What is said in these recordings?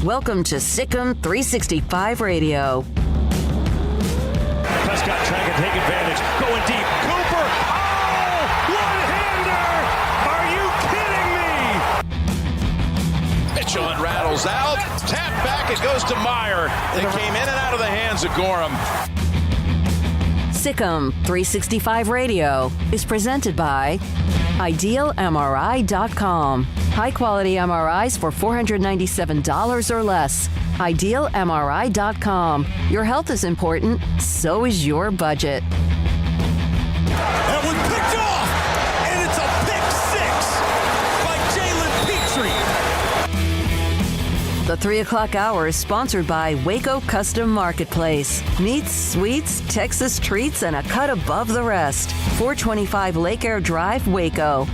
Welcome to SicEm365 Radio. Prescott trying to take advantage. Going deep. Cooper. Oh! One-hander! Are you kidding me? Mitchell and rattles out. Tap back. It goes to Meyer. It came in and out of the hands of Gorham. SicEm365 Radio is presented by IdealMRI.com. High-quality MRIs for $497 or less. IdealMRI.com. Your health is important, so is your budget. That one picked off, and it's a pick six by Jalen Petrie. The 3 o'clock hour is sponsored by Waco Custom Marketplace. Meats, sweets, Texas treats, and a cut above the rest. 425 Lake Air Drive, Waco.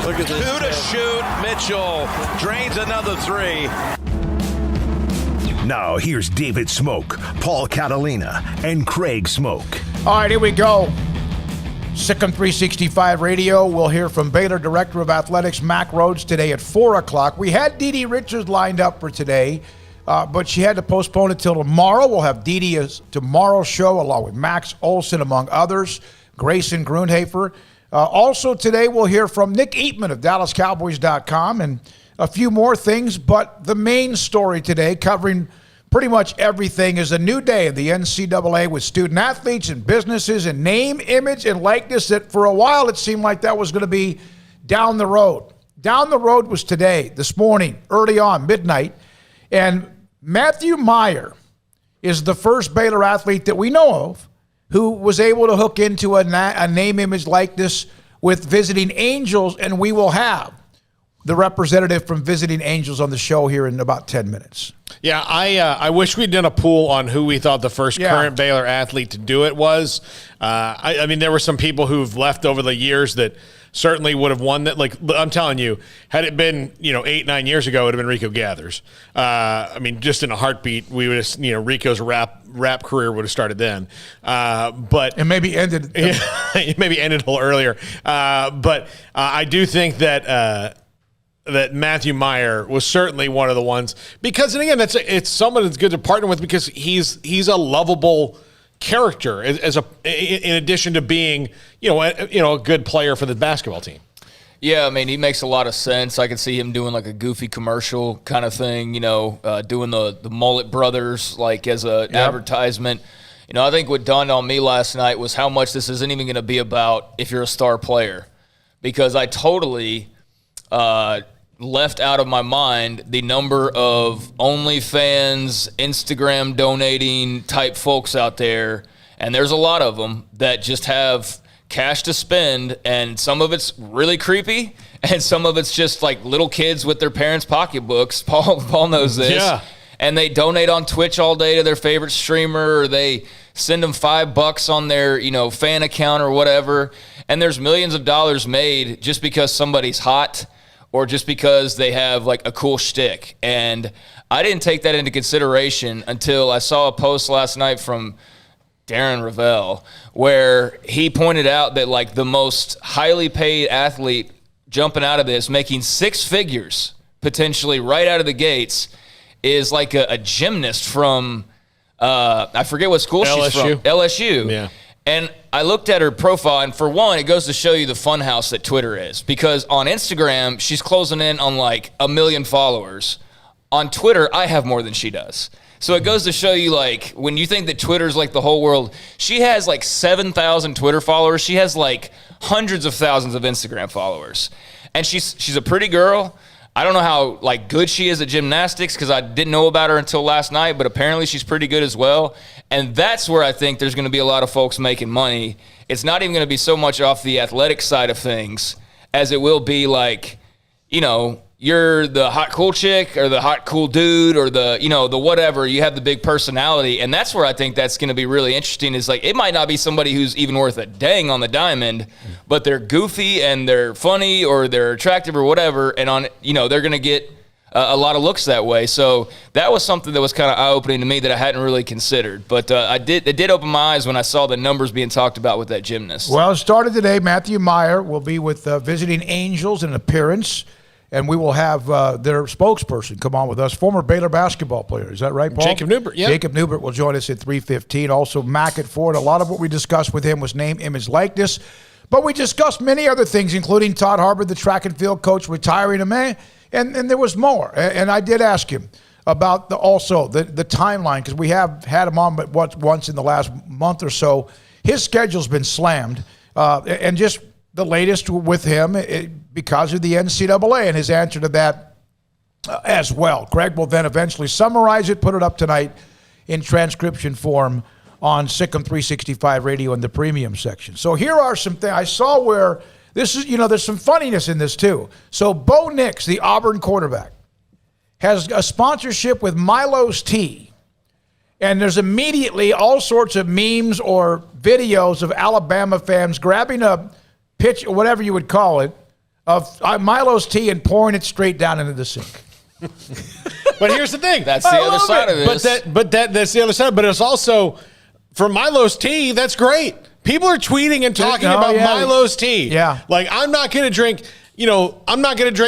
Look at this. 2 to shoot. Mitchell drains another 3. Now here's David Smoak, Paul Catalina, and Craig Smoak. All right, here we go. SicEm365 Radio. We'll hear from Baylor Director of Athletics, Mack Rhoades, today at 4 o'clock. We had Dee Dee Richards lined up for today, but she had to postpone it till tomorrow. We'll have Dee Dee's tomorrow's show, along with Max Olson, among others, Grayson Grunhafer. Also today, we'll hear from Nick Eatman of DallasCowboys.com and a few more things, but the main story today, covering pretty much everything, is a new day in the NCAA with student athletes and businesses and name, image, and likeness that for a while it seemed like that was going to be down the road. Down the road was today, this morning, early on, midnight, and Matthew Meyer is the first Baylor athlete that we know of who was able to hook into a name, image, likeness with Visiting Angels, and we will have the representative from Visiting Angels on the show here in about 10 minutes. Yeah, I wish we'd done a poll on who we thought the first current Baylor athlete to do it was. I mean, there were some people who've left over the years that certainly would have won that. Like, I'm telling you, had it been, 8-9 years ago, it would have been Rico Gathers. I mean, just in a heartbeat, we would have, Rico's rap career would have started then. But and maybe ended. Maybe ended a little earlier. But I do think that Matthew Meyer was certainly one of the ones, because, and again, it's someone that's good to partner with because he's a lovable character in addition to being a good player for the basketball team. Yeah, I mean, he makes a lot of sense. I can see him doing like a goofy commercial kind of thing, doing the Mullet Brothers like as an advertisement. I think what dawned on me last night was how much this isn't even going to be about if you're a star player, because I totally left out of my mind the number of OnlyFans, Instagram donating type folks out there, and there's a lot of them that just have cash to spend, and some of it's really creepy, and some of it's just like little kids with their parents' pocketbooks. Paul knows this. Yeah. And they donate on Twitch all day to their favorite streamer, or they send them $5 on their, fan account or whatever, and there's millions of dollars made just because somebody's hot, or just because they have like a cool shtick. And I didn't take that into consideration until I saw a post last night from Darren Ravel where he pointed out that like the most highly paid athlete jumping out of this, making 6 figures potentially right out of the gates, is like a gymnast from, I forget what school she's from. LSU. Yeah. And I looked at her profile, and for one, it goes to show you the funhouse that Twitter is. Because on Instagram, she's closing in on like 1 million followers. On Twitter, I have more than she does. So it goes to show you, like, when you think that Twitter's like the whole world, she has like 7,000 Twitter followers. She has like hundreds of thousands of Instagram followers. And she's a pretty girl. I don't know how like good she is at gymnastics because I didn't know about her until last night, but apparently she's pretty good as well. And that's where I think there's going to be a lot of folks making money. It's not even going to be so much off the athletic side of things as it will be like, you're the hot cool chick or the hot cool dude or the whatever. You have the big personality. And that's where I think that's going to be really interesting, is like, it might not be somebody who's even worth a dang on the diamond, but they're goofy and they're funny or they're attractive or whatever. And they're going to get a lot of looks that way. So that was something that was kind of eye-opening to me that I hadn't really considered. But it did open my eyes when I saw the numbers being talked about with that gymnast. Well, it started today. Matthew Meyer will be with Visiting Angels in an appearance. and we will have their spokesperson come on with us, former Baylor basketball player. Is that right, Paul? Jacob Neubert, yeah. Jacob Neubert will join us at 3:15. Also, Mack at 4. And a lot of what we discussed with him was name, image, likeness. But we discussed many other things, including Todd Harvard, the track and field coach, retiring in May, and there was more. And I did ask him about the timeline, because we have had him on but once in the last month or so. His schedule's been slammed, and just the latest with him because of the NCAA, and his answer to that as well. Craig will then eventually summarize it, put it up tonight in transcription form on SicEm365 Radio in the premium section. So here are some things I saw where this is, there's some funniness in this too. So Bo Nix, the Auburn quarterback, has a sponsorship with Milo's Tea. And there's immediately all sorts of memes or videos of Alabama fans grabbing a pitch, or whatever you would call it, of Milo's Tea and pouring it straight down into the sink. But here's the thing. That's the other side of this. That's the other side. But it's also, for Milo's Tea, that's great. People are tweeting and talking about Milo's Tea. Yeah. Like, I'm not going to drink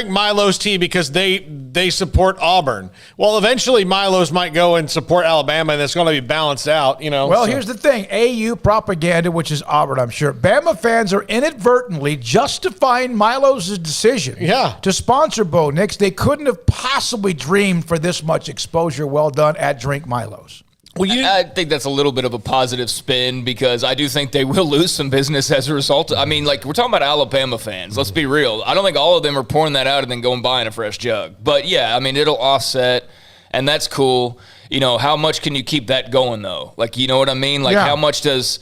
Milo's Tea because they support Auburn. Well, eventually Milo's might go and support Alabama, and it's going to be balanced out, Well, here's the thing. AU propaganda, which is Auburn, I'm sure. Bama fans are inadvertently justifying Milo's decision to sponsor Bo Nix. They couldn't have possibly dreamed for this much exposure. Well done at Drink Milo's. Well, I think that's a little bit of a positive spin, because I do think they will lose some business as a result. I mean, like, we're talking about Alabama fans. Let's be real. I don't think all of them are pouring that out and then going buying a fresh jug. But, yeah, I mean, it'll offset, and that's cool. How much can you keep that going, though? Like, you know what I mean? Like, how much does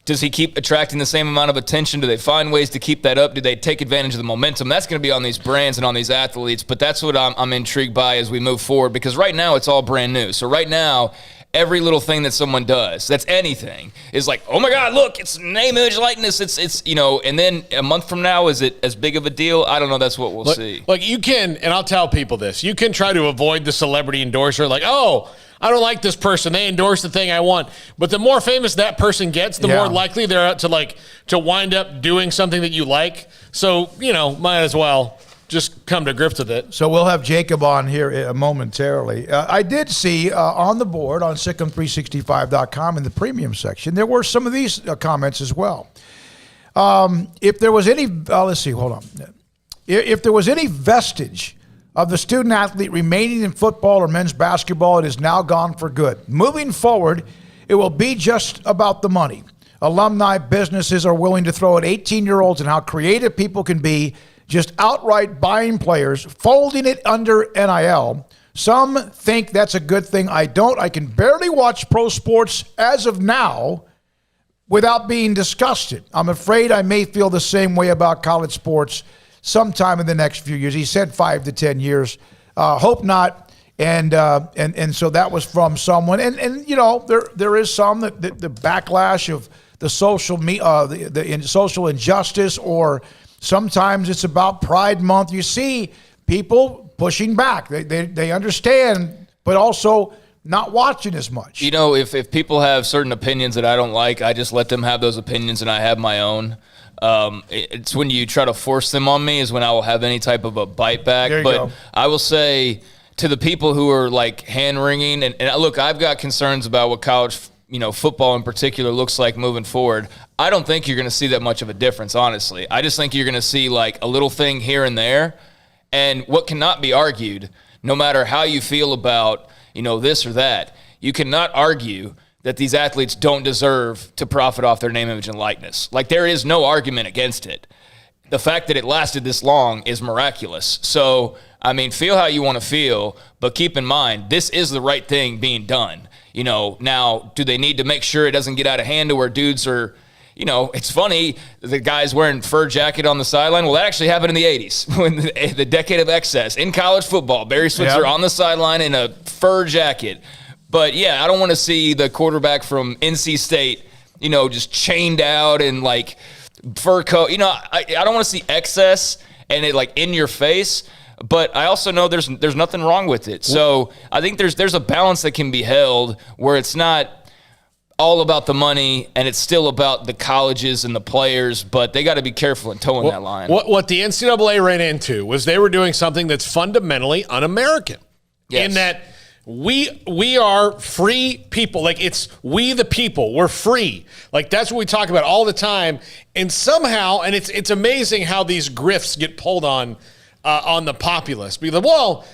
he keep attracting the same amount of attention? Do they find ways to keep that up? Do they take advantage of the momentum? That's going to be on these brands and on these athletes. But that's what I'm intrigued by as we move forward, because right now it's all brand new. So right now, every little thing that someone does, that's anything, is like, oh my God, look, it's name, image, likeness. It's and then a month from now, is it as big of a deal? I don't know. That's what we'll see. Like, you can, and I'll tell people this, you can try to avoid the celebrity endorser, like, oh, I don't like this person, they endorse the thing I want. But the more famous that person gets, the more likely they're to wind up doing something that you like. So, might as well just come to grips with it. So we'll have Jacob on here momentarily. I did see on the board on SicEm365.com in the premium section, there were some of these comments as well. If there was any, let's see, hold on. If there was any vestige of the student athlete remaining in football or men's basketball, it is now gone for good. Moving forward, it will be just about the money. Alumni businesses are willing to throw at 18-year-olds and how creative people can be, just outright buying players, folding it under NIL. Some think that's a good thing. I don't. I can barely watch pro sports as of now without being disgusted. I'm afraid I may feel the same way about college sports sometime in the next few years. He said 5 to 10 years. Hope not. And so that was from someone. And there is some that the backlash of the social the social injustice, or sometimes it's about Pride Month. You see people pushing back. They understand, but also not watching as much. If people have certain opinions that I don't like, I just let them have those opinions and I have my own. It's when you try to force them on me is when I will have any type of a bite back. There you go. I will say to the people who are like hand-wringing, and look, I've got concerns about what college football in particular looks like moving forward. I don't think you're going to see that much of a difference, honestly. I just think you're going to see like a little thing here and there. And what cannot be argued, no matter how you feel about, this or that, you cannot argue that these athletes don't deserve to profit off their name, image, and likeness. Like, there is no argument against it. The fact that it lasted this long is miraculous. So, feel how you want to feel, but keep in mind, this is the right thing being done. Now, do they need to make sure it doesn't get out of hand to where dudes are, it's funny, the guy's wearing fur jacket on the sideline. Well, that actually happened in the 80s, when the decade of excess in college football. Barry Switzer on the sideline in a fur jacket. But, yeah, I don't want to see the quarterback from NC State, just chained out and, like, fur coat. I don't want to see excess and it, like, in your face. But I also know there's nothing wrong with it. So I think there's a balance that can be held where it's not all about the money, and it's still about the colleges and the players, but they got to be careful in towing that line. What the NCAA ran into was they were doing something that's fundamentally un-American. Yes. In that we are free people. Like, it's we the people. We're free. Like, that's what we talk about all the time. And somehow, and it's amazing how these grifts get pulled on the populace. Because, well,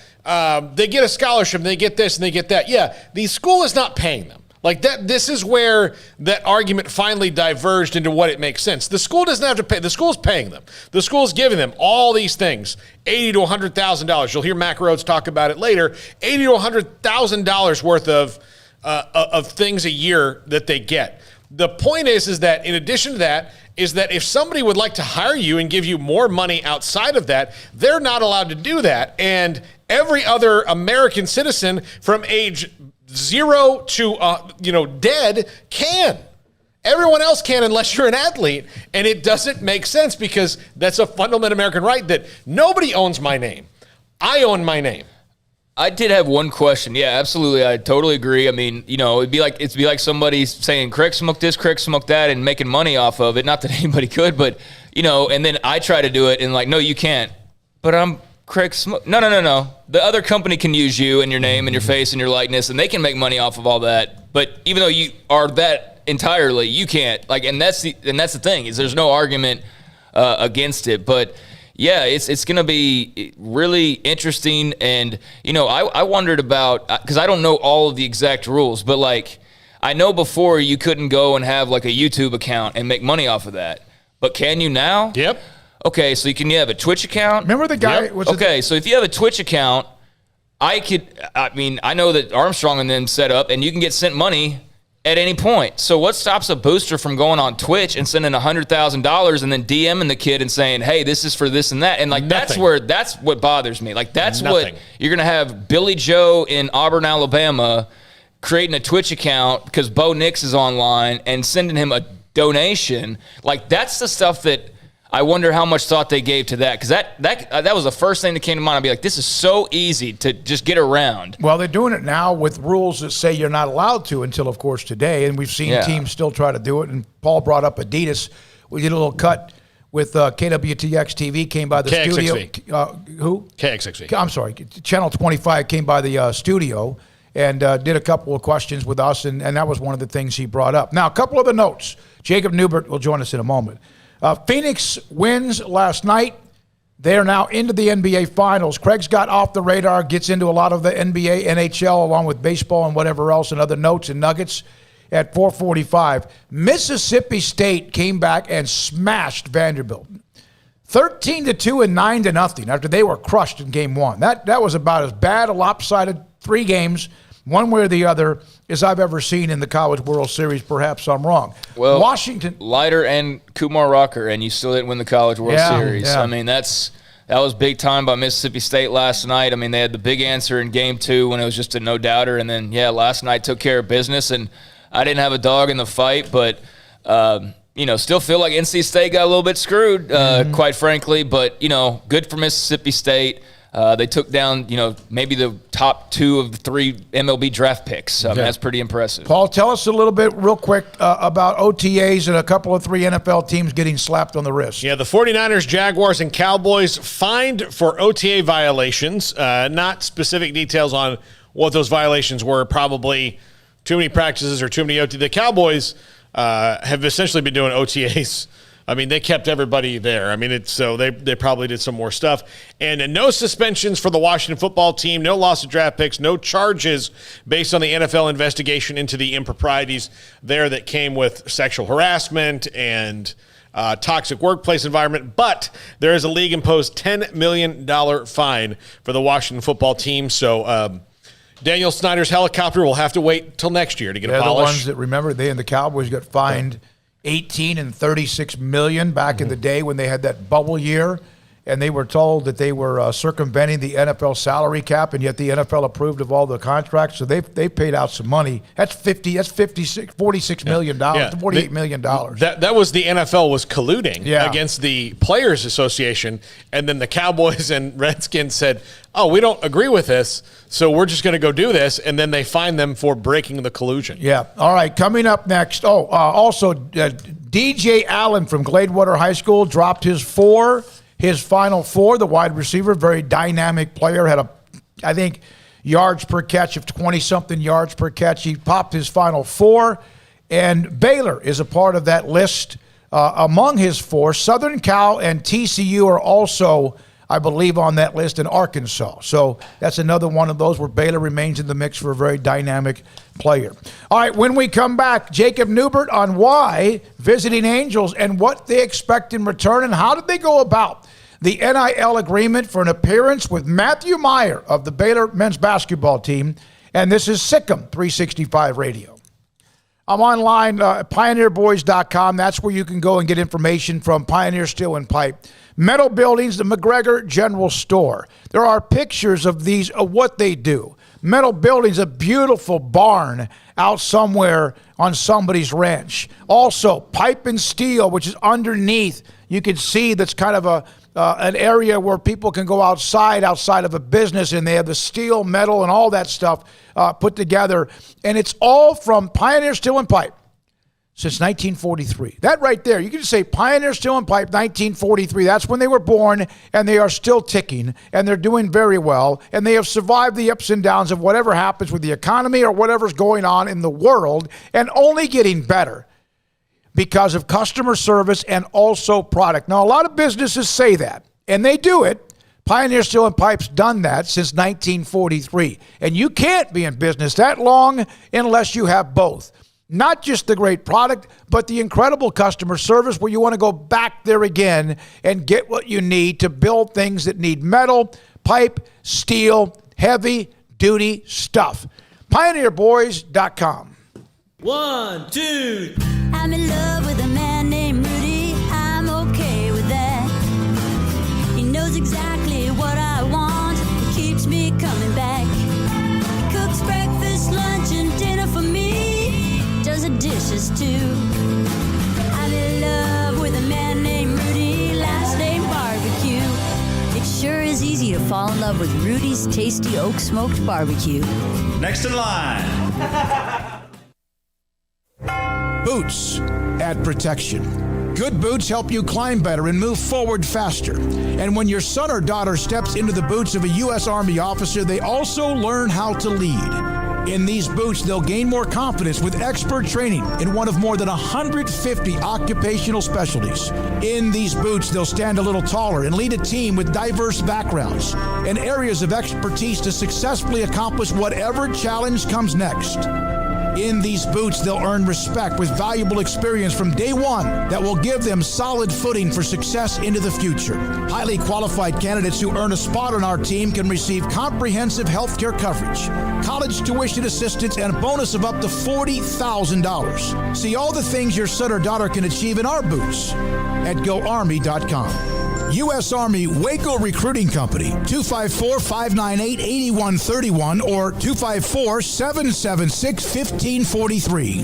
they get a scholarship, and they get this, and they get that. Yeah, the school is not paying them. Like that, this is where that argument finally diverged into what it makes sense. The school doesn't have to pay. The school's paying them. The school's giving them all these things, $80,000 to $100,000. You'll hear Mack Rhoades talk about it later. $80,000 to $100,000 worth of things a year that they get. The point is that in addition to that, is that if somebody would like to hire you and give you more money outside of that, they're not allowed to do that. And every other American citizen from age 0 to dead can. Everyone else can unless you're an athlete, and it doesn't make sense because that's a fundamental American right that nobody owns my name. I own my name. I did have one question. Yeah, absolutely. I totally agree. I mean, it'd be like somebody saying Craig Smoak this, Craig Smoak that, and making money off of it. Not that anybody could, but and then I try to do it and no, you can't. But I'm Craig Smoak. No. The other company can use you and your name and your face and your likeness, and they can make money off of all that. But even though you are that entirely, you can't. And that's the thing is there's no argument against it. But yeah, it's going to be really interesting. And I wondered about because I don't know all of the exact rules, but I know before you couldn't go and have a YouTube account and make money off of that. But can you now? Yep. Okay, so you have a Twitch account? Remember the guy? Yep. So if you have a Twitch account, I know that Armstrong and them set up, and you can get sent money at any point. So what stops a booster from going on Twitch and sending $100,000 and then DMing the kid and saying, hey, this is for this and that? And that's what bothers me. That's Nothing. What you're going to have Billy Joe in Auburn, Alabama, creating a Twitch account because Bo Nix is online and sending him a donation. That's the stuff that I wonder how much thought they gave to that because that was the first thing that came to mind. I'd be like, this is so easy to just get around. Well, they're doing it now with rules that say you're not allowed to until, of course, today. And we've seen teams still try to do it. And Paul brought up Adidas. We did a little cut with KWTX TV, came by the KXXV. studio. Who? KXXV. I'm sorry. Channel 25 came by the studio and did a couple of questions with us. And that was one of the things he brought up. Now, a couple of the notes. Jacob Neubert will join us in a moment. Phoenix wins last night. They are now into the NBA Finals. Craig's got off the radar, gets into a lot of the NBA, NHL, along with baseball and whatever else, and other notes and nuggets at 4:45. Mississippi State came back and smashed Vanderbilt. 13-2 and 9-0 after they were crushed in game one. That was about as bad a lopsided 3 games, one way or the other, as I've ever seen in the College World Series. Perhaps I'm wrong. Well, Washington, Leiter and Kumar Rocker, and you still didn't win the College World Series. Yeah. I mean, that was big time by Mississippi State last night. I mean, they had the big answer in game 2 when it was just a no-doubter, and then, last night took care of business, and I didn't have a dog in the fight, but, still feel like NC State got a little bit screwed, quite frankly, but, good for Mississippi State. They took down, maybe the top 2 of the 3 MLB draft picks. That's pretty impressive. Paul, tell us a little bit real quick about OTAs and a couple of 3 NFL teams getting slapped on the wrist. Yeah, the 49ers, Jaguars, and Cowboys fined for OTA violations. Not specific details on what those violations were. Probably too many practices or too many OTAs. The Cowboys have essentially been doing OTAs. I mean, they kept everybody there. I mean, they probably did some more stuff. And no suspensions for the Washington football team, no loss of draft picks, no charges based on the NFL investigation into the improprieties there that came with sexual harassment and toxic workplace environment. But there is a league-imposed $10 million fine for the Washington football team. So Daniel Snyder's helicopter will have to wait till next year to get a polish. They're the ones that, remember, they and the Cowboys got fined $18 and $36 million back in the day when they had that bubble year, and they were told that they were circumventing the NFL salary cap, and yet the NFL approved of all the contracts, so they paid out some money. That's $46 million, $48 million. That was the NFL was colluding against the Players Association, and then the Cowboys and Redskins said, oh, we don't agree with this, so we're just going to go do this, and then they fined them for breaking the collusion. Yeah. All right, coming up next. Also, DJ Allen from Gladewater High School dropped his final four, the wide receiver, very dynamic player, had I think, yards per catch of 20-something yards per catch. He popped his final four, and Baylor is a part of that list among his four. Southern Cal and TCU are also, I believe, on that list, in Arkansas. So that's another one of those where Baylor remains in the mix for a very dynamic player. All right, when we come back, Jacob Neubert on why visiting Angels and what they expect in return, and how did they go about the NIL agreement for an appearance with Matthew Meyer of the Baylor men's basketball team. And this is SicEm365 Radio. I'm online at pioneerboys.com. That's where you can go and get information from Pioneer Steel and Pipe. Metal Buildings, the McGregor General Store. There are pictures of these, of what they do. Metal Buildings, a beautiful barn out somewhere on somebody's ranch. Also, Pipe and Steel, which is underneath. You can see that's kind of an area where people can go outside of a business, and they have the steel, metal, and all that stuff put together. And it's all from Pioneer Steel and Pipe since 1943. That right there, you can just say Pioneer Steel and Pipe, 1943. That's when they were born, and they are still ticking, and they're doing very well, and they have survived the ups and downs of whatever happens with the economy or whatever's going on in the world, and only getting better because of customer service and also product. Now, a lot of businesses say that, and they do it. Pioneer Steel and Pipe's done that since 1943. And you can't be in business that long unless you have both. Not just the great product, but the incredible customer service where you want to go back there again and get what you need to build things that need metal, pipe, steel, heavy-duty stuff. PioneerBoys.com. 1, 2, I'm in love with a man named Rudy. I'm okay with that. He knows exactly what I want. He keeps me coming back. He cooks breakfast, lunch, and dinner for me. Does the dishes too. I'm in love with a man named Rudy. Last name Barbecue. It sure is easy to fall in love with Rudy's tasty oak smoked barbecue. next in line. Boots add protection. Good boots help you climb better and move forward faster. And when your son or daughter steps into the boots of a U.S. Army officer, they also learn how to lead. In these boots, they'll gain more confidence with expert training in one of more than 150 occupational specialties. In these boots, they'll stand a little taller and lead a team with diverse backgrounds and areas of expertise to successfully accomplish whatever challenge comes next. In these boots, they'll earn respect with valuable experience from day one that will give them solid footing for success into the future. Highly qualified candidates who earn a spot on our team can receive comprehensive health care coverage, college tuition assistance, and a bonus of up to $40,000. See all the things your son or daughter can achieve in our boots at GoArmy.com. U.S. Army Waco Recruiting Company, 254-598-8131 or 254-776-1543.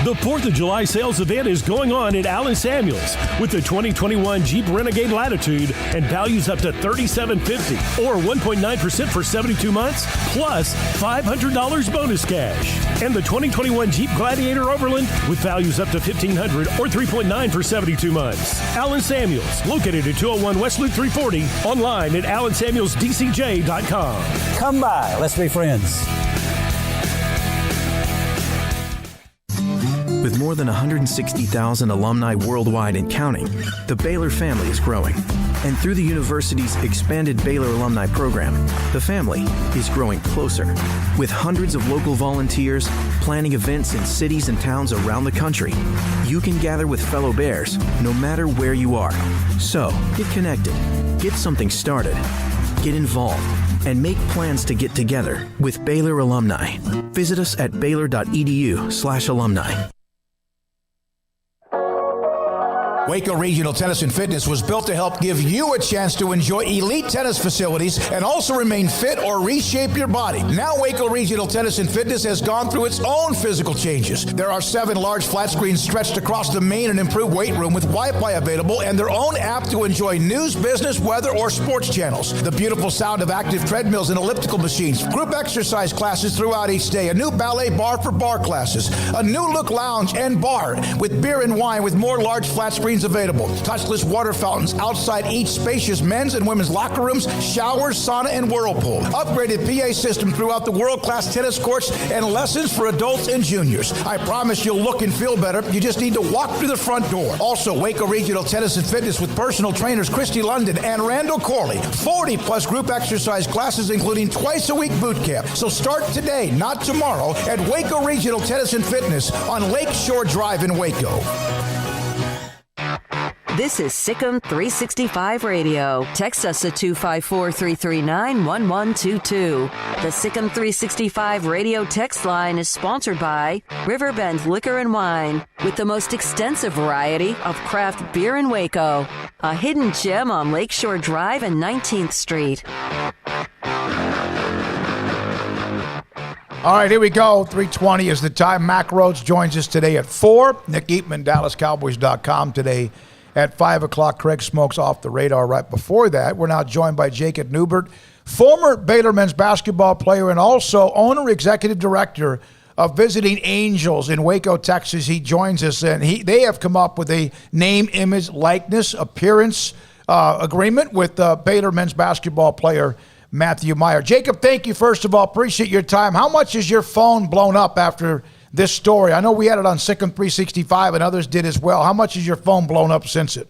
The 4th of July sales event is going on at Allen Samuels with the 2021 Jeep Renegade Latitude and values up to $3,750 or 1.9% for 72 months plus $500 bonus cash. And the 2021 Jeep Gladiator Overland with values up to $1,500 or 3.9% for 72 months. Allen Samuels, located at 201 West Loop 340, online at allensamuelsdcj.com. Come by, let's be friends. With more than 160,000 alumni worldwide and counting, the Baylor family is growing. And through the university's expanded Baylor alumni program, the family is growing closer. With hundreds of local volunteers planning events in cities and towns around the country, you can gather with fellow Bears no matter where you are. So, get connected, get something started, get involved, and make plans to get together with Baylor alumni. Visit us at baylor.edu/alumni. Waco Regional Tennis and Fitness was built to help give you a chance to enjoy elite tennis facilities and also remain fit or reshape your body. Now Waco Regional Tennis and Fitness has gone through its own physical changes. There are 7 large flat screens stretched across the main and improved weight room with Wi-Fi available and their own app to enjoy news, business, weather, or sports channels. The beautiful sound of active treadmills and elliptical machines, group exercise classes throughout each day, a new ballet bar for bar classes, a new look lounge and bar with beer and wine with more large flat screens available, touchless water fountains outside each spacious men's and women's locker rooms, showers, sauna, and whirlpool, upgraded PA system throughout the world-class tennis courts, and lessons for adults and juniors. I promise you'll look and feel better. You just need to walk through the front door. Also, Waco Regional Tennis and Fitness with personal trainers Christy London and Randall Corley. 40-plus group exercise classes, including twice-a-week boot camp. So start today, not tomorrow, at Waco Regional Tennis and Fitness on Lakeshore Drive in Waco. This is SicEm365 Radio. Text us at 254-339-1122. The SicEm365 Radio text line is sponsored by Riverbend Liquor and Wine, with the most extensive variety of craft beer in Waco. A hidden gem on Lakeshore Drive and 19th Street. All right, here we go. 3:20 is the time. Mack Rhoades joins us today at 4. Nick Eatman, DallasCowboys.com today. At 5 o'clock, Craig Smoak's off the radar right before that. We're now joined by Jacob Neubert, former Baylor men's basketball player and also owner, executive director of Visiting Angels in Waco, Texas. He joins us, and they have come up with a name, image, likeness, appearance agreement with Baylor men's basketball player Matthew Mayer. Jacob, thank you, first of all. Appreciate your time. How much is your phone blown up after this story? I know we had it on SicEm365 and others did as well. How much is your phone blown up since it?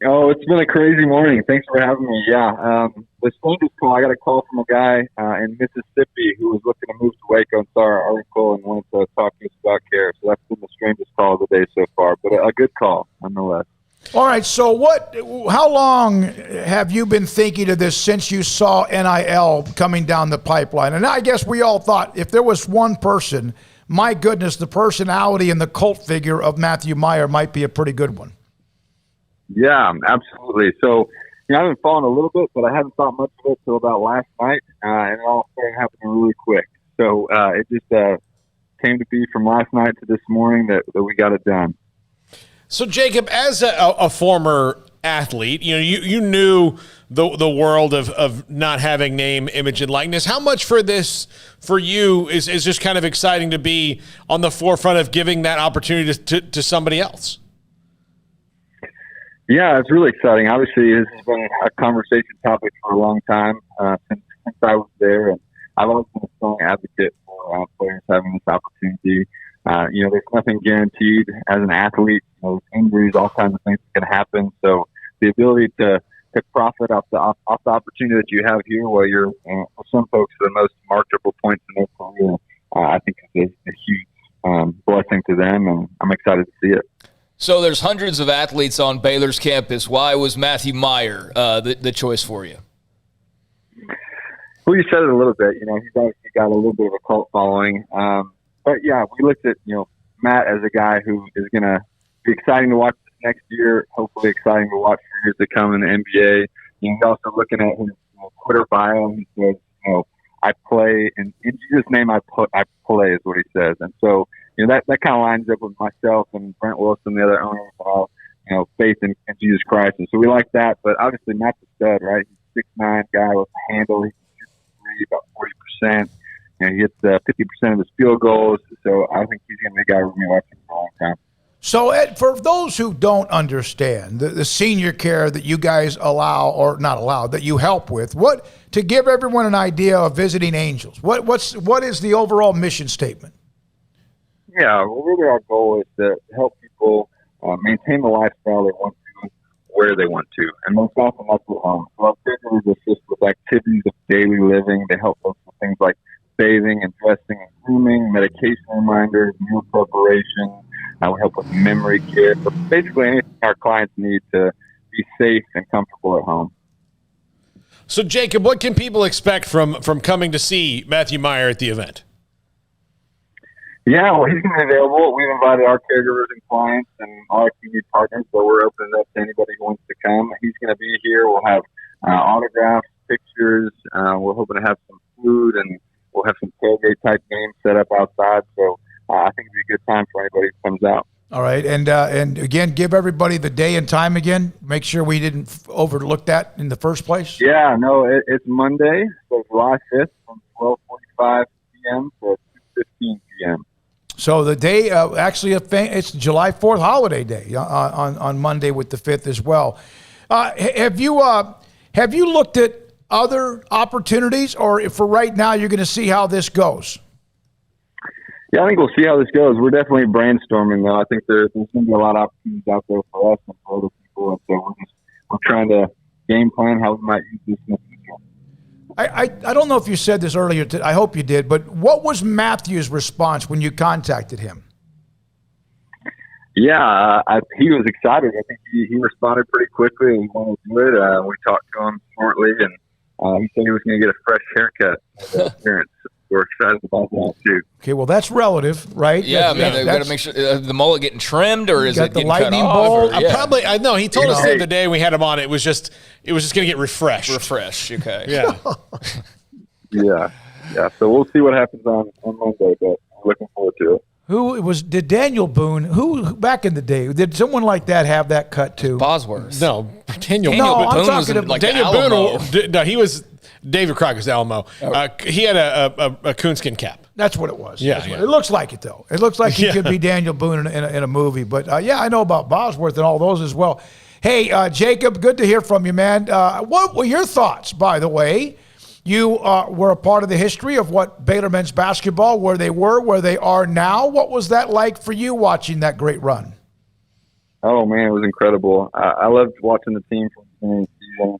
Oh, it's been a crazy morning. Thanks for having me. Yeah. The strangest call, I got a call from a guy in Mississippi who was looking to move to Waco and saw our article and wanted to talk to us about care. So that's been the strangest call of the day so far, but a good call nonetheless. All right, so how long have you been thinking of this since you saw NIL coming down the pipeline? And I guess we all thought if there was one person, my goodness, the personality and the cult figure of Matthew Mayer might be a pretty good one. Yeah, absolutely. So, I've been following a little bit, but I haven't thought much of it until about last night, and it all started happening really quick. So it just came to be from last night to this morning that we got it done. So, Jacob, as a former athlete, you knew the world of not having name, image, and likeness. How much for you is just kind of exciting to be on the forefront of giving that opportunity to somebody else? Yeah, it's really exciting. Obviously, this has been a conversation topic for a long time since I was there, and I've always been a strong advocate for players having this opportunity. There's nothing guaranteed as an athlete. Injuries, all kinds of things can happen. So the ability to profit off the opportunity that you have here, while you're for some folks the most marketable points in their career, I think is a huge blessing to them, and I'm excited to see it. So there's hundreds of athletes on Baylor's campus. Why was Matthew Mayer the choice for you? Well, you said it a little bit. He's obviously got a little bit of a cult following. But, yeah, we looked at, Matt as a guy who is going to be exciting to watch this next year, hopefully exciting to watch for years to come in the NBA. He's also looking at his Twitter bio. He says, I play, and in Jesus' name I play is what he says. And so, that kind of lines up with myself and Brent Wilson, the other owners, all, faith in Jesus Christ. And so we like that. But obviously Matt's a stud, right? He's a 6'9" guy with a handle. He can shoot about 40%. He hits 50% of his field goals. So I think he's going to be a guy we're going to be watching for a long time. So, Ed, for those who don't understand the senior care that you guys allow, or not allow, that you help with, to give everyone an idea of Visiting Angels, what is the overall mission statement? Yeah, well, really our goal is to help people maintain the lifestyle they want to, where they want to, and most often that's at home. So our program is assist with activities of daily living to help folks with things like bathing and dressing and grooming, medication reminders, meal preparation. We help with memory care, but basically anything our clients need to be safe and comfortable at home. So, Jacob, what can people expect from coming to see Matthew Mayer at the event? Yeah, well, he's going to be available. We've invited our caregivers and clients and all our community partners, so we're opening up to anybody who wants to come. He's going to be here. We'll have autographs, pictures. We're hoping to have some food, and we'll have some tailgate-type games set up outside. So I think it'll be a good time for anybody who comes out. All right, and again, give everybody the day and time again. Make sure we didn't overlook that in the first place. Yeah, no, it's Monday, so July 5th from 12:45 p.m. to 2:15 p.m. So the day, actually, it's July 4th holiday day on Monday with the 5th as well. Have you looked at other opportunities, or for right now you're going to see how this goes? Yeah, I think we'll see how this goes. We're definitely brainstorming, though. I think there's going to be a lot of opportunities out there for us and for other people, and so we're trying to game plan how we might use this in the future. I don't know if you said this earlier. I hope you did. But what was Matthew's response when you contacted him? Yeah, he was excited. I think he responded pretty quickly and he wanted to do it. We talked to him shortly, and he said he was going to get a fresh haircut at the appearance. We're excited about that too. Okay, well that's relative, right? Yeah, they've got to make sure the mullet getting trimmed, or is it getting lightning cut bolt? off? Probably. No, he told us the other day we had him on. It was just going to get refreshed. Okay. Yeah. yeah. So we'll see what happens on Monday, but I'm looking forward to it. Did Daniel Boone, who back in the day, did someone like that have that cut too? Bosworth. No, Daniel Boone was in, like, Daniel Alamo. Boone. No, he was David Crockett's Alamo. He had a coonskin cap. That's what it was. Yeah, It looks like it, though. It looks like he could be Daniel Boone in a movie. But, I know about Bosworth and all those as well. Hey, Jacob, good to hear from you, man. What were your thoughts, by the way? You were a part of the history of what Baylor men's basketball, where they were, where they are now. What was that like for you watching that great run? Oh, man, it was incredible. I loved watching the team from the beginning of the season.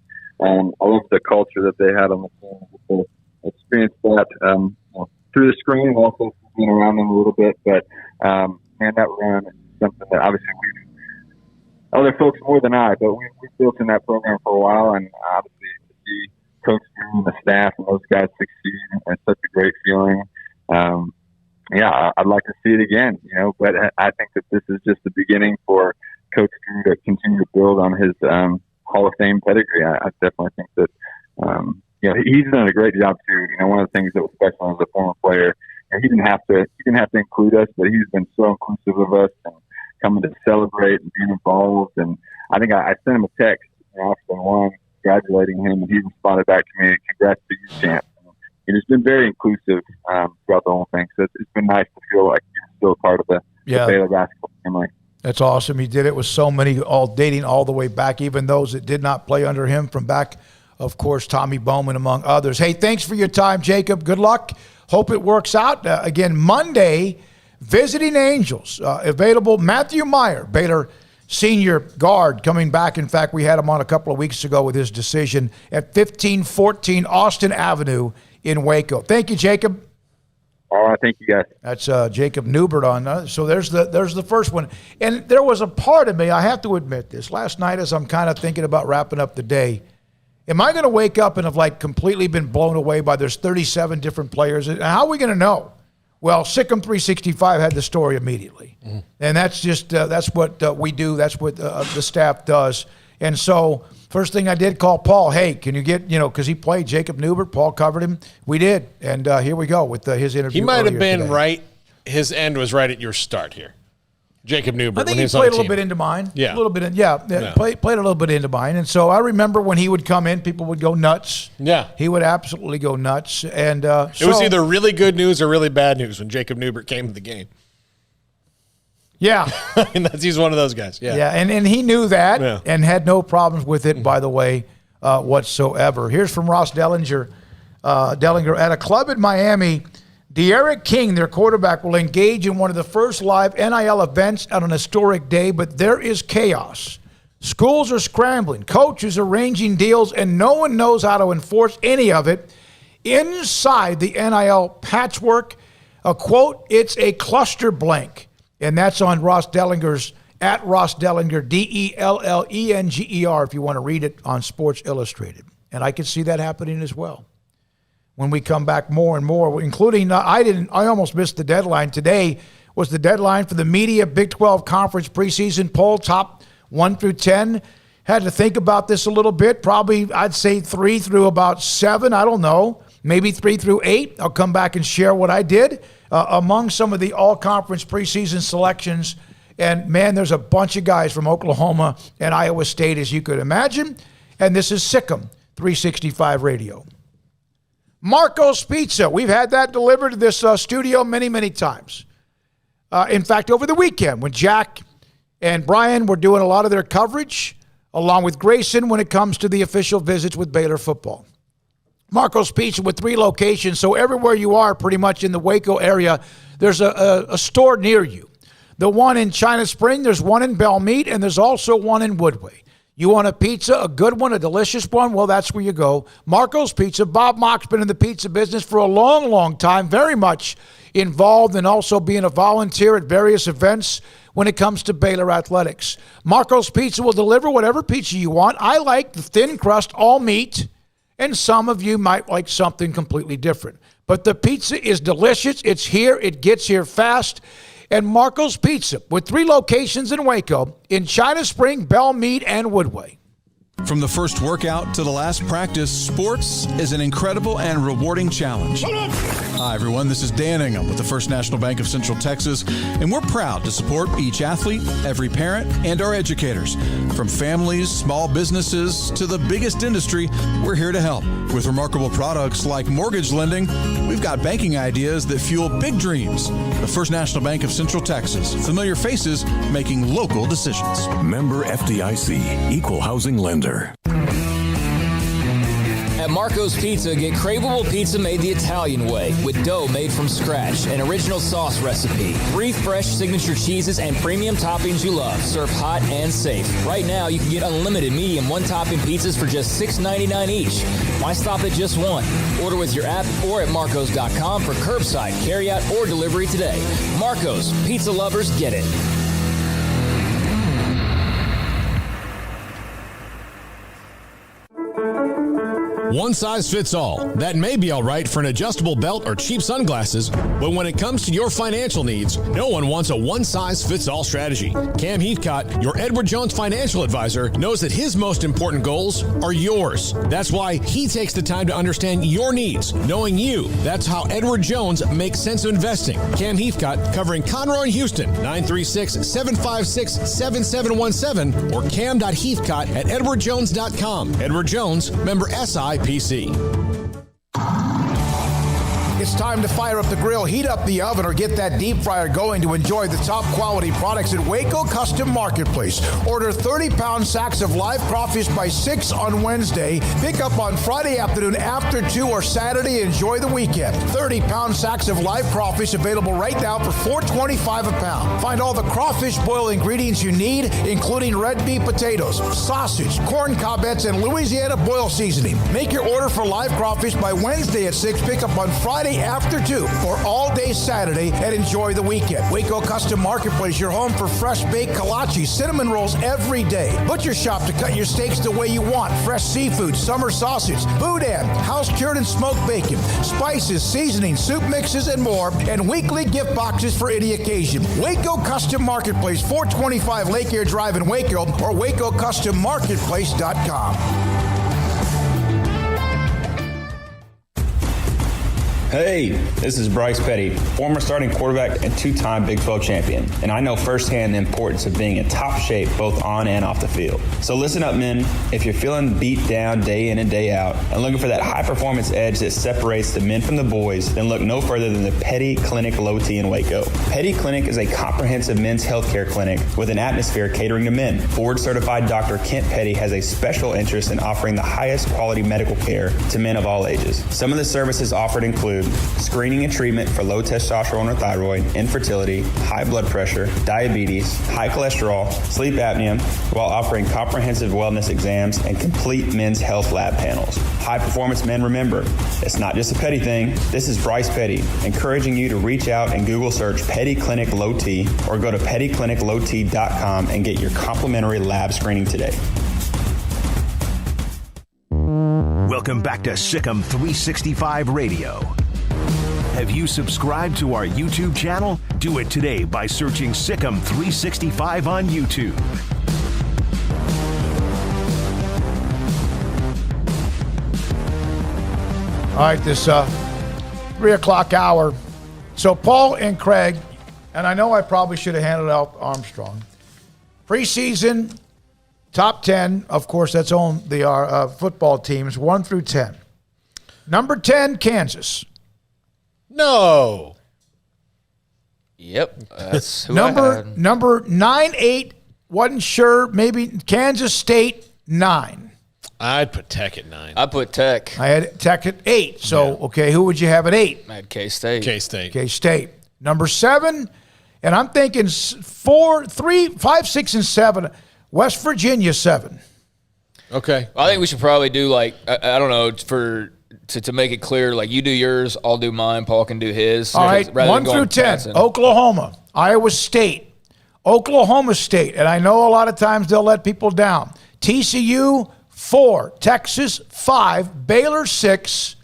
I loved the culture that they had on the team. To experience that through the screen and also being around them a little bit. But, man, that run is something that obviously other folks more than I, but we've built in that program for a while, and obviously to see Coach Drew and the staff and those guys succeed, it's such a great feeling. I'd like to see it again, but I think that this is just the beginning for Coach Drew to continue to build on his Hall of Fame pedigree. I definitely think that he's done a great job too. One of the things that was special as a former player, he didn't have to include us, but he's been so inclusive of us and coming to celebrate and being involved. And I think I sent him a text after one, congratulating him, and he responded back to me, "Congrats to you, champ." And it's been very inclusive throughout the whole thing. So it's been nice to feel like you're still part of the Baylor basketball family. That's awesome. He did it with so many, all dating all the way back, even those that did not play under him from back, of course, Tommy Bowman, among others. Hey, thanks for your time, Jacob. Good luck. Hope it works out. Again, Monday, Visiting Angels, available. Matthew Meyer, Baylor senior guard, coming back. In fact, we had him on a couple of weeks ago with his decision at 1514 Austin Avenue in Waco. Thank you, Jacob. All right, thank you, guys. That's Jacob Neubert on. So there's the first one. And there was a part of me, I have to admit this, last night as I'm kind of thinking about wrapping up the day, am I going to wake up and have completely been blown away by there's 37 different players? And how are we going to know? Well, SicEm365 had the story immediately. Mm-hmm. And that's just, that's what we do. That's what the staff does. And so first thing I did, call Paul. Hey, can you get, because he played Jacob Neubert. Paul covered him. We did. And here we go with his interview. He might have been today. right. His end was right at your start here. Jacob Neubert. I think he played a little bit into mine. Yeah. A little bit. Played a little bit into mine. And so I remember when he would come in, people would go nuts. Yeah. He would absolutely go nuts. And it was either really good news or really bad news when Jacob Neubert came to the game. Yeah. And he's one of those guys. Yeah. Yeah. And he knew that and had no problems with it, by the way, whatsoever. Here's from Ross Dellinger. At a club in Miami, De'Aaron King, their quarterback, will engage in one of the first live NIL events on an historic day, but there is chaos. Schools are scrambling, coaches arranging deals, and no one knows how to enforce any of it. Inside the NIL patchwork, a quote, "It's a cluster blank." And that's on Ross Dellinger's, at Ross Dellinger, Dellenger, if you want to read it on Sports Illustrated. And I could see that happening as well. when we come back more and more, including I almost missed the deadline. Today was the deadline for the media Big 12 Conference preseason poll, top 1 through 10. Had to think about this a little bit. Probably, I'd say 3 through about 7. I don't know. Maybe 3 through 8. I'll come back and share what I did among some of the all-conference preseason selections. And, man, there's a bunch of guys from Oklahoma and Iowa State, as you could imagine. And this is SicEm365 Radio. Marco's Pizza. We've had that delivered to this studio many, many times. In fact, over the weekend when Jack and Brian were doing a lot of their coverage, along with Grayson when it comes to the official visits with Baylor football. Marco's Pizza with 3 locations, so everywhere you are pretty much in the Waco area, there's a store near you. The one in China Spring, there's one in Belmead, and there's also one in Woodway. You want a pizza, a good one, a delicious one? Well, that's where you go. Marco's Pizza. Bob Mock's been in the pizza business for a long, long time, very much involved and also being a volunteer at various events when it comes to Baylor athletics. Marco's Pizza will deliver whatever pizza you want. I like the thin crust, all meat, and some of you might like something completely different. But the pizza is delicious. It's here. It gets here fast. And Marco's Pizza, with 3 locations in Waco, in China Spring, Belmead, and Woodway. From the first workout to the last practice, sports is an incredible and rewarding challenge. Hi, everyone. This is Dan Ingham with the First National Bank of Central Texas, and we're proud to support each athlete, every parent, and our educators. From families, small businesses, to the biggest industry, we're here to help. With remarkable products like mortgage lending, we've got banking ideas that fuel big dreams. The First National Bank of Central Texas. Familiar faces making local decisions. Member FDIC, Equal Housing Lender. At Marco's Pizza, get craveable pizza made the Italian way with dough made from scratch, an original sauce recipe, 3 fresh signature cheeses, and premium toppings you love, served hot and safe. Right now, you can get unlimited medium one-topping pizzas for just $6.99 each. Why stop at just one? Order with your app or at marcos.com for curbside, carryout, or delivery today. Marco's, pizza lovers get it. One size fits all. That may be all right for an adjustable belt or cheap sunglasses, but when it comes to your financial needs, no one wants a one-size-fits-all strategy. Cam Heathcott, your Edward Jones financial advisor, knows that his most important goals are yours. That's why he takes the time to understand your needs, knowing you. That's how Edward Jones makes sense of investing. Cam Heathcott, covering Conroe and Houston, 936-756-7717 or cam.heathcott@edwardjones.com. Edward Jones, member SIPC. It's time to fire up the grill, heat up the oven, or get that deep fryer going to enjoy the top quality products at Waco Custom Marketplace. Order 30-pound sacks of live crawfish by 6 on Wednesday. Pick up on Friday afternoon after 2 or Saturday. Enjoy the weekend. 30-pound sacks of live crawfish available right now for $4.25 a pound. Find all the crawfish boil ingredients you need, including red beef potatoes, sausage, corn cobbettes, and Louisiana boil seasoning. Make your order for live crawfish by Wednesday at 6. Pick up on Friday after 2 or all day Saturday, and enjoy the weekend. Waco Custom Marketplace, your home for fresh baked kolache, cinnamon rolls every day. Butcher shop to cut your steaks the way you want. Fresh seafood, summer sausage, boudin, house cured and smoked bacon, spices, seasoning, soup mixes, and more, and weekly gift boxes for any occasion. Waco Custom Marketplace, 425 Lake Air Drive in Waco, or WacoCustomMarketplace.com. Hey, this is Bryce Petty, former starting quarterback and 2-time Big 12 champion, and I know firsthand the importance of being in top shape both on and off the field. So listen up, men. If you're feeling beat down day in and day out and looking for that high-performance edge that separates the men from the boys, then look no further than the Petty Clinic Low T in Waco. Petty Clinic is a comprehensive men's healthcare clinic with an atmosphere catering to men. Board-certified Dr. Kent Petty has a special interest in offering the highest quality medical care to men of all ages. Some of the services offered include screening and treatment for low testosterone or thyroid, infertility, high blood pressure, diabetes, high cholesterol, sleep apnea, while offering comprehensive wellness exams and complete men's health lab panels. High performance men, remember, it's not just a Petty thing. This is Bryce Petty, encouraging you to reach out and Google search Petty Clinic Low T or go to pettycliniclowt.com and get your complimentary lab screening today. Welcome back to SicEm365 Radio. Have you subscribed to our YouTube channel? Do it today by searching Sic'em365 on YouTube. All right, this 3 o'clock hour. So Paul and Craig, and I know I probably should have handed out Armstrong. Preseason, top 10, of course, that's on the football teams, 1 through 10. Number 10, Kansas. No. Yep. That's who Number 9, 8, wasn't sure. Maybe Kansas State, 9. I'd put Tech at 9. I put Tech. I had Tech at 8. So, okay, who would you have at 8? I had K-State. K-State. Number 7, and I'm thinking 4, 3, 5, 6, and 7. West Virginia, 7. Okay. I think we should probably do I don't know, to make it clear, you do yours, I'll do mine, Paul can do his. All right, 1 through 10. Oklahoma, Iowa State, Oklahoma State, and I know a lot of times they'll let people down. TCU, 4, Texas, 5, Baylor, 6,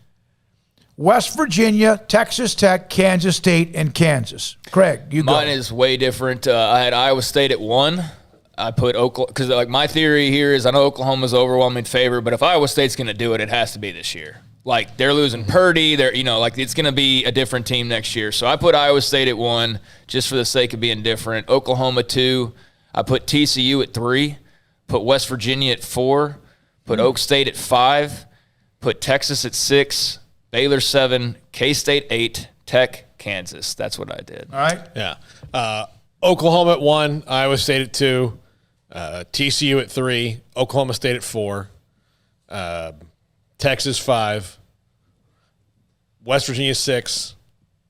West Virginia, Texas Tech, Kansas State, and Kansas. Craig, you go. Mine is way different. I had Iowa State at 1. I put Oklahoma, because my theory here is I know Oklahoma's overwhelming favorite, but if Iowa State's going to do it, it has to be this year. They're losing Purdy. They're it's going to be a different team next year. So I put Iowa State at 1 just for the sake of being different. Oklahoma 2. I put TCU at 3. Put West Virginia at 4. Put Oak State at 5. Put Texas at 6. Baylor 7. K-State 8. Tech, Kansas. That's what I did. All right. Yeah. Oklahoma at 1. Iowa State at 2. TCU at 3. Oklahoma State at 4. Texas 5. West Virginia 6.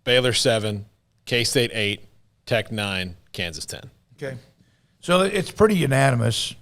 Baylor 7. K-State 8. Tech 9. Kansas 10. Okay. So it's pretty unanimous.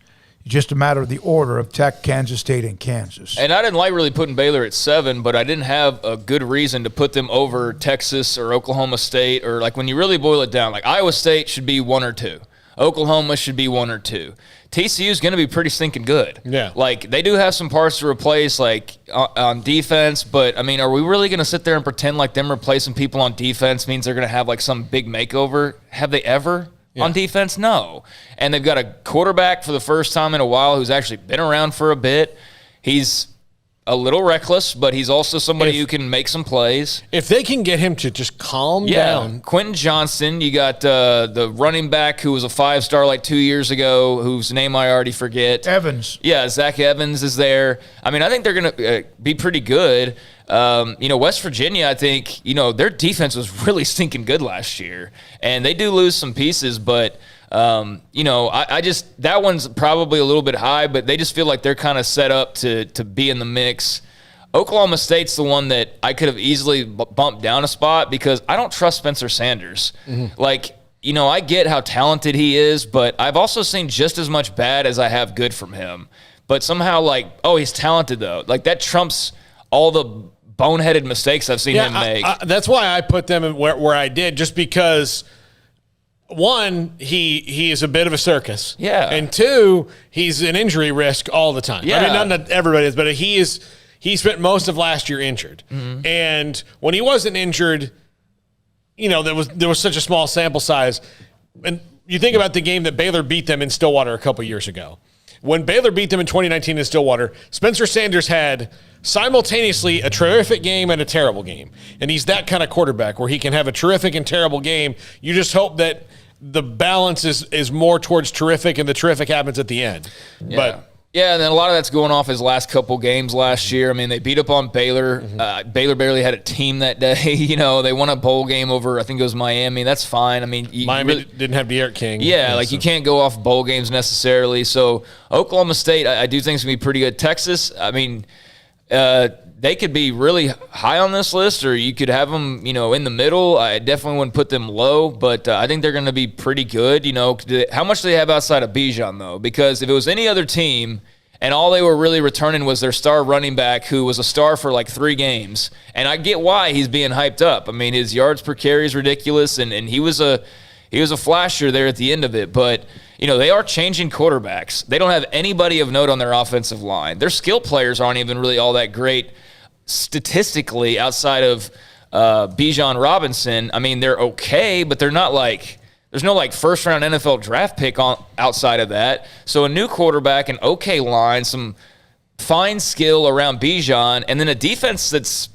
Just a matter of the order of Tech, Kansas State, and Kansas. And I didn't like really putting Baylor at 7, but I didn't have a good reason to put them over Texas or Oklahoma State, or when you really boil it down, Iowa State should be 1 or 2. Oklahoma should be 1 or 2. TCU is going to be pretty stinking good. Yeah. They do have some parts to replace, on defense, but, are we really going to sit there and pretend like them replacing people on defense means they're going to have, some big makeover? Have they ever? Yeah. On defense, no. And they've got a quarterback for the first time in a while who's actually been around for a bit. He's a little reckless, but he's also somebody who can make some plays. If they can get him to just calm down. Quentin Johnston, you got the running back who was a 5-star 2 years ago, whose name I already forget. Evans. Yeah, Zach Evans is there. I think they're going to be pretty good. West Virginia, I think, their defense was really stinking good last year. And they do lose some pieces, but, I just, that one's probably a little bit high, but they just feel like they're kind of set up to be in the mix. Oklahoma State's the one that I could have easily bumped down a spot because I don't trust Spencer Sanders. Mm-hmm. I get how talented he is, but I've also seen just as much bad as I have good from him. But somehow, he's talented, though. That trumps all the boneheaded mistakes I've seen him make. That's why I put them where I did, just because, one, he is a bit of a circus. Yeah. And two, he's an injury risk all the time. Yeah. Not that everybody is, but he spent most of last year injured. Mm-hmm. And when he wasn't injured, there was such a small sample size. And you think about the game that Baylor beat them in Stillwater a couple years ago. When Baylor beat them in 2019 in Stillwater, Spencer Sanders had simultaneously a terrific game and a terrible game. And he's that kind of quarterback where he can have a terrific and terrible game. You just hope that the balance is more towards terrific and the terrific happens at the end. Yeah. And then a lot of that's going off his last couple games last year. They beat up on Baylor. Mm-hmm. Baylor barely had a team that day. They won a bowl game over, I think it was Miami. That's fine. Miami didn't have De'Aaron King. Yeah, you can't go off bowl games necessarily. So Oklahoma State, I do think is going to be pretty good. Texas, they could be really high on this list, or you could have them, in the middle. I definitely wouldn't put them low, but I think they're going to be pretty good. How much do they have outside of Bijan, though? Because if it was any other team and all they were really returning was their star running back, who was a star for 3 games, and I get why he's being hyped up. His yards per carry is ridiculous, and he was a flasher there at the end of it. But they are changing quarterbacks. They don't have anybody of note on their offensive line. Their skill players aren't even really all that great statistically outside of Bijan Robinson. I mean, they're okay, but they're not like – there's no first-round NFL draft pick outside of that. So a new quarterback, an okay line, some fine skill around Bijan, and then a defense that's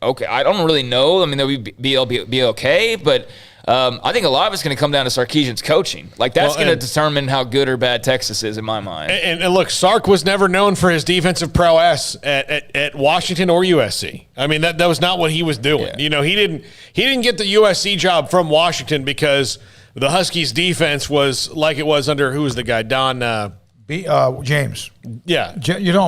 okay. I don't really know. I mean, they'll be okay, but I think a lot of it's going to come down to Sarkisian's coaching. That's going to determine how good or bad Texas is in my mind. And look, Sark was never known for his defensive prowess at Washington or USC. I mean, that was not what he was doing. Yeah. He didn't get the USC job from Washington because – the Huskies' defense was like it was under, who was the guy? Don James. Yeah.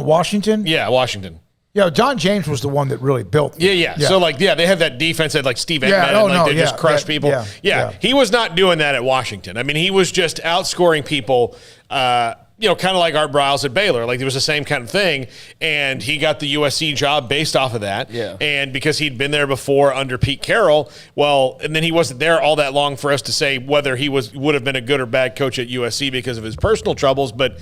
Washington? Yeah, Washington. Yeah, Don James was the one that really built them. Yeah. So, they had that defense that, Steve Eatman, they just crushed people. Yeah. He was not doing that at Washington. I mean, he was just outscoring people, kind of like Art Briles at Baylor. It was the same kind of thing. And he got the USC job based off of that. Yeah. And because he'd been there before under Pete Carroll, and then he wasn't there all that long for us to say whether he would have been a good or bad coach at USC because of his personal troubles. But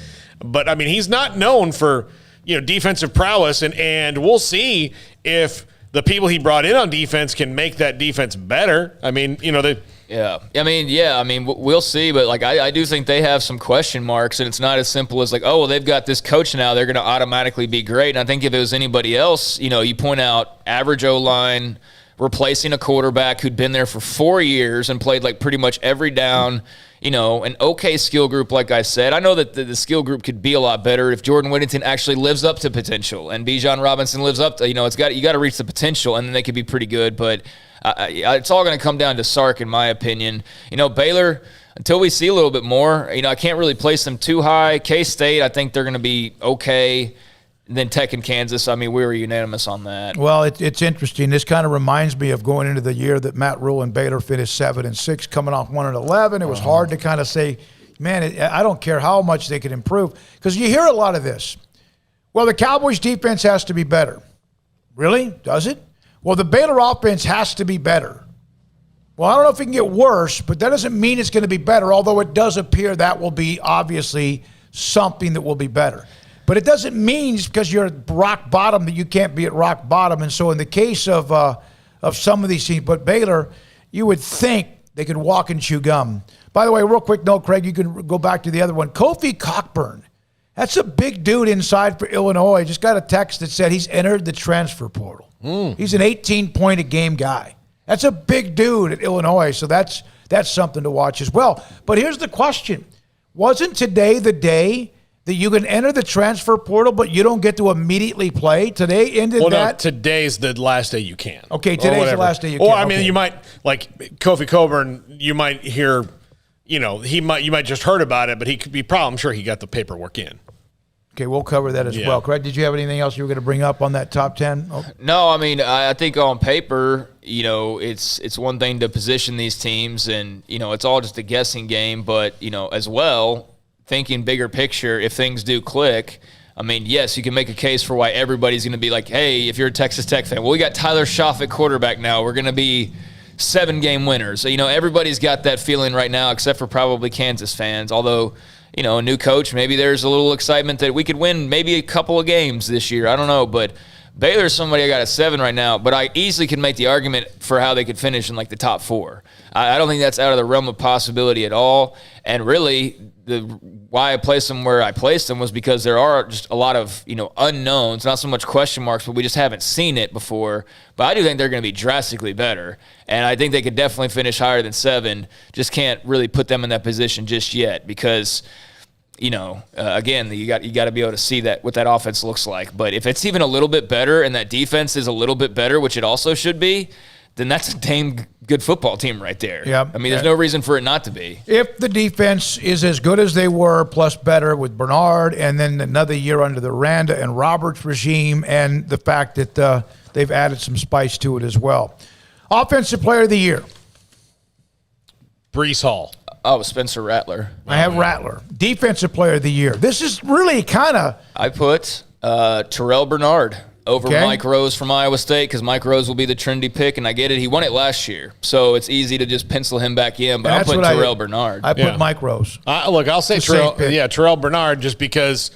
I mean, he's not known for, defensive prowess. And we'll see if the people he brought in on defense can make that defense better. I mean, Yeah. I mean, we'll see, but I do think they have some question marks, and it's not as simple as they've got this coach now, they're going to automatically be great. And I think if it was anybody else, you point out average O-line, replacing a quarterback who'd been there for 4 years and played pretty much every down, an okay skill group, like I said. I know that the skill group could be a lot better if Jordan Whittington actually lives up to potential and Bijan Robinson lives up to, you got to reach the potential, and then they could be pretty good, but it's all going to come down to Sark, in my opinion. Baylor, until we see a little bit more, I can't really place them too high. K-State, I think they're going to be okay. And then Tech and Kansas, I mean, we were unanimous on that. Well, it's interesting. This kind of reminds me of going into the year that Matt Rhule and Baylor finished 7-6, coming off 1-11. It was hard to kind of say, man, I don't care how much they could improve. Because you hear a lot of this. Well, the Cowboys' defense has to be better. Really? Does it? Well, the Baylor offense has to be better. Well, I don't know if it can get worse, but that doesn't mean it's going to be better, although it does appear that will be obviously something that will be better. But it doesn't mean just because you're at rock bottom that you can't be at rock bottom. And so in the case of some of these teams, but Baylor, you would think they could walk and chew gum. By the way, real quick note, Craig, you can go back to the other one. Kofi Cockburn. That's a big dude inside for Illinois. Just got a text that said he's entered the transfer portal. He's an 18-point-a-game guy. That's a big dude at Illinois, so that's something to watch as well. But here's the question. Wasn't today the day that you can enter the transfer portal, but you don't get to immediately play? Today ended that? No, today's the last day you can. Okay, today's the last day you can. Or, I mean, you might, Kofi Cockburn, you might hear, you might just heard about it, but he could be I'm sure he got the paperwork in. Okay, we'll cover that as well. Craig, did you have anything else you were going to bring up on that top 10? Oh. No, I mean, I think on paper, it's one thing to position these teams, and, it's all just a guessing game. But, as well, thinking bigger picture, if things do click, I mean, yes, you can make a case for why everybody's going to be like, hey, if you're a Texas Tech fan, well, we got Tyler Schaff at quarterback now. We're going to be 7-game winners. So, everybody's got that feeling right now, except for probably Kansas fans, although – a new coach, maybe there's a little excitement that we could win maybe a couple of games this year. I don't know, but Baylor's somebody I got at 7 right now, but I easily can make the argument for how they could finish in the top 4. I don't think that's out of the realm of possibility at all. And really, why I placed them where I placed them was because there are just a lot of unknowns, not so much question marks, but we just haven't seen it before. But I do think they're going to be drastically better, and I think they could definitely finish higher than 7. Just can't really put them in that position just yet because. Again, you got to be able to see what that offense looks like. But if it's even a little bit better and that defense is a little bit better, which it also should be, then that's a damn good football team right there. Yeah. I mean, there's no reason for it not to be. If the defense is as good as they were, plus better with Bernard, and then another year under the Randa and Roberts regime, and the fact that they've added some spice to it as well. Offensive Player of the Year. Breece Hall. Oh, Spencer Rattler. I have Rattler. Defensive Player of the Year. This is really kind of... I put Terrell Bernard. over Mike Rhoades from Iowa State because Mike Rhoades will be the trendy pick, and I get it. He won it last year, so it's easy to just pencil him back in. But I'm putting Terrell Bernard. I put Mike Rhoades. Look, I'll say Terrell Bernard just because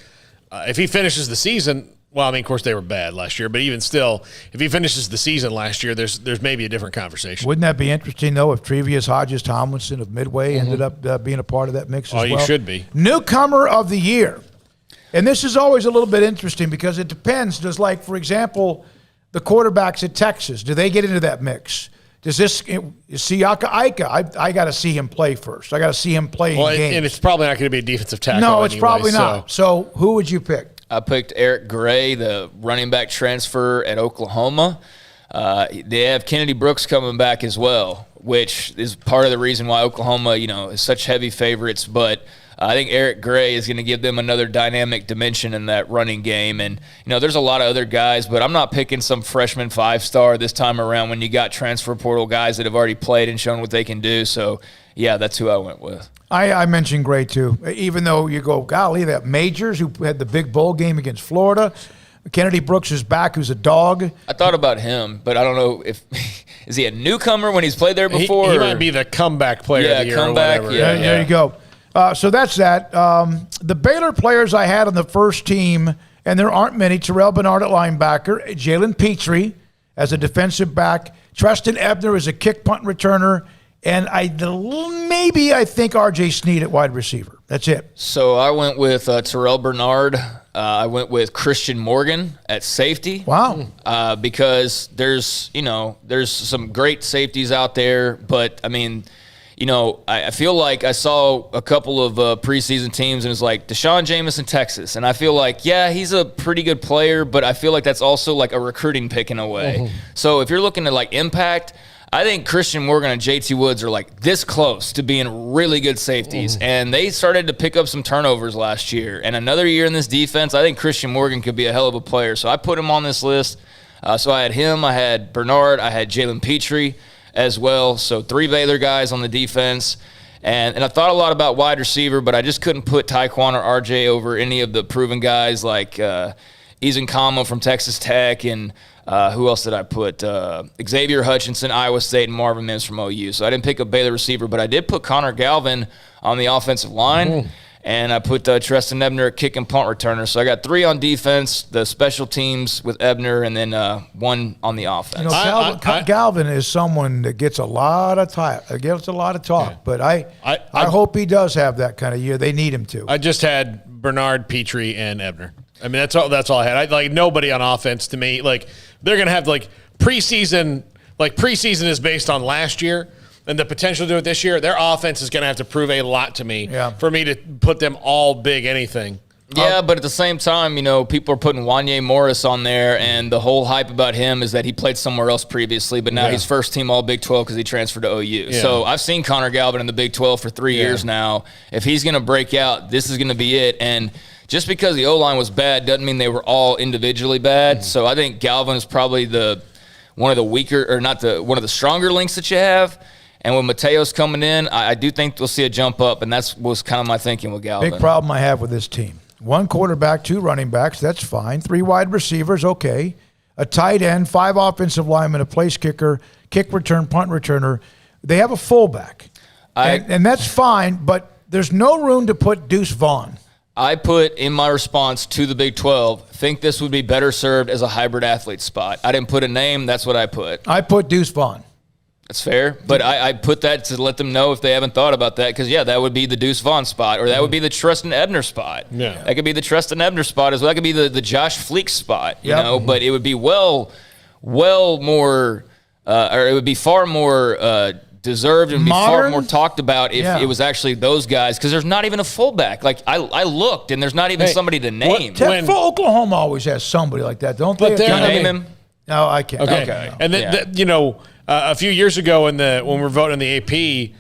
if he finishes the season, well, I mean, of course they were bad last year, but even still, if he finishes the season last year, there's maybe a different conversation. Wouldn't that be interesting, though, if Tre'Vius Hodges-Tomlinson of Midway ended up being a part of that mix as well? Oh, he should be. Newcomer of the year. And this is always a little bit interesting because it depends. Does, like, for example, the quarterbacks at Texas, do they get into that mix? Does Siaka Ika? I got to see him play first. I got to see him play in games. And it's probably not going to be a defensive tackle. No, it's probably not. So who would you pick? I picked Eric Gray, the running back transfer at Oklahoma. They have Kennedy Brooks coming back as well, which is part of the reason why Oklahoma, is such heavy favorites. But I think Eric Gray is going to give them another dynamic dimension in that running game. And, there's a lot of other guys, but I'm not picking some freshman 5-star this time around when you got transfer portal guys that have already played and shown what they can do. So, yeah, that's who I went with. I mentioned Gray, too. Even though you go, golly, that Majors, who had the big bowl game against Florida. Kennedy Brooks is back, who's a dog. I thought about him, but I don't know if – is he a newcomer when he's played there before? He might be the comeback player of the year comeback, or whatever. Yeah, there you go. So that's that. The Baylor players I had on the first team, and there aren't many, Terrell Bernard at linebacker, Jalen Petrie as a defensive back, Treston Ebner as a kick punt returner, and I think R.J. Sneed at wide receiver. That's it. So I went with Terrell Bernard. I went with Christian Morgan at safety. Wow. Because there's some great safeties out there, but I mean, I feel like I saw a couple of preseason teams and it's like Deshaun Jameson, Texas. And I feel like, he's a pretty good player, but I feel like that's also like a recruiting pick in a way. Mm-hmm. So if you're looking at like impact, I think Christian Morgan and JT Woods are like this close to being really good safeties. And they started to pick up some turnovers last year. And another year in this defense, I think Christian Morgan could be a hell of a player. So I put him on this list. So I had him, I had Bernard, I had Jalen Petrie as well. So 3 Baylor guys on the defense. And I thought a lot about wide receiver, but I just couldn't put Tyquan or RJ over any of the proven guys like Eason Kamo from Texas Tech and who else did I put? Xavier Hutchinson, Iowa State, and Marvin Mims from OU. So I didn't pick a Baylor receiver, but I did put Connor Galvin on the offensive line. And I put Treston Ebner at kick and punt returner. So I got 3 on defense, the special teams with Ebner, and then 1 on the offense. Galvin is someone that gets a lot of talk. But I hope he does have that kind of year. They need him to. I just had Bernard, Petrie, and Ebner. I mean, that's all I had. Nobody on offense to me. Like, they're going to have preseason. Like, preseason is based on last year and the potential to do it this year. Their offense is going to have to prove a lot to me for me to put them all big anything. Yeah, but at the same time, people are putting Wanye Morris on there, and the whole hype about him is that he played somewhere else previously, but now he's first team all Big 12 because he transferred to OU. Yeah. So I've seen Connor Galvin in the Big 12 for 3 years now. If he's going to break out, this is going to be it. And just because the O-line was bad doesn't mean they were all individually bad. So I think Galvin is probably one of the stronger links that you have. And with Mateo's coming in, I do think we'll see a jump up, and that was kind of my thinking with Galvin. Big problem I have with this team. 1 quarterback, 2 running backs, that's fine. 3 wide receivers, okay. A tight end, 5 offensive linemen, a place kicker, kick return, punt returner. They have a fullback. And that's fine, but there's no room to put Deuce Vaughn. I put in my response to the Big 12, think this would be better served as a hybrid athlete spot. I didn't put a name. That's what I put. I put Deuce Vaughn. That's fair, but I put that to let them know if they haven't thought about that, because, that would be the Deuce Vaughn spot, or that would be the Treston Ebner spot. Yeah. That could be the Treston Ebner spot as well. That could be the Josh Fleek spot, you know, but it would be well more, or it would be far more deserved and be far more talked about if it was actually those guys, because there's not even a fullback. Like, I looked, and there's not even somebody to name. Oklahoma always has somebody like that, don't they? Can I name him? No, I can't. Okay. And then, a few years ago when we were voting in the AP,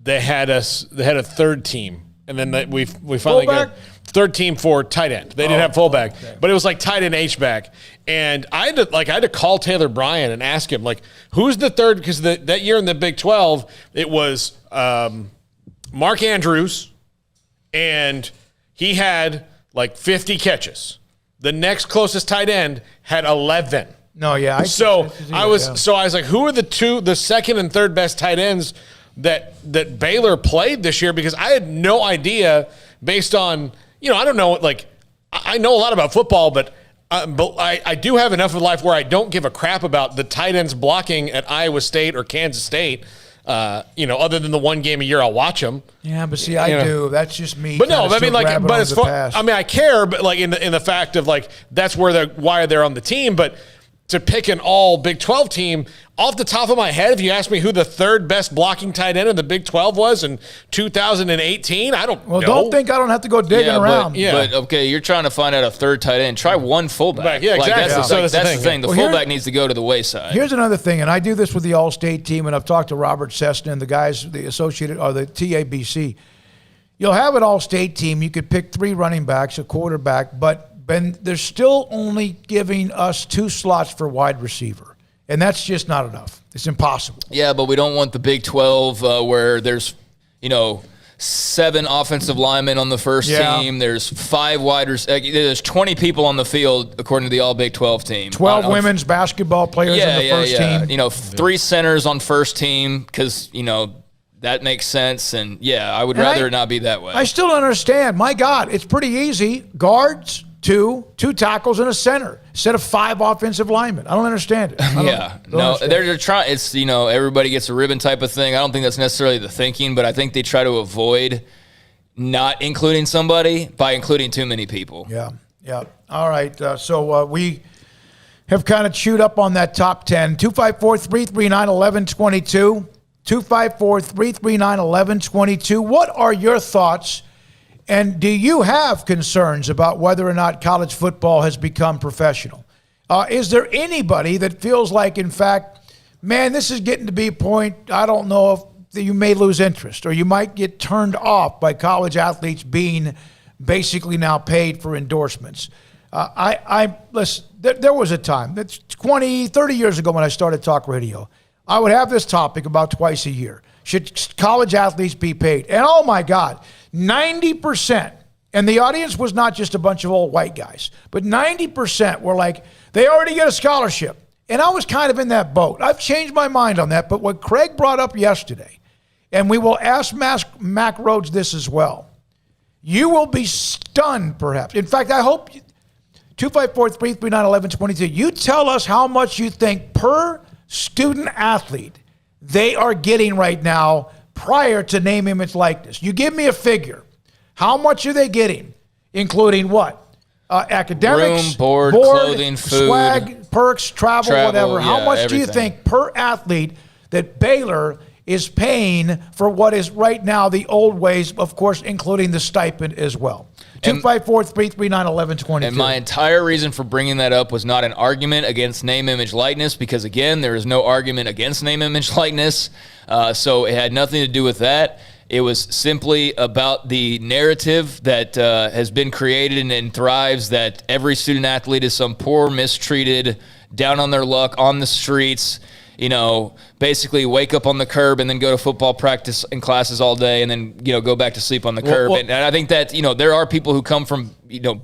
they had a 3rd team, and then we finally got 3rd team for tight end. They didn't have fullback, but it was like tight end H-back. And I had to call Taylor Bryan and ask him, who's the 3rd? Because that year in the Big 12, it was Mark Andrews, and he had 50 catches. The next closest tight end had 11. No, yeah. I was like, who are the second and third best tight ends that Baylor played this year? Because I had no idea based on, I don't know, like, I know a lot about football, but I do have enough of life where I don't give a crap about the tight ends blocking at Iowa State or Kansas State. Other than the one game a year I'll watch them. Yeah, but see, I do. That's just me. But no, I mean, like, but as far, I mean, I care, but like in the fact of like that's why they're on the team, but. To pick an all Big 12 team, off the top of my head, if you ask me who the third best blocking tight end in the Big 12 was in 2018, I don't know. Well, don't think I don't have to go digging around. But okay, you're trying to find out a third tight end. Try one fullback. Yeah, exactly. That's the thing. The fullback needs to go to the wayside. Here's another thing, and I do this with the All-State team, and I've talked to Robert Cessna and the guys, the Associated, or the TABC. You'll have an All-State team. You could pick 3 running backs, a quarterback, but they're still only giving us 2 slots for wide receiver, and that's just not enough. It's impossible. Yeah, but we don't want the Big 12 where there's, 7 offensive linemen on the first team. There's 5 wide receivers. There's 20 people on the field according to the All Big 12 team. 12 women's basketball players on the first team. 3 centers on first team because that makes sense. And I would rather it not be that way. I still don't understand. My God, it's pretty easy. Guards. Two tackles and a center instead of 5 offensive linemen. I don't understand it. They're trying. It's everybody gets a ribbon type of thing. I don't think that's necessarily the thinking, but I think they try to avoid not including somebody by including too many people. Yeah. All right. So we have kind of chewed up on that top 10. 254-339-1122. 254-339-1122. What are your thoughts? And do you have concerns about whether or not college football has become professional? Is there anybody that feels like, in fact, man, this is getting to be a point, I don't know if you may lose interest or you might get turned off by college athletes being basically now paid for endorsements? Listen, there was a time, that's 20, 30 years ago when I started talk radio, I would have this topic about twice a year. Should college athletes be paid? And oh my God, 90%, and the audience was not just a bunch of old white guys, but 90% were like, they already get a scholarship. And I was kind of in that boat. I've changed my mind on that, but what Craig brought up yesterday, and we will ask Mack Rhoades this as well, you will be stunned perhaps. In fact, I hope 254-339-1122, you tell us how much you think per student athlete they are getting right now prior to name, image, likeness. You give me a figure. How much are they getting? Including what? Academics, room, board, clothing, food, swag, perks, travel, whatever. How much do you think per athlete that Baylor is paying for what is right now the old ways, of course, including the stipend as well? 254-339-1122. And my entire reason for bringing that up was not an argument against name, image, likeness, because, again, there is no argument against name, image, likeness. So it had nothing to do with that. It was simply about the narrative that has been created and thrives that every student athlete is some poor, mistreated, down on their luck, on the streets, basically wake up on the curb and then go to football practice and classes all day and then, go back to sleep on the curb. And I think that, there are people who come from,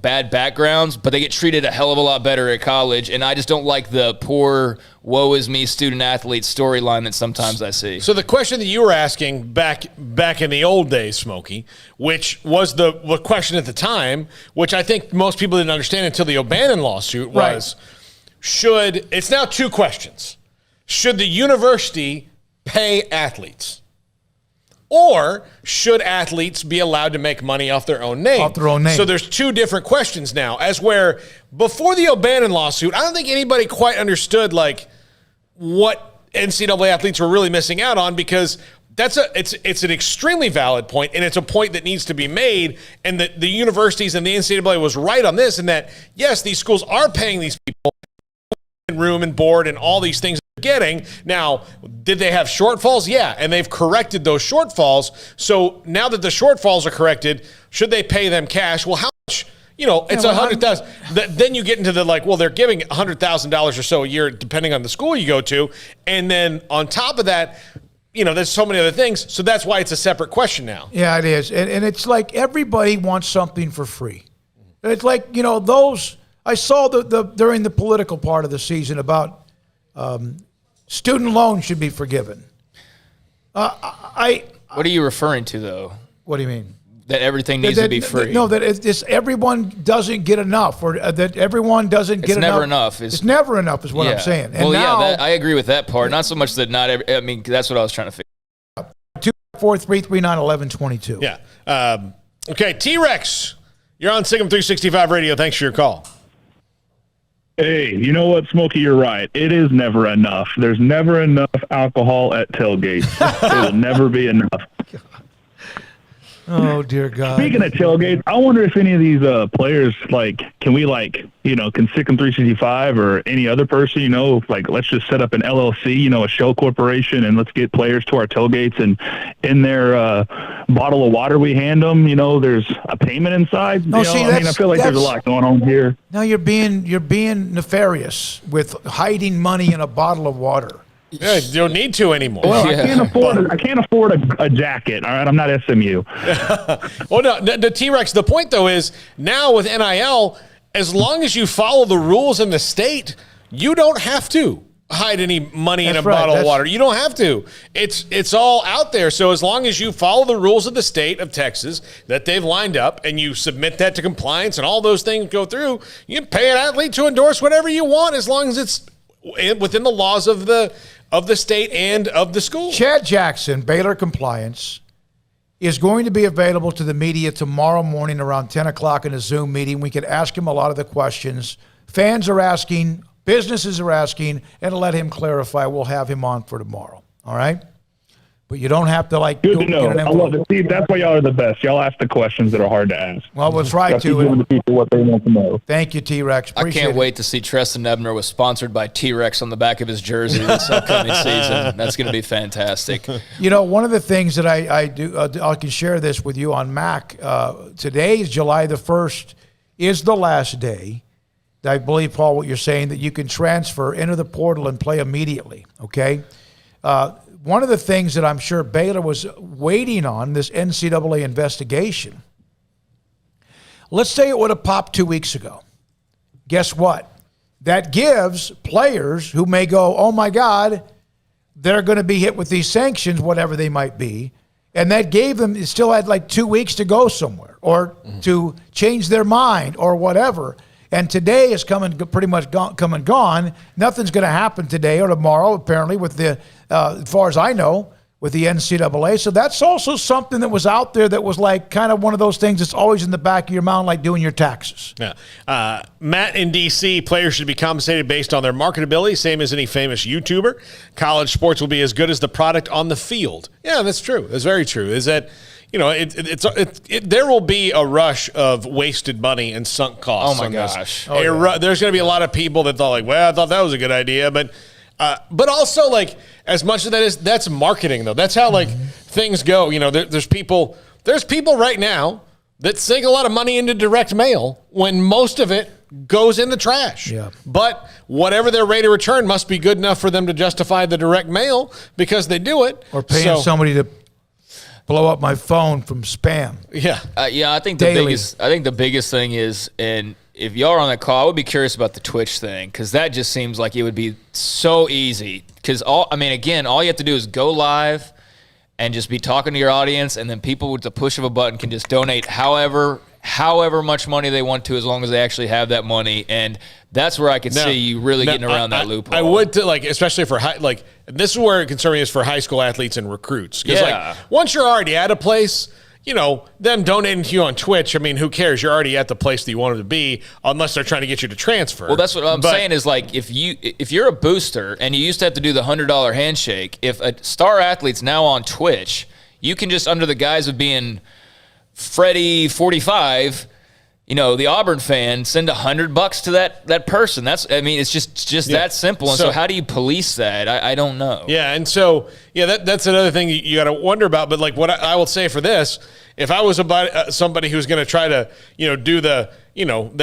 bad backgrounds, but they get treated a hell of a lot better at college. And I just don't like the poor, woe is me student athlete storyline that sometimes I see. So the question that you were asking back in the old days, Smokey, which was the question at the time, which I think most people didn't understand until the O'Bannon lawsuit was, it's now 2 questions. Should the university pay athletes? Or should athletes be allowed to make money off their own name? Off their own name. So there's 2 different questions now. As where before the O'Bannon lawsuit, I don't think anybody quite understood what NCAA athletes were really missing out on, because it's an extremely valid point, and it's a point that needs to be made, and that the universities and the NCAA was right on this, and that yes, these schools are paying these people room and board and all these things getting. Now, did they have shortfalls? Yeah, and they've corrected those shortfalls. So now that the shortfalls are corrected, should they pay them cash? Well, how much? It's $100,000. Then you get into the they're giving $100,000 or so a year, depending on the school you go to, and then on top of that, there's so many other things. So that's why it's a separate question now. Yeah, it is, and it's like everybody wants something for free. It's like those I saw during the political part of the season about student loans should be forgiven. What are you referring to, though? What do you mean? That everything needs to be free. No, that it's everyone doesn't get enough, or that everyone doesn't get enough. It's never enough. It's never enough is what I'm saying. And I agree with that part. Not so much that not every, I mean, that's what I was trying to figure out. 243-339-1122. Yeah. Okay, T-Rex, you're on SicEm365 Radio. Thanks for your call. Hey, you know what, Smokey? You're right. It is never enough. There's never enough alcohol at tailgates. It will never be enough. Oh, dear God. Speaking of tailgates, I wonder if any of these players, can we, can SicEm365 or any other person, let's just set up an LLC, a shell corporation, and let's get players to our tailgates, and in their bottle of water we hand them, there's a payment inside. No, I feel like there's a lot going on here. Now you're being nefarious with hiding money in a bottle of water. Yeah, you don't need to anymore. Well, I can't afford a jacket. All right, I'm not SMU. Well, no, the T-Rex. The point though is now with NIL, as long as you follow the rules in the state, you don't have to hide any money in a bottle of water. You don't have to. It's all out there. So as long as you follow the rules of the state of Texas that they've lined up, and you submit that to compliance, and all those things go through, you can pay an athlete to endorse whatever you want as long as it's within the laws of the state and of the school. Chad Jackson, Baylor Compliance, is going to be available to the media tomorrow morning around 10 o'clock in a Zoom meeting. We can ask him a lot of the questions fans are asking, businesses are asking, and let him clarify. We'll have him on for tomorrow. All right? But you don't have to Good to know. I love it. See, that's why y'all are the best. Y'all ask the questions that are hard to ask. Well, we'll try to. Giving the people what they want to know. Thank you, T-Rex. I can't wait to see Treston Nebner was sponsored by T-Rex on the back of his jersey this upcoming season. That's going to be fantastic. One of the things that I do, I can share this with you on Mac. Today is July the 1st, is the last day. I believe, Paul, what you're saying, that you can transfer, enter the portal, and play immediately, okay? One of the things that I'm sure Baylor was waiting on, this NCAA investigation, let's say it would have popped 2 weeks ago. Guess what? That gives players who may go, oh, my God, they're going to be hit with these sanctions, whatever they might be, and that gave them, it still had 2 weeks to go somewhere or to change their mind or whatever. And today is pretty much come and gone. Nothing's going to happen today or tomorrow, apparently, with as far as I know, with the NCAA. So that's also something that was out there that was kind of one of those things that's always in the back of your mind, like doing your taxes. Yeah. Matt in D.C., players should be compensated based on their marketability, same as any famous YouTuber. College sports will be as good as the product on the field. Yeah, that's true. That's very true. Is that... there will be a rush of wasted money and sunk costs. Oh my gosh! There's going to be a lot of people that thought I thought that was a good idea, but also as much of that is that's marketing though. That's how things go. There's people right now that sink a lot of money into direct mail when most of it goes in the trash. Yeah. But whatever their rate of return must be good enough for them to justify the direct mail because they do it. Or paying somebody to blow up my phone from spam. Yeah. I think the biggest thing is, and if y'all are on that call, I would be curious about the Twitch thing, because that just seems like it would be so easy. Because all you have to do is go live and just be talking to your audience, and then people with the push of a button can just donate however much money they want to, as long as they actually have that money. And that's where I could see you really getting around that loophole. I would, especially for this is where it concerns me is for high school athletes and recruits. Because once you're already at a place, them donating to you on Twitch, who cares? You're already at the place that you wanted to be, unless they're trying to get you to transfer. Well, that's what I'm saying is if you're a booster and you used to have to do the $100 handshake, if a star athlete's now on Twitch, you can just, under the guise of being Freddie 45, the Auburn fan, send $100 to that person. It's just that simple. And so how do you police that? I don't know. Yeah, and so that's another thing you got to wonder about. But what I will say for this, if I was about somebody who's going to try to do the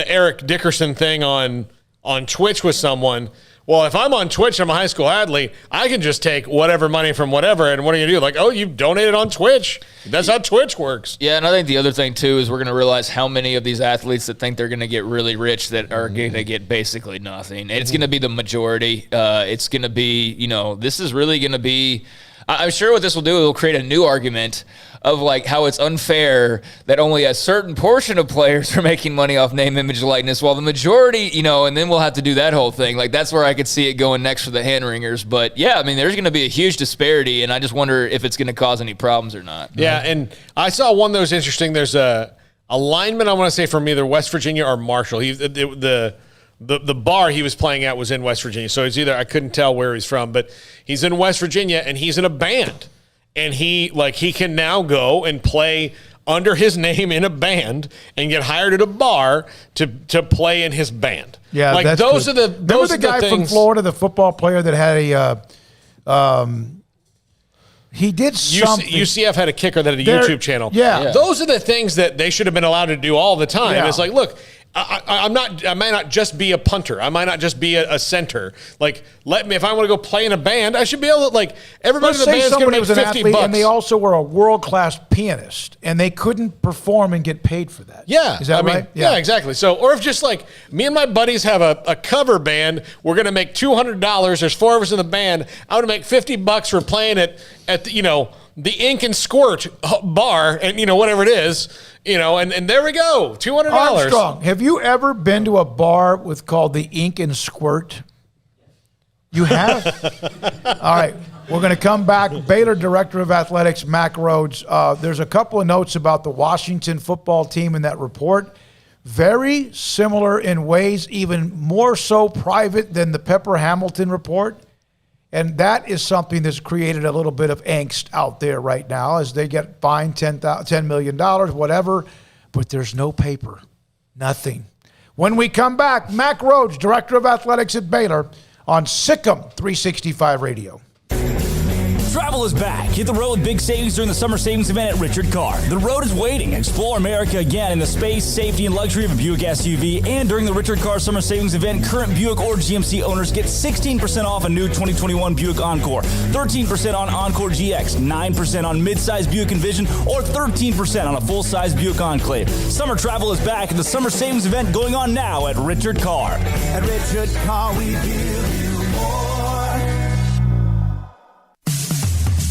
Eric Dickerson thing on Twitch with someone, well, if I'm on Twitch, I'm a high school athlete, I can just take whatever money from whatever, and what do you do? Like, oh, you donated on Twitch. That's how Twitch works. Yeah, and I think the other thing, too, is we're going to realize how many of these athletes that think they're going to get really rich that are going to get basically nothing. And it's going to be the majority. It's going to be, this is really going to be – I'm sure what this will do, it will create a new argument of like how it's unfair that only a certain portion of players are making money off name, image, likeness, while the majority, and then we'll have to do that whole thing. Like that's where I could see it going next for the hand wringers. But yeah, I mean, there's going to be a huge disparity, and I just wonder if it's going to cause any problems or not. Yeah, and I saw one that was interesting. There's a lineman, I want to say, from either West Virginia or Marshall. The bar he was playing at was in West Virginia. So it's either, I couldn't tell where he's from, but he's in West Virginia and he's in a band. And he can now go and play under his name in a band and get hired at a bar to play in his band. Yeah, like that's those good. are the those Remember the are guy from Florida, the football player that had he did something. UCF had a kicker that had a YouTube channel. Yeah. Those are the things that they should have been allowed to do all the time. Yeah. It's like, look, I might not just be a punter. I might not just be a center. Like, if I want to go play in a band, I should be able to, like, everybody in the band is going to make $50. And they also were a world-class pianist, and they couldn't perform and get paid for that. Yeah. Is that right? Yeah, exactly. So, or if just like me and my buddies have a cover band, we're going to make $200. There's 4 of us in the band. I would make $50 for playing at the Ink and Squirt bar and, whatever it is, and there we go, $200. Armstrong, have you ever been to a bar called the Ink and Squirt? You have? All right. We're going to come back. Baylor Director of Athletics, Mack Rhoades. There's a couple of notes about the Washington football team in that report. Very similar in ways, even more so private than the Pepper Hamilton report. And that is something that's created a little bit of angst out there right now as they get fined $10 million, whatever. But there's no paper, nothing. When we come back, Mack Rhoades, Director of Athletics at Baylor, on SicEm365 Radio. Travel is back. Hit the road with big savings during the summer savings event at Richard Carr. The road is waiting. Explore America again in the space, safety, and luxury of a Buick SUV. And during the Richard Carr summer savings event, current Buick or GMC owners get 16% off a new 2021 Buick Encore, 13% on Encore GX, 9% on midsize Buick Envision, or 13% on a full-size Buick Enclave. Summer travel is back at the summer savings event going on now at Richard Carr. At Richard Carr, we give you more.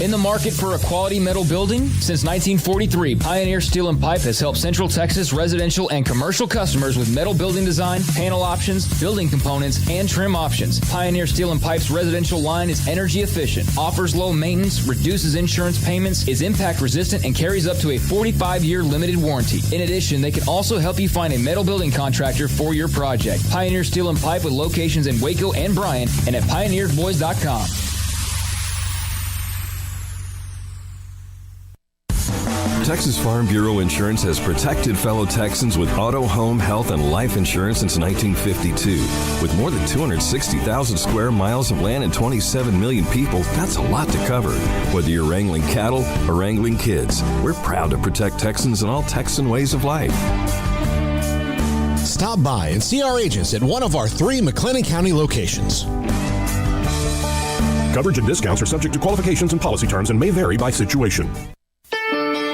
In the market for a quality metal building? Since 1943, Pioneer Steel and Pipe has helped Central Texas residential and commercial customers with metal building design, panel options, building components, and trim options. Pioneer Steel and Pipe's residential line is energy efficient, offers low maintenance, reduces insurance payments, is impact resistant, and carries up to a 45-year limited warranty. In addition, they can also help you find a metal building contractor for your project. Pioneer Steel and Pipe with locations in Waco and Bryan and at pioneerboys.com. Texas Farm Bureau Insurance has protected fellow Texans with auto, home, health, and life insurance since 1952. With more than 260,000 square miles of land and 27 million people, that's a lot to cover. Whether you're wrangling cattle or wrangling kids, we're proud to protect Texans in all Texan ways of life. Stop by and see our agents at one of our 3 McLennan County locations. Coverage and discounts are subject to qualifications and policy terms and may vary by situation.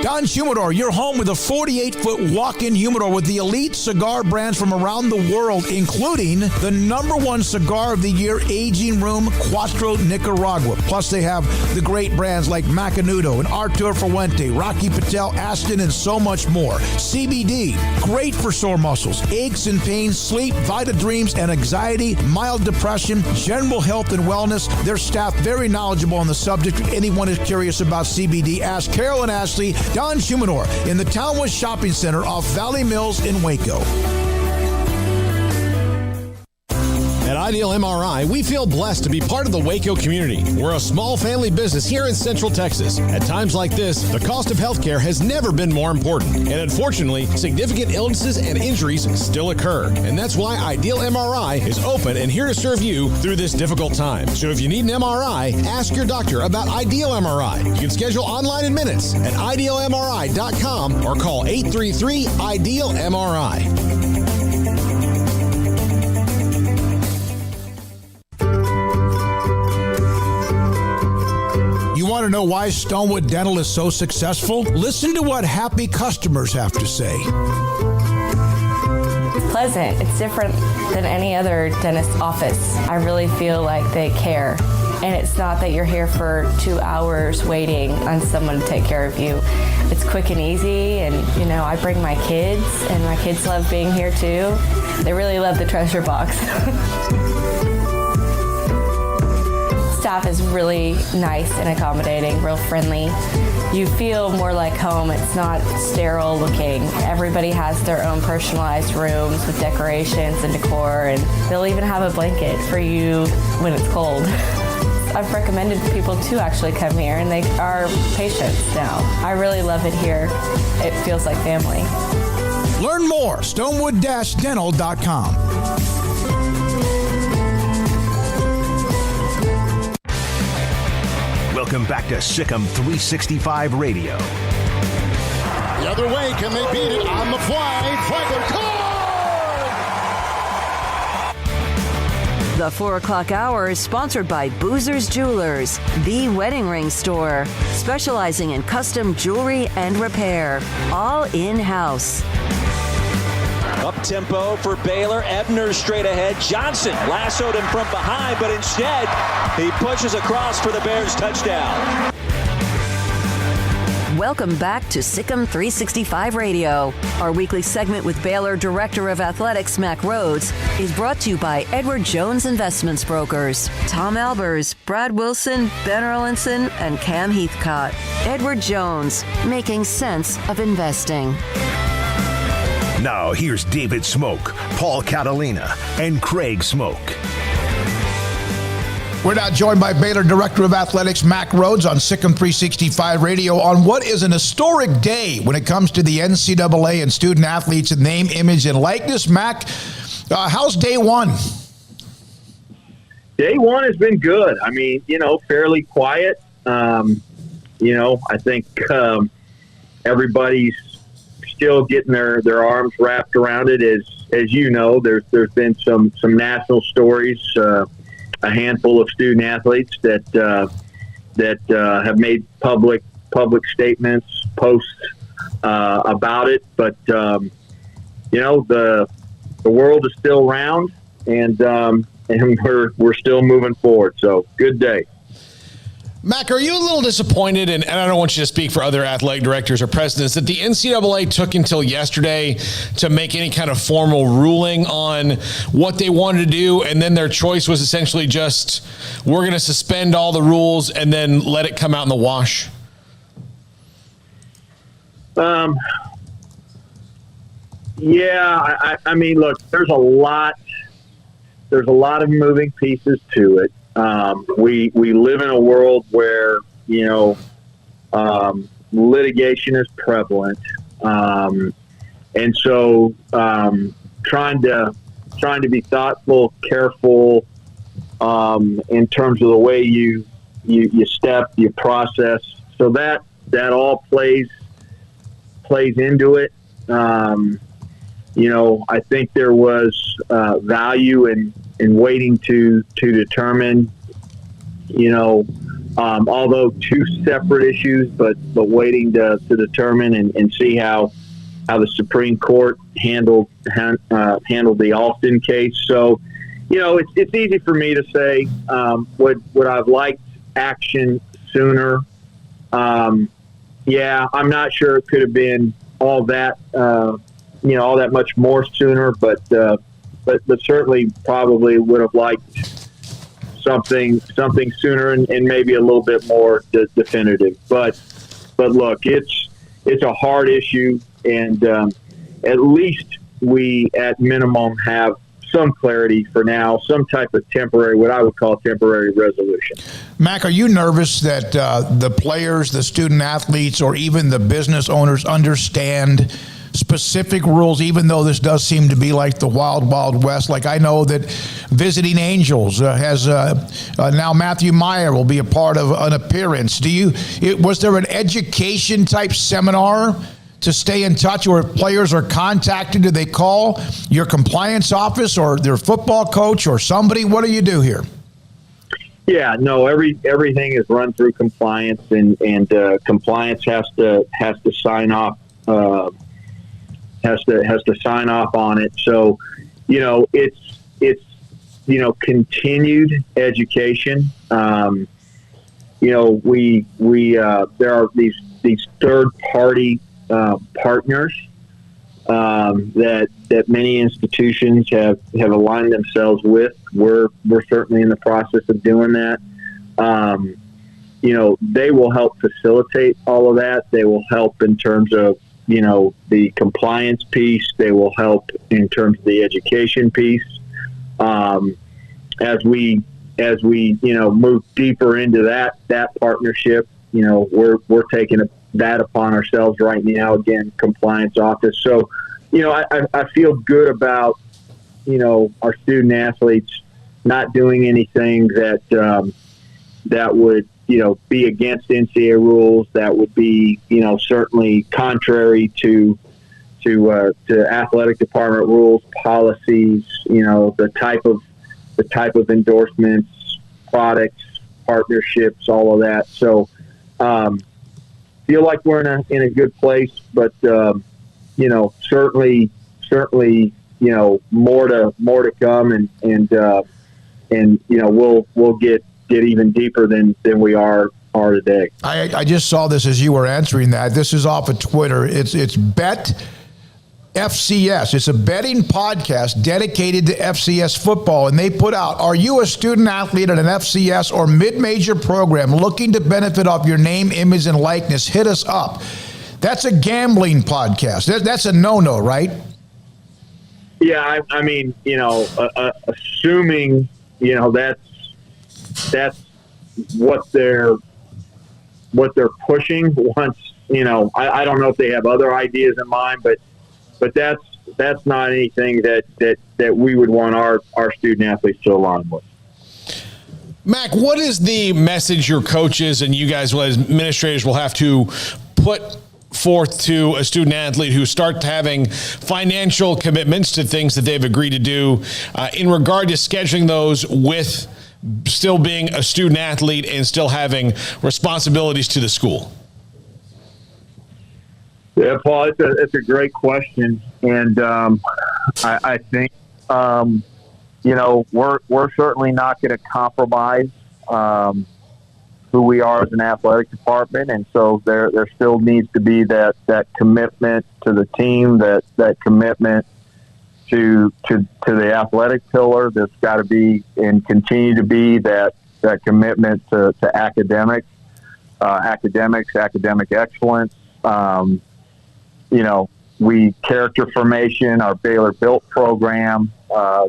Don Humidor, your home with a 48-foot walk-in humidor with the elite cigar brands from around the world, including the #1 cigar of the year, Aging Room Cuatro Nicaragua. Plus, they have the great brands like Macanudo and Artur Fuente, Rocky Patel, Aston, and so much more. CBD, great for sore muscles, aches and pains, sleep, Vita Dreams, and anxiety, mild depression, general health and wellness. Their staff very knowledgeable on the subject. If anyone is curious about CBD, ask Carol and Ashley. Don Humidor in the Townwest Shopping Center off Valley Mills in Waco. At Ideal MRI, we feel blessed to be part of the Waco community. We're a small family business here in Central Texas. At times like this, the cost of healthcare has never been more important. And unfortunately, significant illnesses and injuries still occur. And that's why Ideal MRI is open and here to serve you through this difficult time. So if you need an MRI, ask your doctor about Ideal MRI. You can schedule online in minutes at idealmri.com or call 833-IDEAL-MRI. Want to know why Stonewood Dental is so successful? Listen to what happy customers have to say. It's pleasant. It's different than any other dentist office. I really feel like they care. And it's not that you're here for 2 hours waiting on someone to take care of you. It's quick and easy, and I bring my kids, and my kids love being here too. They really love the treasure box. Staff is really nice and accommodating, real friendly. You feel more like home. It's not sterile looking. Everybody has their own personalized rooms with decorations and decor, and they'll even have a blanket for you when it's cold. I've recommended people to actually come here, and they are patients now. I really love it here. It feels like family. Learn more, stonewood-dental.com. Welcome back to SicEm365 Radio. The other way, can they beat it on the fly? Flagler, The 4 o'clock hour is sponsored by Boozer's Jewelers, the wedding ring store, specializing in custom jewelry and repair, all in-house. Up tempo for Baylor. Ebner straight ahead. Johnson lassoed him from behind, but instead he pushes across for the Bears touchdown. Welcome back to SicEm365 Radio. Our weekly segment with Baylor Director of Athletics Mack Rhoades is brought to you by Edward Jones Investments Brokers, Tom Albers, Brad Wilson, Ben Erlinson, and Cam Heathcott. Edward Jones, making sense of investing. Now here's David Smoak, Paul Catalina, and Craig Smoak. We're now joined by Baylor Director of Athletics Mack Rhoades on SicEm365 Radio on what is an historic day when it comes to the NCAA and student athletes in name, image, and likeness. Mack, how's day one? Day one has been good. I mean, fairly quiet. I think everybody's still getting their arms wrapped around it. As you know, there's been some national stories. A handful of student athletes that have made public statements, posts about it. But the world is still round, and we're still moving forward. So good day. Mack, are you a little disappointed, and I don't want you to speak for other athletic directors or presidents, that the NCAA took until yesterday to make any kind of formal ruling on what they wanted to do, and then their choice was essentially just, we're going to suspend all the rules and then let it come out in the wash? Yeah, I mean, look, there's a lot of moving pieces to it. We live in a world where, litigation is prevalent. And so, trying to be thoughtful, careful, in terms of the way you step, you process. So that all plays into it. I think there was, value in waiting to determine, although two separate issues, but waiting to determine and see how the Supreme Court handled the Alston case. So, it's easy for me to say, would I've liked action sooner? Yeah, I'm not sure it could have been all that much more sooner, but certainly probably would have liked something sooner and maybe a little bit more definitive. But look, it's a hard issue, and at least we at minimum have some clarity for now, some type of temporary, what I would call temporary resolution. Mack, are you nervous that the players, the student athletes, or even the business owners understand specific rules, even though this does seem to be like the wild, wild west? Like, I know that Visiting Angels has now Matthew Meyer will be a part of an appearance. Was there an education type seminar to stay in touch, or if players are contacted, do they call your compliance office or their football coach or somebody? What do you do here? Yeah, no, everything is run through compliance, and compliance has to sign off has to sign off on it. So, it's continued education. There are these third party partners that many institutions have aligned themselves with. We're certainly in the process of doing that. They will help facilitate all of that. They will help in terms of, the compliance piece. They will help in terms of the education piece. As we move deeper into that partnership, we're taking that upon ourselves right now. Again, compliance office. So, I feel good about, our student athletes not doing anything that would, be against NCAA rules, that would be, certainly contrary to athletic department rules, policies, the type of endorsements, products, partnerships, all of that. So, feel like we're in a good place, but certainly, more to come, and we'll get even deeper than we are today. I just saw this as you were answering that. This is off of Twitter. It's Bet FCS. It's a betting podcast dedicated to FCS football, and they put out, are you a student athlete at an FCS or mid-major program looking to benefit off your name, image, and likeness? Hit us up. That's a gambling podcast. That's a no-no, right? Yeah, I mean, assuming, that's what they're pushing. Once, I don't know if they have other ideas in mind, but that's not anything that we would want our student athletes to align with. Mack, what is the message your coaches and you guys as administrators will have to put forth to a student athlete who starts having financial commitments to things that they've agreed to do in regard to scheduling those with still being a student athlete and still having responsibilities to the school? Yeah, Paul, it's a great question, and I think we're certainly not going to compromise who we are as an athletic department, and so there still needs to be that commitment to the team, that commitment to the athletic pillar. There's got to be and continue to be that commitment to academic excellence. Character formation, our Baylor Built program,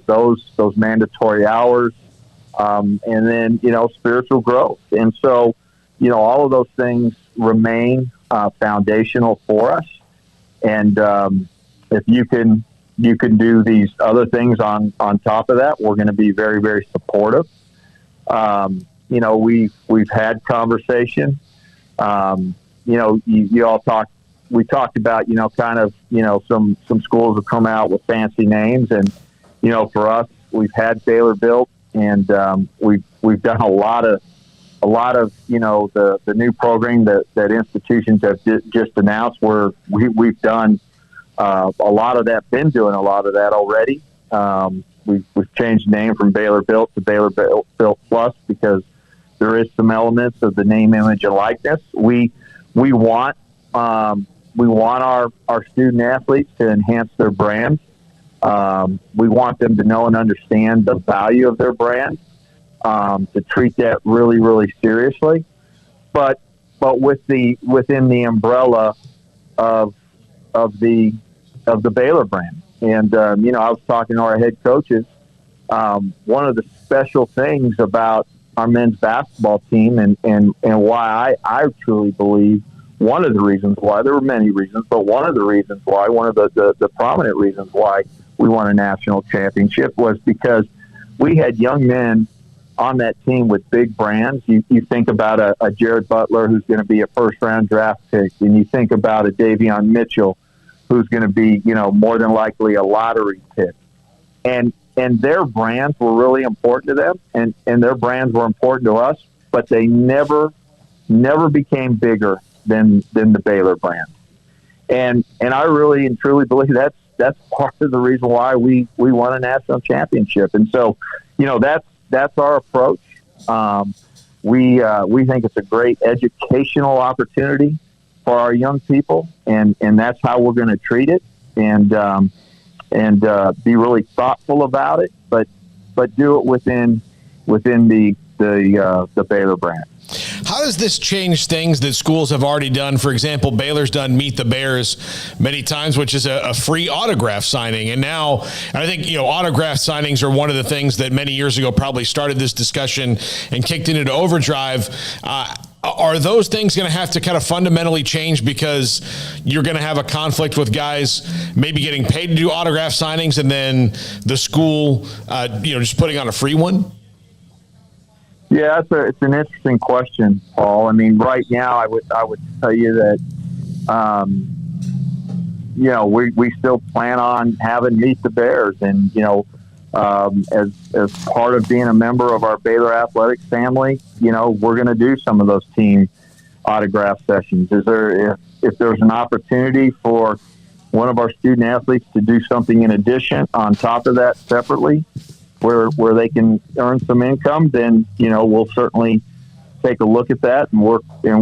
those mandatory hours, and then, spiritual growth. And so, all of those things remain foundational for us. And if you can do these other things on top of that, we're going to be very, very supportive. We've had conversation. We talked about, some schools have come out with fancy names, and, for us, we've had Baylor Built, and we've done a lot of the new program that institutions have just announced, where we've done a lot of that, been doing a lot of that already. We've changed the name from Baylor Built to Baylor Built Plus, because there is some elements of the name, image, and likeness. We want our student athletes to enhance their brand. We want them to know and understand the value of their brand, to treat that really, really seriously. But within the umbrella of the Baylor brand. And I was talking to our head coaches. One of the special things about our men's basketball team, and why I truly believe, one of the reasons why, there were many reasons, but one of the reasons why, one of the prominent reasons why we won a national championship, was because we had young men on that team with big brands. You think about a Jared Butler, who's going to be a first-round draft pick, and you think about a Davion Mitchell, who's going to be, more than likely a lottery pick. And their brands were really important to them, and their brands were important to us, but they never became bigger than the Baylor brand. And I really and truly believe that's part of the reason why we won a national championship. And so, that's our approach. We think it's a great educational opportunity for our young people, and that's how we're going to treat it, and be really thoughtful about it, but do it within the Baylor brand. How does this change things that schools have already done? For example, Baylor's done Meet the Bears many times, which is a free autograph signing. And now I think, autograph signings are one of the things that many years ago probably started this discussion and kicked into overdrive. Are those things going to have to kind of fundamentally change because you're going to have a conflict with guys maybe getting paid to do autograph signings and then the school, just putting on a free one? Yeah, it's an interesting question, Paul. I mean, right now, I would tell you that, we still plan on having Meet the Bears, and as part of being a member of our Baylor Athletics family, we're going to do some of those team autograph sessions. If there's an opportunity for one of our student athletes to do something in addition on top of that separately, where they can earn some income, then we'll certainly take a look at that and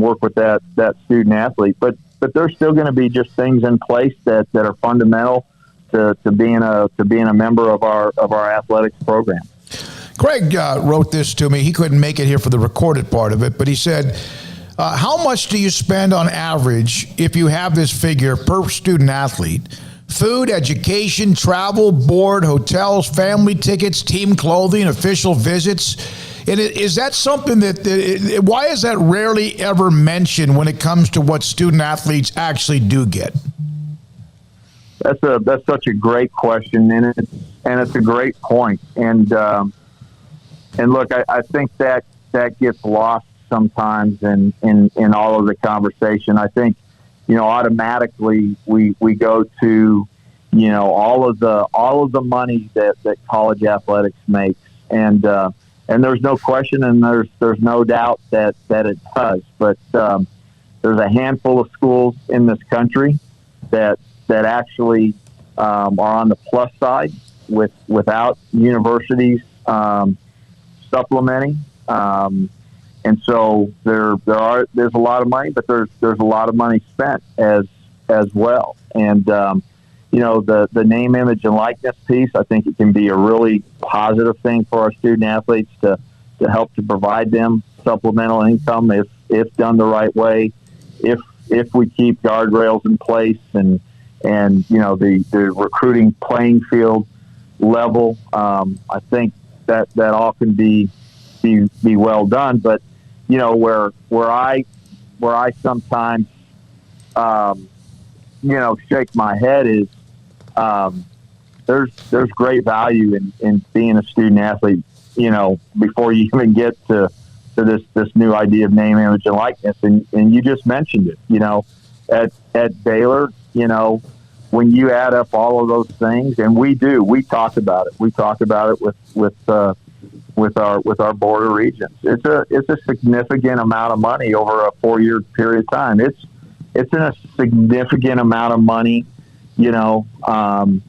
work with that student athlete. But there's still going to be just things in place that are fundamental to being a member of our athletics program. Craig wrote this to me. He couldn't make it here for the recorded part of it, but he said, how much do you spend on average if you have this figure per student athlete? Food, education, travel, board, hotels, family tickets, team clothing, official visits. And is that something why is that rarely ever mentioned when it comes to what student athletes actually do get? That's such a great question, and it's a great point. And look, I think that gets lost sometimes in all of the conversation. I think, automatically we go to, all of the money that college athletics makes, and there's no question, and there's no doubt that it does. But there's a handful of schools in this country that actually are on the plus side without universities supplementing. And so there's a lot of money, but there's a lot of money spent as well. And the name, image, and likeness piece, I think it can be a really positive thing for our student athletes to help to provide them supplemental income if done the right way. If we keep guardrails in place and the recruiting playing field level, I think that all can be well done. But where I sometimes shake my head is there's great value in being a student athlete. Before you even get to this new idea of name, image, and likeness, and you just mentioned it. At Baylor, when you add up all of those things, and we talk about it. We talk about it with our board of regents. It's a significant amount of money over a 4-year period of time. It's a significant amount of money, on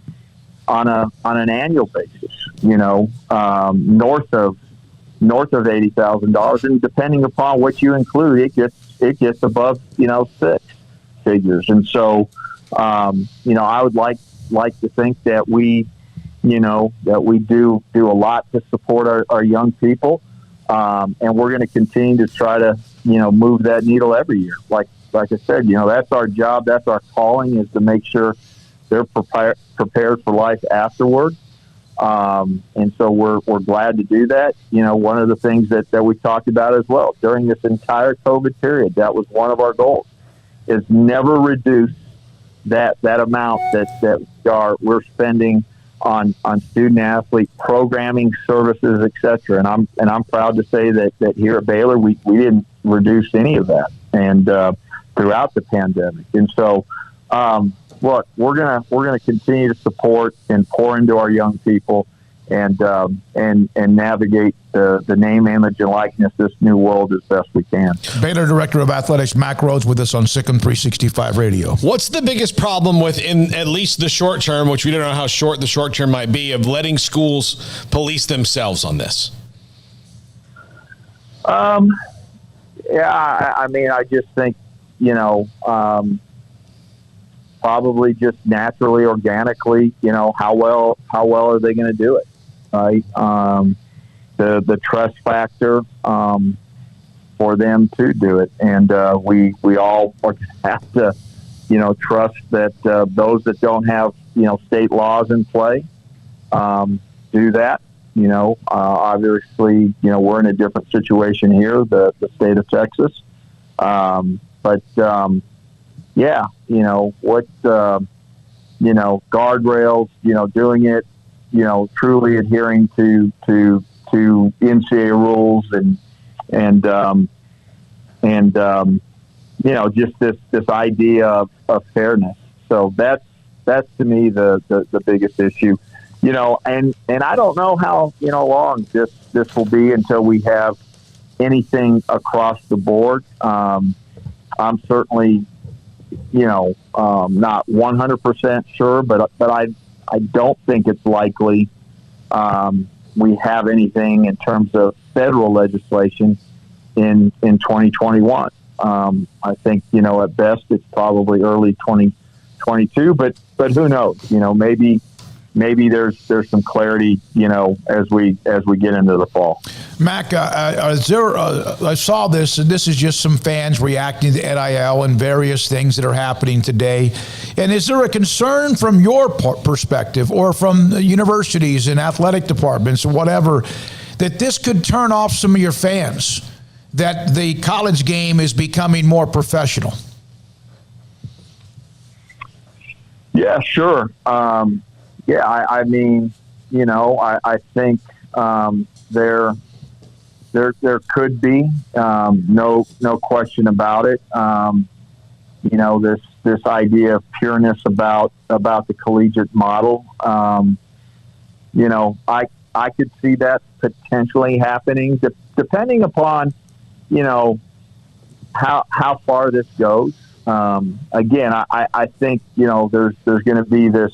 an annual basis, north of $80,000, and depending upon what you include, it gets above 6 figures. And so, I would like to think that we do a lot to support our young people, and we're going to continue to try to move that needle every year. Like I said, that's our job, that's our calling, is to make sure they're prepared for life afterward. And so we're glad to do that. One of the things that we talked about as well during this entire COVID period, that was one of our goals, is never reduce that amount that we're spending on student athlete programming, services, etc. And I'm proud to say that here at Baylor we didn't reduce any of that, and throughout the pandemic. And so look, we're gonna continue to support and pour into our young people, navigate the name, image, and likeness this new world as best we can. Baylor Director of Athletics Mack Rhoades with us on SicEm365 Radio. What's the biggest problem with, in at least the short term, which we don't know how short the short term might be, of letting schools police themselves on this? Yeah, I mean, I just think, probably just naturally, organically, how well are they going to do it? Right? The trust factor for them to do it, and we all have to, trust that those that don't have state laws in play do that. Obviously, we're in a different situation here, the state of Texas, but yeah, what guardrails, doing it, truly adhering to NCAA rules and just this idea of fairness. So that's to me the biggest issue, and I don't know how long this will be until we have anything across the board. I'm certainly not 100% sure, but I don't think it's likely we have anything in terms of federal legislation in 2021. I think at best it's probably early 2022, but who knows? Maybe there's some clarity as we get into the fall. Mack, I saw this, and this is just some fans reacting to NIL and various things that are happening today. And is there a concern from your perspective or from the universities and athletic departments or whatever that this could turn off some of your fans, that the college game is becoming more professional? Yeah, sure. Yeah, I mean, I think there could be no question about it. This idea of pureness about the collegiate model. I could see that potentially happening, depending upon how far this goes. Again, I think there's going to be this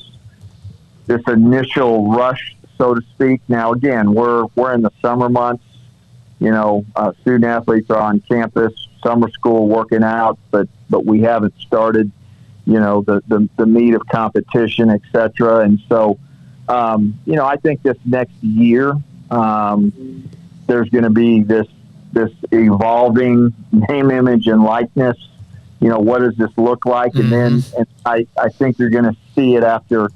initial rush, so to speak. Now, again, we're in the summer months. Student athletes are on campus, summer school, working out, but we haven't started, the meat of competition, et cetera. And so, I think this next year, there's going to be this evolving name, image, and likeness. What does this look like? Mm-hmm. And then I think you're going to see it after,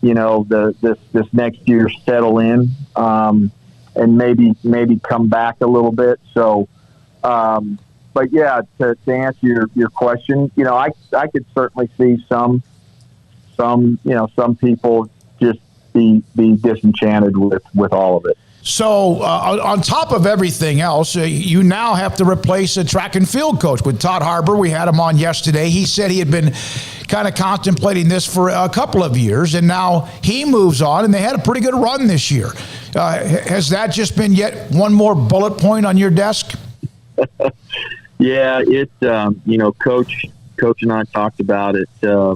this next year settle in, and maybe come back a little bit. So, but yeah, to answer your question, I could certainly see some people just be disenchanted with all of it. So on top of everything else, you now have to replace a track and field coach with Todd Harbor. We had him on yesterday. He said he had been kind of contemplating this for a couple of years, and now he moves on, and they had a pretty good run this year. Has that just been yet one more bullet point on your desk? Yeah, Coach and I talked about it. I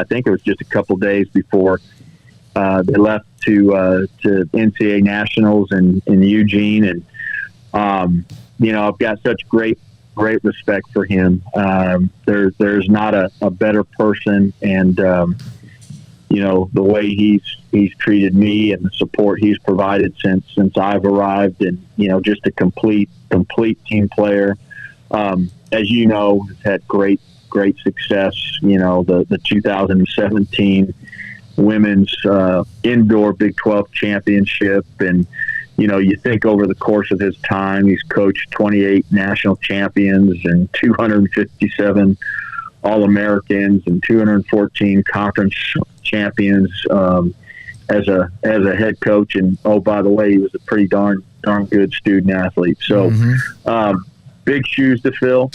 think it was just a couple days before they left to NCAA Nationals in Eugene, and I've got such great respect for him. There's not a better person, and the way he's treated me and the support he's provided since I've arrived, and just a complete team player. As you know, has had great success. The 2017 women's indoor Big 12 championship, and you think over the course of his time he's coached 28 national champions and 257 All-Americans and 214 conference champions as a head coach. And oh, by the way, he was a pretty darn good student athlete. So big shoes to fill.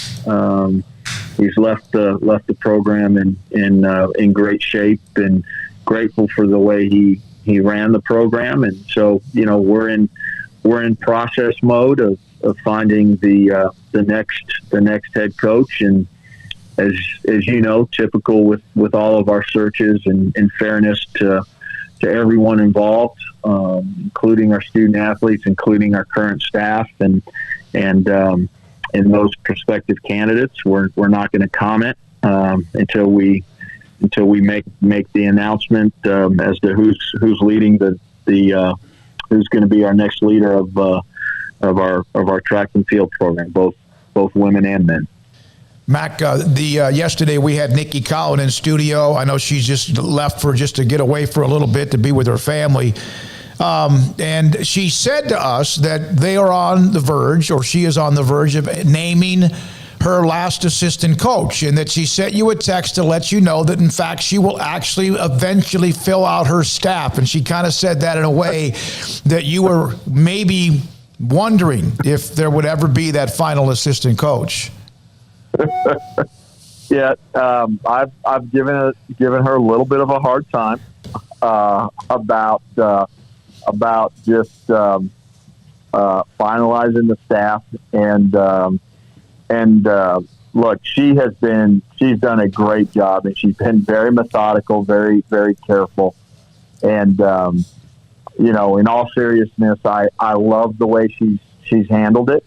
He's left the program in great shape, and grateful for the way he He ran the program, and so we're in process mode of finding the next head coach. And as you know, typical with all of our searches, and in fairness to everyone involved, including our student athletes, including our current staff, and those prospective candidates, we're not going to comment until we make the announcement as to who's leading the who's going to be our next leader of our track and field program, both women and men. Mack, yesterday we had Nikki Collin in studio. I know she's just left just to get away for a little bit to be with her family. And she said to us that they are on the verge, or she is on the verge of naming her last assistant coach, and that she sent you a text to let you know that, in fact, she will actually eventually fill out her staff. And she kind of said that in a way that you were maybe wondering if there would ever be that final assistant coach. Yeah, I've given her a little bit of a hard time about just finalizing the staff, and look, she's done a great job, and she's been very methodical, very, very careful, and in all seriousness, I love the way she's handled it.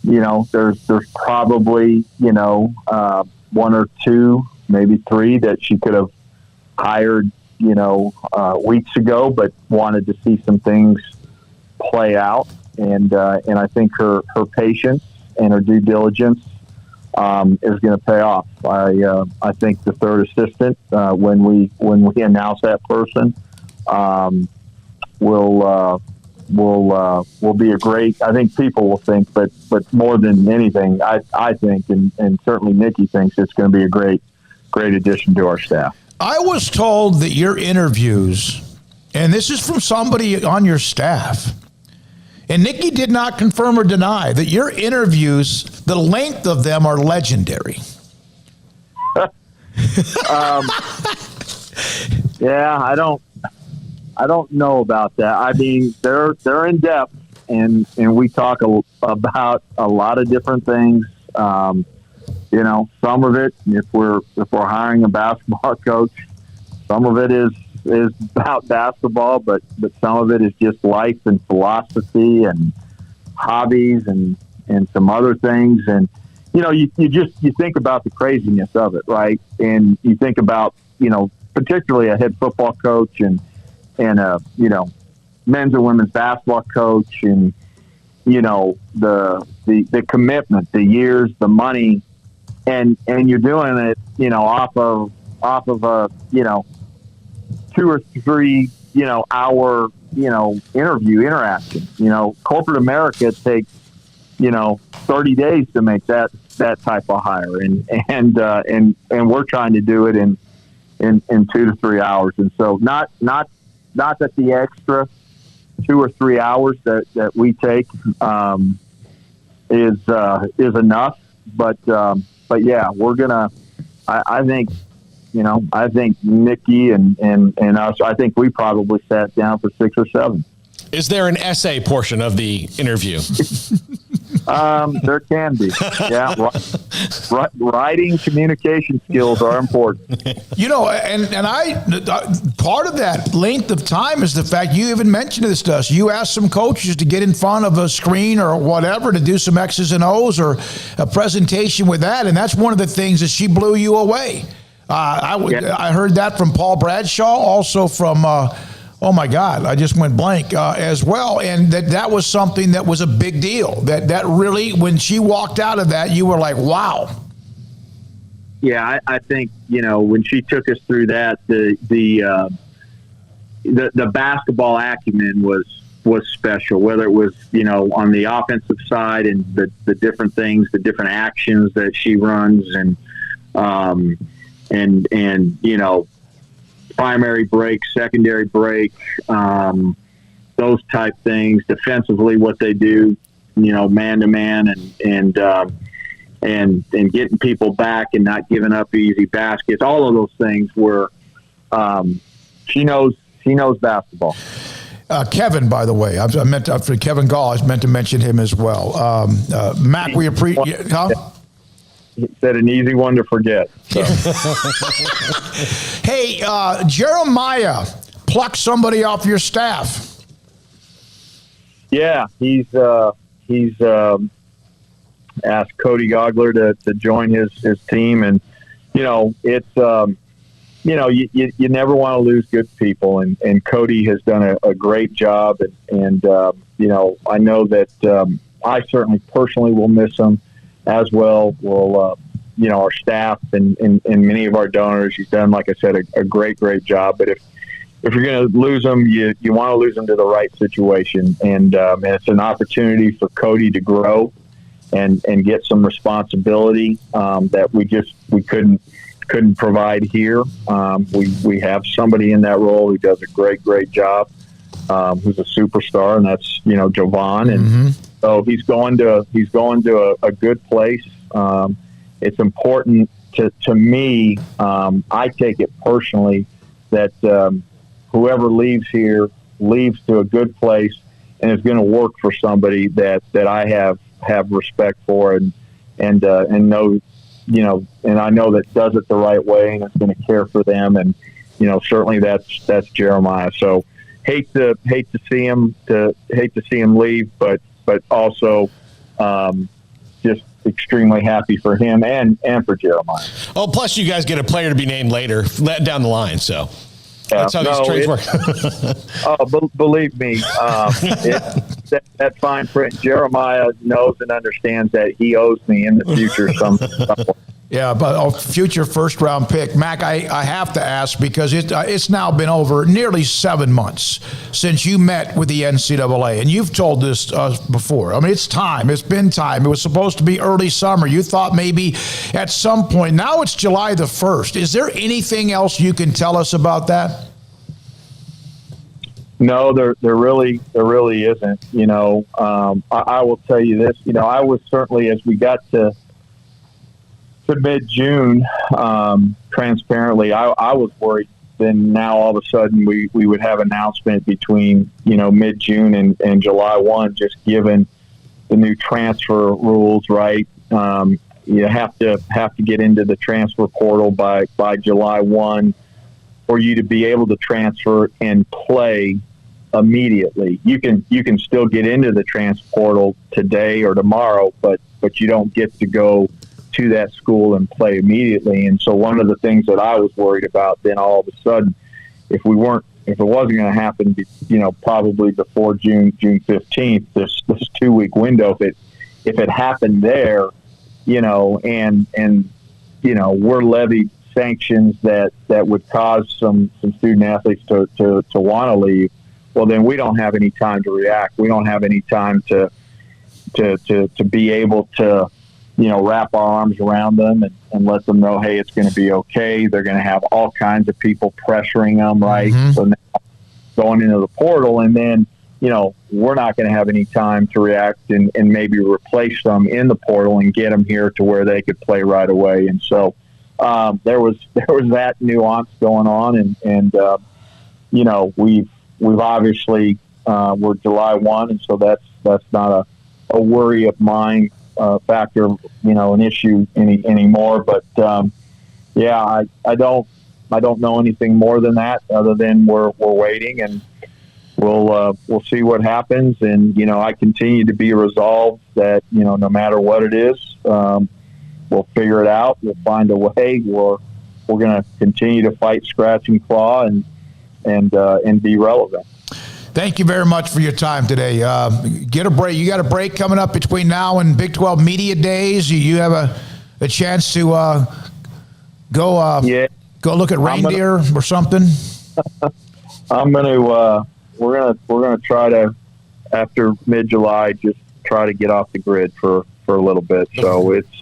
There's probably, one or two, maybe three that she could have hired, weeks ago, but wanted to see some things play out. And I think her patience and her due diligence is going to pay off. I think the third assistant, when we announce that person, will be a great, I think people will think, but more than anything, I think, and certainly Nikki thinks, it's going to be a great addition to our staff. I was told that your interviews, and this is from somebody on your staff, and Nikki did not confirm or deny, that your interviews, the length of them, are legendary. Yeah, I don't know about that. I mean, they're in depth, and we talk about a lot of different things. Some of it, if we're hiring a basketball coach, some of it is about basketball, but some of it is just life and philosophy and hobbies and some other things. And you think about the craziness of it, right? And you think about particularly a head football coach and a men's and women's basketball coach, and the commitment, the years, the money, and you're doing it off of a 2 or 3 hour interview interaction. Corporate America takes 30 days to make that type of hire, and we're trying to do it in 2 to 3 hours. And so not that the extra 2 or 3 hours that we take is enough, but yeah, we're gonna. I think Nikki and us. I think we probably sat down for 6 or 7. Is there an essay portion of the interview? There can be. Yeah, writing, communication skills are important. And I part of that length of time is the fact you even mentioned this to us. You asked some coaches to get in front of a screen or whatever to do some X's and O's or a presentation with that, and that's one of the things that she blew you away. I heard that from Paul Bradshaw, also from. Oh my God, I just went blank as well. And that was something that was a big deal. That really, when she walked out of that, you were like, wow. Yeah, I think, when she took us through that, the basketball acumen was special, whether it was, on the offensive side and the different things, the different actions that she runs and primary break, secondary break, those type things. Defensively, what they do, man to man, and getting people back and not giving up easy baskets. All of those things were She knows basketball. Kevin, by the way, I meant to, for Kevin Gall, I meant to mention him as well. Mac, we appreciate. Huh? He said an easy one to forget. So. Hey, Jeremiah, pluck somebody off your staff. Yeah, he's asked Cody Gogler to join his team, and it's. You never want to lose good people, and Cody has done a great job, and I know that I certainly personally will miss him as well. Will our staff and many of our donors. He's done, like I said, a great job. But if you're going to lose him, you want to lose him to the right situation, and it's an opportunity for Cody to grow and get some responsibility that we couldn't provide here. We have somebody in that role who does a great job, who's a superstar, and that's Jovan, and so he's going to a good place. It's important to me. I take it personally that whoever leaves here leaves to a good place and is going to work for somebody that I have respect for and know. And I know that does it the right way and is going to care for them. And, certainly that's Jeremiah. So hate to see him leave, but also just extremely happy for him and for Jeremiah. Oh, plus you guys get a player to be named later down the line. So that's how these trades work. Believe me, that fine print. Jeremiah knows and understands that he owes me in the future some. Yeah, but a future first-round pick. Mac, I have to ask because it's now been over nearly 7 months since you met with the NCAA, and you've told this before. I mean, it's time. It's been time. It was supposed to be early summer. You thought maybe at some point. Now it's July the 1st. Is there anything else you can tell us about that? No, there really isn't. I will tell you this. I was certainly, as we got to mid-June, transparently, I was worried. Then now all of a sudden we would have announcement between mid-June and July 1, just given the new transfer rules. Right, you have to get into the transfer portal by July 1 for you to be able to transfer and play immediately. You can still get into the transfer portal today or tomorrow, but you don't get to go to that school and play immediately. And so one of the things that I was worried about then all of a sudden, if it wasn't going to happen, probably before June 15th, this 2-week window, if it happened there, and we're levied sanctions that would cause some student athletes to want to leave, well, then we don't have any time to react. We don't have any time to be able to wrap our arms around them and let them know, hey, it's going to be okay. They're going to have all kinds of people pressuring them, right? Mm-hmm. So now going into the portal, and then, we're not going to have any time to react and maybe replace them in the portal and get them here to where they could play right away. And so there was that nuance going on, and we've obviously we're July 1, and so that's not a worry of mine. Factor, an issue anymore. But I don't know anything more than that, other than we're waiting, and we'll see what happens. And I continue to be resolved that no matter what it is, we'll figure it out. We'll find a way. We're going to continue to fight, scratch, and claw, and be relevant. Thank you very much for your time today. Get a break. You got a break coming up between now and Big 12 Media Days. You have a chance to go look at reindeer or something. We're gonna try to, after mid-July, just try to get off the grid for a little bit. So it's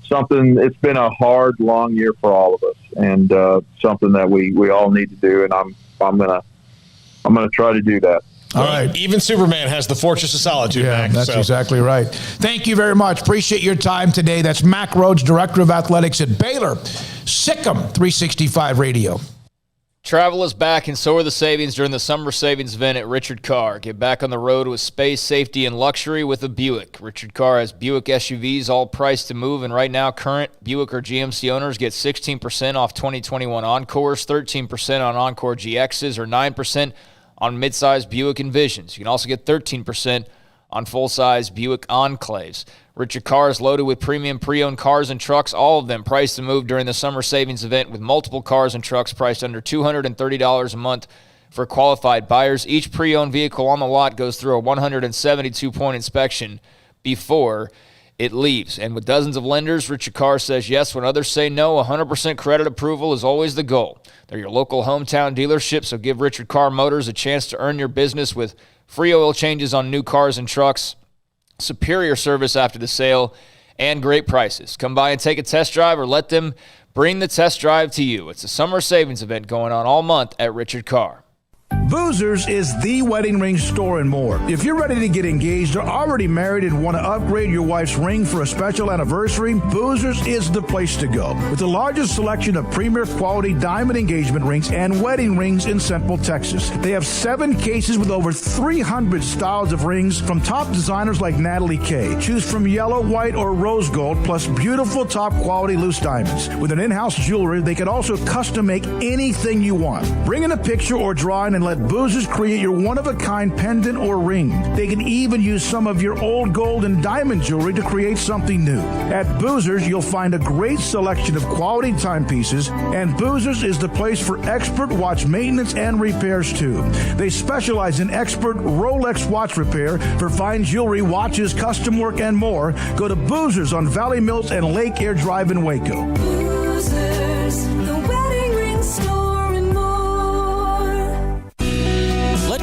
something. It's been a hard, long year for all of us, and something that we all need to do. And I'm gonna try to do that. All right. Even Superman has the Fortress of Solitude, Mac. That's exactly right. Thank you very much. Appreciate your time today. That's Mack Rhoades, Director of Athletics at Baylor. SicEm365 Radio. Travel is back, and so are the savings during the summer savings event at Richard Carr. Get back on the road with space, safety, and luxury with a Buick. Richard Carr has Buick SUVs all priced to move, and right now, current Buick or GMC owners get 16% off 2021 Encores, 13% on Encore GXs, or 9% on midsize Buick Envisions. You can also get 13% on full-size Buick Enclaves. Richard Carr is loaded with premium pre-owned cars and trucks, all of them priced to move during the summer savings event, with multiple cars and trucks priced under $230 a month for qualified buyers. Each pre-owned vehicle on the lot goes through a 172-point inspection before it leaves. And with dozens of lenders, Richard Carr says yes when others say no. 100% credit approval is always the goal. They're your local hometown dealership, so give Richard Carr Motors a chance to earn your business with free oil changes on new cars and trucks, superior service after the sale, and great prices. Come by and take a test drive, or let them bring the test drive to you. It's a summer savings event going on all month at Richard Carr. Boozers is the wedding ring store and more. If you're ready to get engaged or already married and want to upgrade your wife's ring for a special anniversary, Boozers is the place to go. With the largest selection of premier quality diamond engagement rings and wedding rings in Central Texas. They have 7 cases with over 300 styles of rings from top designers like Natalie Kay. Choose from yellow, white, or rose gold, plus beautiful top quality loose diamonds. With an in-house jewelry, they can also custom make anything you want. Bring in a picture or drawing and let Boozers create your one-of-a-kind pendant or ring. They can even use some of your old gold and diamond jewelry to create something new. At Boozers, you'll find a great selection of quality timepieces, and Boozers is the place for expert watch maintenance and repairs, too. They specialize in expert Rolex watch repair for fine jewelry, watches, custom work, and more. Go to Boozers on Valley Mills and Lake Air Drive in Waco. Boozers, the wedding ring store and more.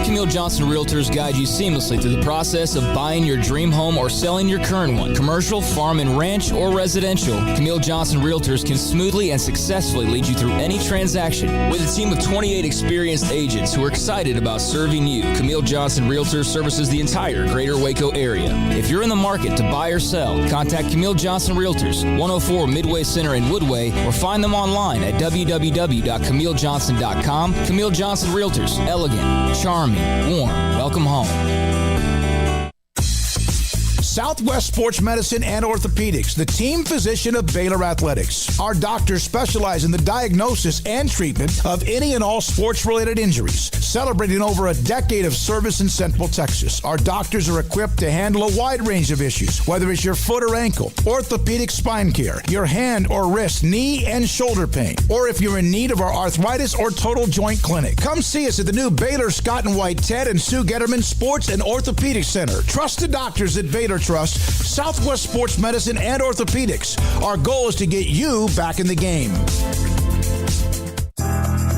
Camille Johnson Realtors guide you seamlessly through the process of buying your dream home or selling your current one. Commercial, farm and ranch, or residential, Camille Johnson Realtors can smoothly and successfully lead you through any transaction. With a team of 28 experienced agents who are excited about serving you, Camille Johnson Realtors services the entire greater Waco area. If you're in the market to buy or sell, contact Camille Johnson Realtors, 104 Midway Center in Woodway, or find them online at www.camillejohnson.com. Camille Johnson Realtors, elegant, charming, warm. Welcome home. Southwest Sports Medicine and Orthopedics, the team physician of Baylor Athletics. Our doctors specialize in the diagnosis and treatment of any and all sports-related injuries. Celebrating over a decade of service in Central Texas, our doctors are equipped to handle a wide range of issues, whether it's your foot or ankle, orthopedic spine care, your hand or wrist, knee and shoulder pain, or if you're in need of our arthritis or total joint clinic. Come see us at the new Baylor Scott and White Ted and Sue Getterman Sports and Orthopedic Center. Trust the doctors at Baylor Trust, Southwest Sports Medicine and Orthopedics. Our goal is to get you back in the game.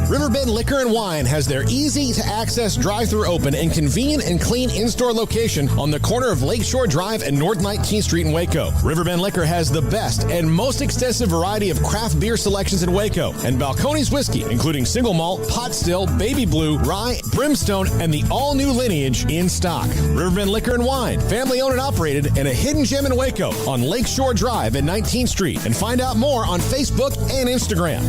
Riverbend Liquor and Wine has their easy-to-access drive-thru open and convenient and clean in-store location on the corner of Lakeshore Drive and North 19th Street in Waco. Riverbend Liquor has the best and most extensive variety of craft beer selections in Waco, and Balcones whiskey, including single malt, pot still, baby blue, rye, brimstone, and the all-new lineage in stock. Riverbend Liquor and Wine, family-owned and operated, and a hidden gem in Waco on Lakeshore Drive and 19th Street. And find out more on Facebook and Instagram.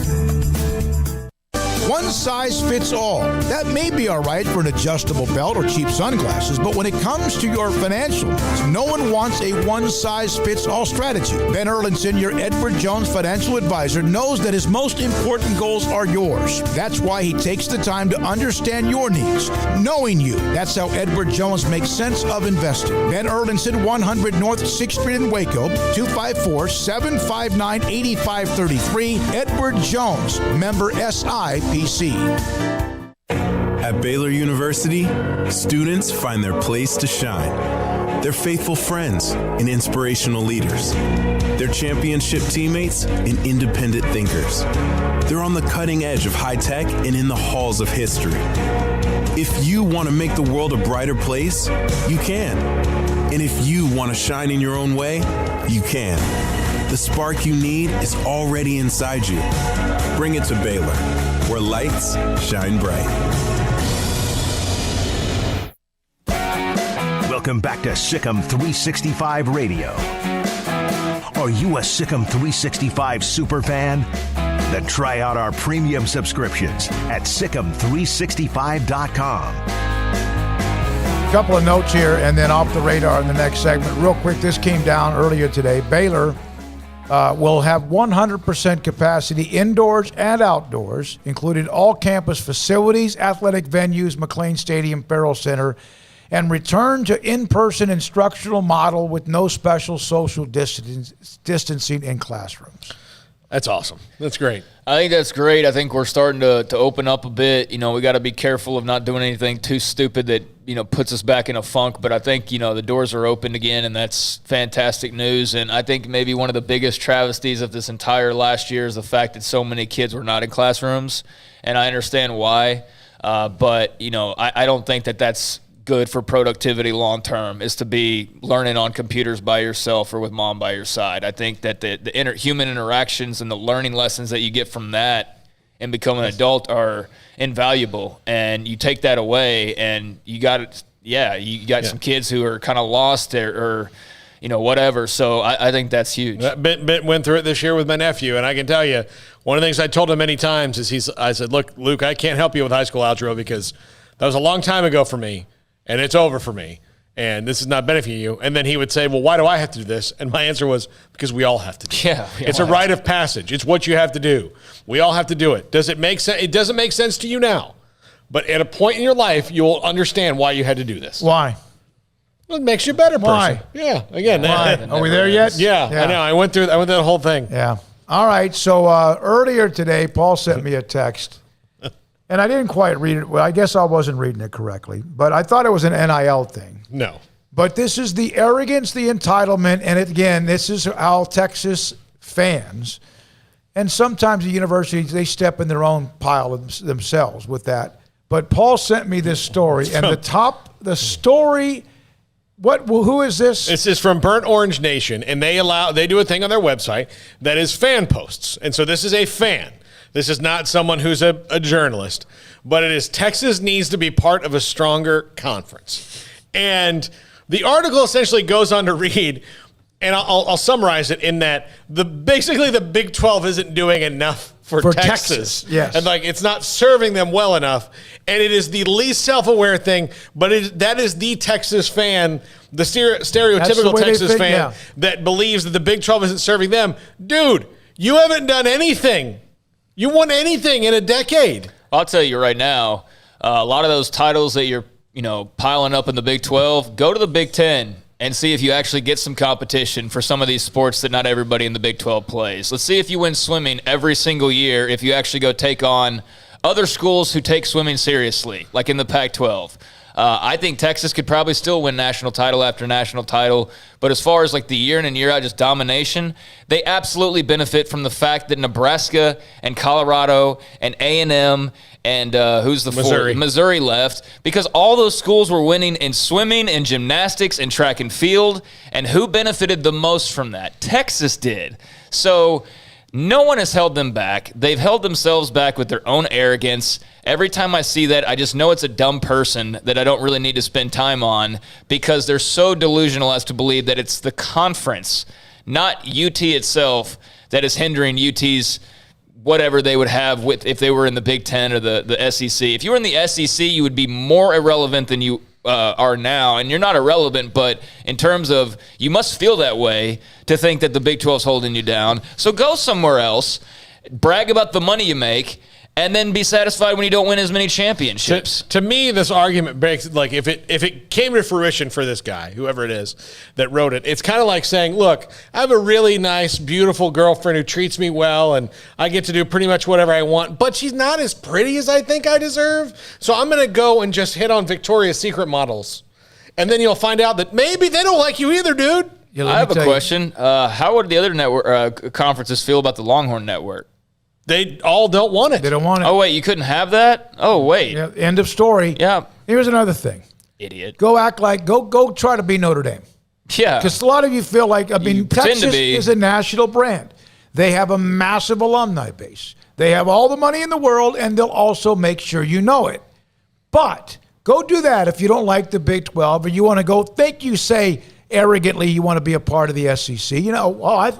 One size fits all. That may be all right for an adjustable belt or cheap sunglasses, but when it comes to your financial needs, no one wants a one-size-fits-all strategy. Ben Erlinson, your Edward Jones financial advisor, knows that his most important goals are yours. That's why he takes the time to understand your needs, knowing you. That's how Edward Jones makes sense of investing. Ben Erlinson, 100 North 6th Street in Waco, 254-759-8533. Edward Jones, member SIPC. At Baylor University, students find their place to shine. They're faithful friends and inspirational leaders. They're championship teammates and independent thinkers. They're on the cutting edge of high tech and in the halls of history. If you want to make the world a brighter place, you can. And if you want to shine in your own way, you can. The spark you need is already inside you. Bring it to Baylor, where lights shine bright. Welcome back to SicEm365 Radio. Are you a SicEm365 super fan? Then try out our premium subscriptions at SicEm365.com. Couple of notes here, and then off the radar in the next segment. Real quick, this came down earlier today. Baylor will have 100% capacity indoors and outdoors, including all campus facilities, athletic venues, McLean Stadium, Farrell Center, and return to in-person instructional model with no special social distancing in classrooms. That's awesome. That's great. I think that's great. I think we're starting to open up a bit. You know, we got to be careful of not doing anything too stupid that, you know, puts us back in a funk. But I think, you know, the doors are open again, and that's fantastic news. And I think maybe one of the biggest travesties of this entire last year is the fact that so many kids were not in classrooms. And I understand why. But, you know, I don't think that that's good for productivity long term, is to be learning on computers by yourself or with mom by your side. I think that the human interactions and the learning lessons that you get from that and become an adult are invaluable. And you take that away, and you got some kids who are kind of lost or you know, whatever. So I think that's huge. Bit went through it this year with my nephew, and I can tell you, one of the things I told him many times is I said, look, Luke, I can't help you with high school algebra because that was a long time ago for me. And it's over for me, and this is not benefiting you. And then he would say, well, why do I have to do this? And my answer was, because we all have to do it. Yeah, it's a rite of passage. It's what you have to do. We all have to do it. Does it make sense? It doesn't make sense to you now. But at a point in your life, you'll understand why you had to do this. Why? Well, it makes you a better person. Why? Yeah, again. Why? Are we there yet? Yeah, I know. I went through that whole thing. Yeah. All right, so earlier today, Paul sent me a text. And I didn't quite read it. Well, I guess I wasn't reading it correctly. But I thought it was an NIL thing. No. But this is the arrogance, the entitlement, and again, this is how Texas fans, and sometimes the universities, they step in their own pile themselves with that. But Paul sent me this story, and the story, who is this? This is from Burnt Orange Nation, and they do a thing on their website that is fan posts. And so this is a fan. This is not someone who's a journalist, but it is Texas needs to be part of a stronger conference. And the article essentially goes on to read, and I'll summarize it in that basically the Big 12 isn't doing enough for Texas. Yes. And it's not serving them well enough. And it is the least self-aware thing, but that is the Texas fan, the stereotypical Texas fan that believes that the Big 12 isn't serving them. Dude, you haven't done anything. You won anything in a decade. I'll tell you right now, a lot of those titles that you're, piling up in the Big 12, go to the Big 10 and see if you actually get some competition for some of these sports that not everybody in the Big 12 plays. Let's see if you win swimming every single year if you actually go take on other schools who take swimming seriously, like in the Pac-12. I think Texas could probably still win national title after national title. But as far as the year in and year out just domination, they absolutely benefit from the fact that Nebraska and Colorado and A&M and who's the Missouri. Missouri left, because all those schools were winning in swimming and gymnastics and track and field. And who benefited the most from that? Texas did. So no one has held them back. They've held themselves back with their own arrogance. Every time I see that, I just know it's a dumb person that I don't really need to spend time on, because they're so delusional as to believe that it's the conference, not UT itself, that is hindering UT's whatever they would have if they were in the Big Ten or the SEC. If you were in the SEC, you would be more irrelevant than you are now, and you're not irrelevant, but in terms of you must feel that way to think that the Big 12 is holding you down. So go somewhere else, brag about the money you make, and then be satisfied when you don't win as many championships. To me, this argument breaks, if it came to fruition for this guy, whoever it is that wrote it, it's kind of like saying, look, I have a really nice, beautiful girlfriend who treats me well, and I get to do pretty much whatever I want, but she's not as pretty as I think I deserve, so I'm going to go and just hit on Victoria's Secret models. And then you'll find out that maybe they don't like you either, dude. I have a question. How would the other network conferences feel about the Longhorn Network? They all don't want it. They don't want it. Oh, wait, you couldn't have that? Oh, wait. Yeah, end of story. Yeah. Here's another thing. Idiot. Go act like, go try to be Notre Dame. Yeah. Because a lot of you feel like, Texas is a national brand. They have a massive alumni base. They have all the money in the world, and they'll also make sure you know it. But go do that if you don't like the Big 12 or you want to go think you say, arrogantly you want to be a part of the SEC.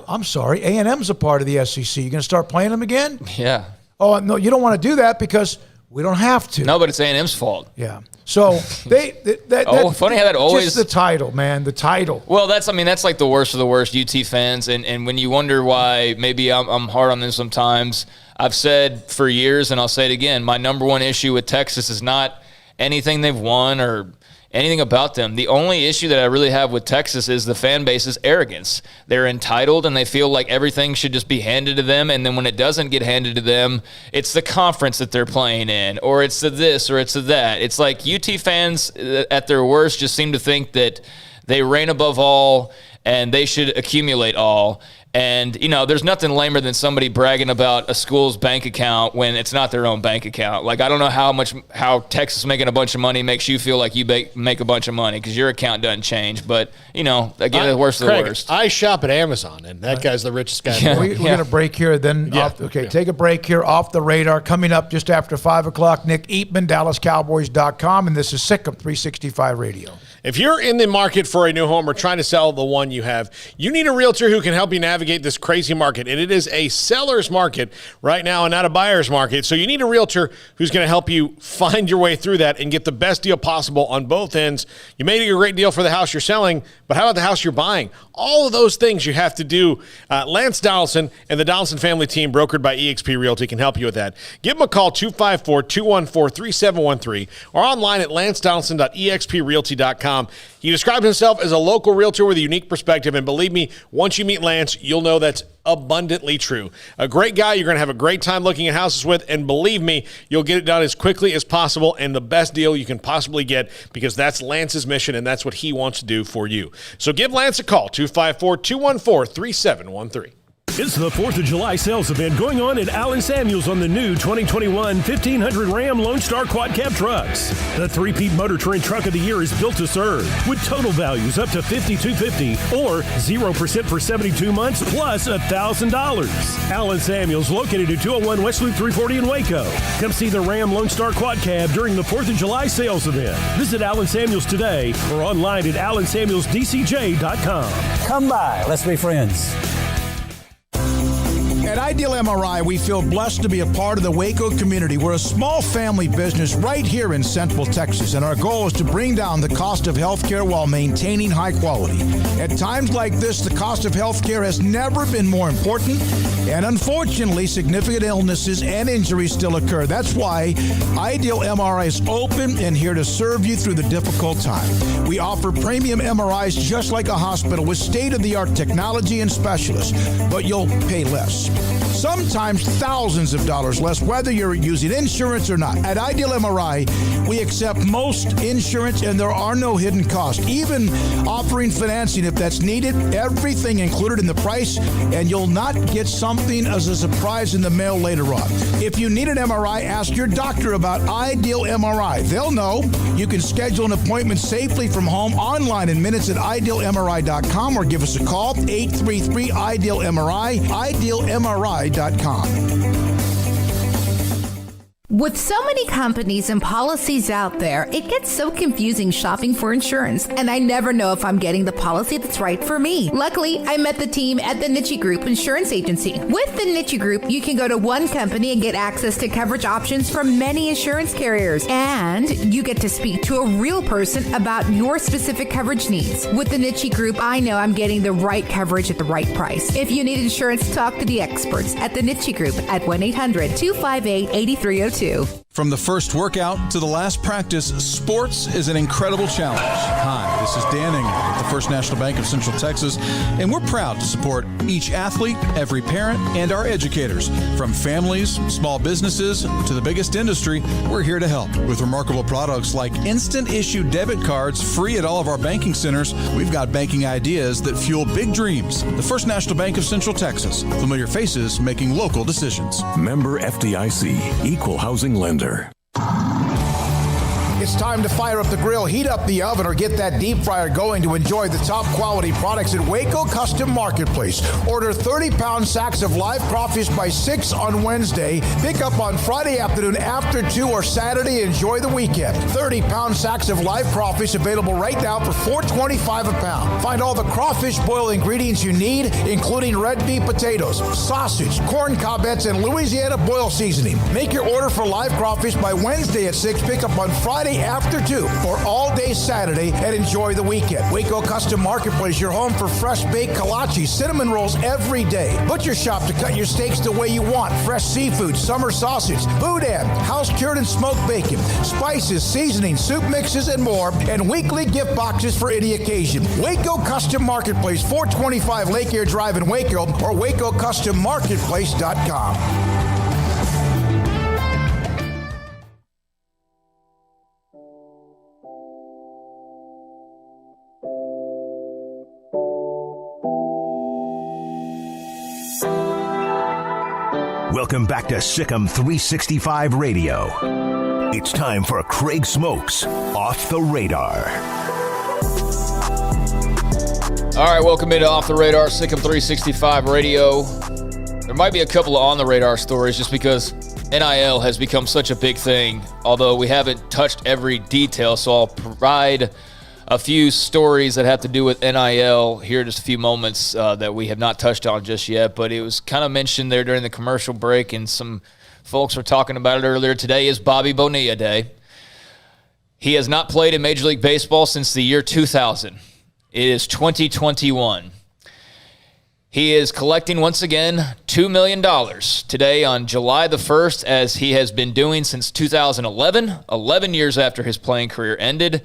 I'm sorry, A&M's a part of the SEC. You're going to start playing them again? Yeah. Oh, no, you don't want to do that because we don't have to. No, but it's A&M's fault. Yeah. So funny how that always just the title, man, the title. Well, that's like the worst of the worst UT fans, and when you wonder why maybe I'm hard on them sometimes, I've said for years, and I'll say it again, my number one issue with Texas is not anything they've won or anything about them. The only issue that I really have with Texas is the fan base's arrogance. They're entitled and they feel like everything should just be handed to them, and then when it doesn't get handed to them, it's the conference that they're playing in, or it's the this, or it's the that. It's like UT fans at their worst just seem to think that they reign above all and they should accumulate all. And, there's nothing lamer than somebody bragging about a school's bank account when it's not their own bank account. Like, I don't know how Texas making a bunch of money makes you feel like you make a bunch of money because your account doesn't change. But, again, the worst of the worst. I shop at Amazon, and that guy's the richest guy. Yeah. We're going to break here. Then, take a break here. Off the radar. Coming up just after 5 o'clock, Nick Eatman, DallasCowboys.com, and this is Sic'em365 Radio. If you're in the market for a new home or trying to sell the one you have, you need a realtor who can help you navigate this crazy market. And it is a seller's market right now and not a buyer's market. So you need a realtor who's going to help you find your way through that and get the best deal possible on both ends. You made a great deal for the house you're selling, but how about the house you're buying? All of those things you have to do. Lance Donaldson and the Donaldson family team, brokered by eXp Realty, can help you with that. Give them a call, 254-214-3713, or online at lancedonaldson.exprealty.com. He describes himself as a local realtor with a unique perspective, and believe me, once you meet Lance, you'll know that's abundantly true. A great guy you're going to have a great time looking at houses with, and believe me, you'll get it done as quickly as possible and the best deal you can possibly get, because that's Lance's mission and that's what he wants to do for you. So give Lance a call, 254-214-3713. It's the 4th of July sales event going on at Allen Samuels on the new 2021 1500 Ram Lone Star Quad Cab trucks. The three-peat Motor Trend Truck of the Year is built to serve, with total values up to $5,250 or 0% for 72 months plus $1,000. Allen Samuels, located at 201 West Loop 340 in Waco. Come see the Ram Lone Star Quad Cab during the 4th of July sales event. Visit Allen Samuels today or online at allensamuelsdcj.com. Come by. Let's be friends. At Ideal MRI, we feel blessed to be a part of the Waco community. We're a small family business right here in Central Texas, and our goal is to bring down the cost of healthcare while maintaining high quality. At times like this, the cost of healthcare has never been more important, and unfortunately, significant illnesses and injuries still occur. That's why Ideal MRI is open and here to serve you through the difficult time. We offer premium MRIs just like a hospital with state-of-the-art technology and specialists, but you'll pay less. Sometimes thousands of dollars less, whether you're using insurance or not. At Ideal MRI, we accept most insurance and there are no hidden costs, even offering financing if that's needed. Everything included in the price, and you'll not get something as a surprise in the mail later on. If you need an MRI, ask your doctor about Ideal MRI. They'll know. You can schedule an appointment safely from home online in minutes at idealmri.com or give us a call, 833-IDEAL-MRI, idealmri.com. With so many companies and policies out there, it gets so confusing shopping for insurance, and I never know if I'm getting the policy that's right for me. Luckily, I met the team at the Niche Group Insurance Agency. With the Niche Group, you can go to one company and get access to coverage options from many insurance carriers, and you get to speak to a real person about your specific coverage needs. With the Niche Group, I know I'm getting the right coverage at the right price. If you need insurance, talk to the experts at the Niche Group at 1-800-258-8302. From the first workout to the last practice, sports is an incredible challenge. Hi, this is Dan Ingram at the First National Bank of Central Texas, and we're proud to support each athlete, every parent, and our educators. From families, small businesses, to the biggest industry, we're here to help. With remarkable products like instant issue debit cards free at all of our banking centers, we've got banking ideas that fuel big dreams. The First National Bank of Central Texas. Familiar faces making local decisions. Member FDIC, Equal Housing Lender. It's time to fire up the grill, heat up the oven, or get that deep fryer going to enjoy the top quality products at Waco Custom Marketplace. Order 30-pound sacks of live crawfish by 6 on Wednesday. Pick up on Friday afternoon after 2 or Saturday. Enjoy the weekend. 30-pound sacks of live crawfish available right now for $4.25 a pound. Find all the crawfish boil ingredients you need, including red beef potatoes, sausage, corn cobbettes, and Louisiana boil seasoning. Make your order for live crawfish by Wednesday at 6. Pick up on Friday after 2 or all day Saturday, and enjoy the weekend. Waco Custom Marketplace, your home for fresh baked kolache, cinnamon rolls every day. Butcher shop to cut your steaks the way you want. Fresh seafood, summer sausage, boudin, house-cured and smoked bacon, spices, seasoning, soup mixes, and more, and weekly gift boxes for any occasion. Waco Custom Marketplace, 425 Lake Air Drive in Waco, or WacoCustomMarketplace.com. Welcome back to SicEm365 Radio. It's time for Craig Smoak's Off the Radar. All right, welcome into Off the Radar, SicEm365 Radio. There might be a couple of on-the-radar stories just because NIL has become such a big thing, although we haven't touched every detail, so I'll provide a few stories that have to do with NIL here in just a few moments that we have not touched on just yet, but it was kind of mentioned there during the commercial break, and some folks were talking about it earlier. Today is Bobby Bonilla Day. He has not played in Major League Baseball since the year 2000. It is 2021. He is collecting, once again, $2 million today on July the 1st, as he has been doing since 2011, 11 years after his playing career ended,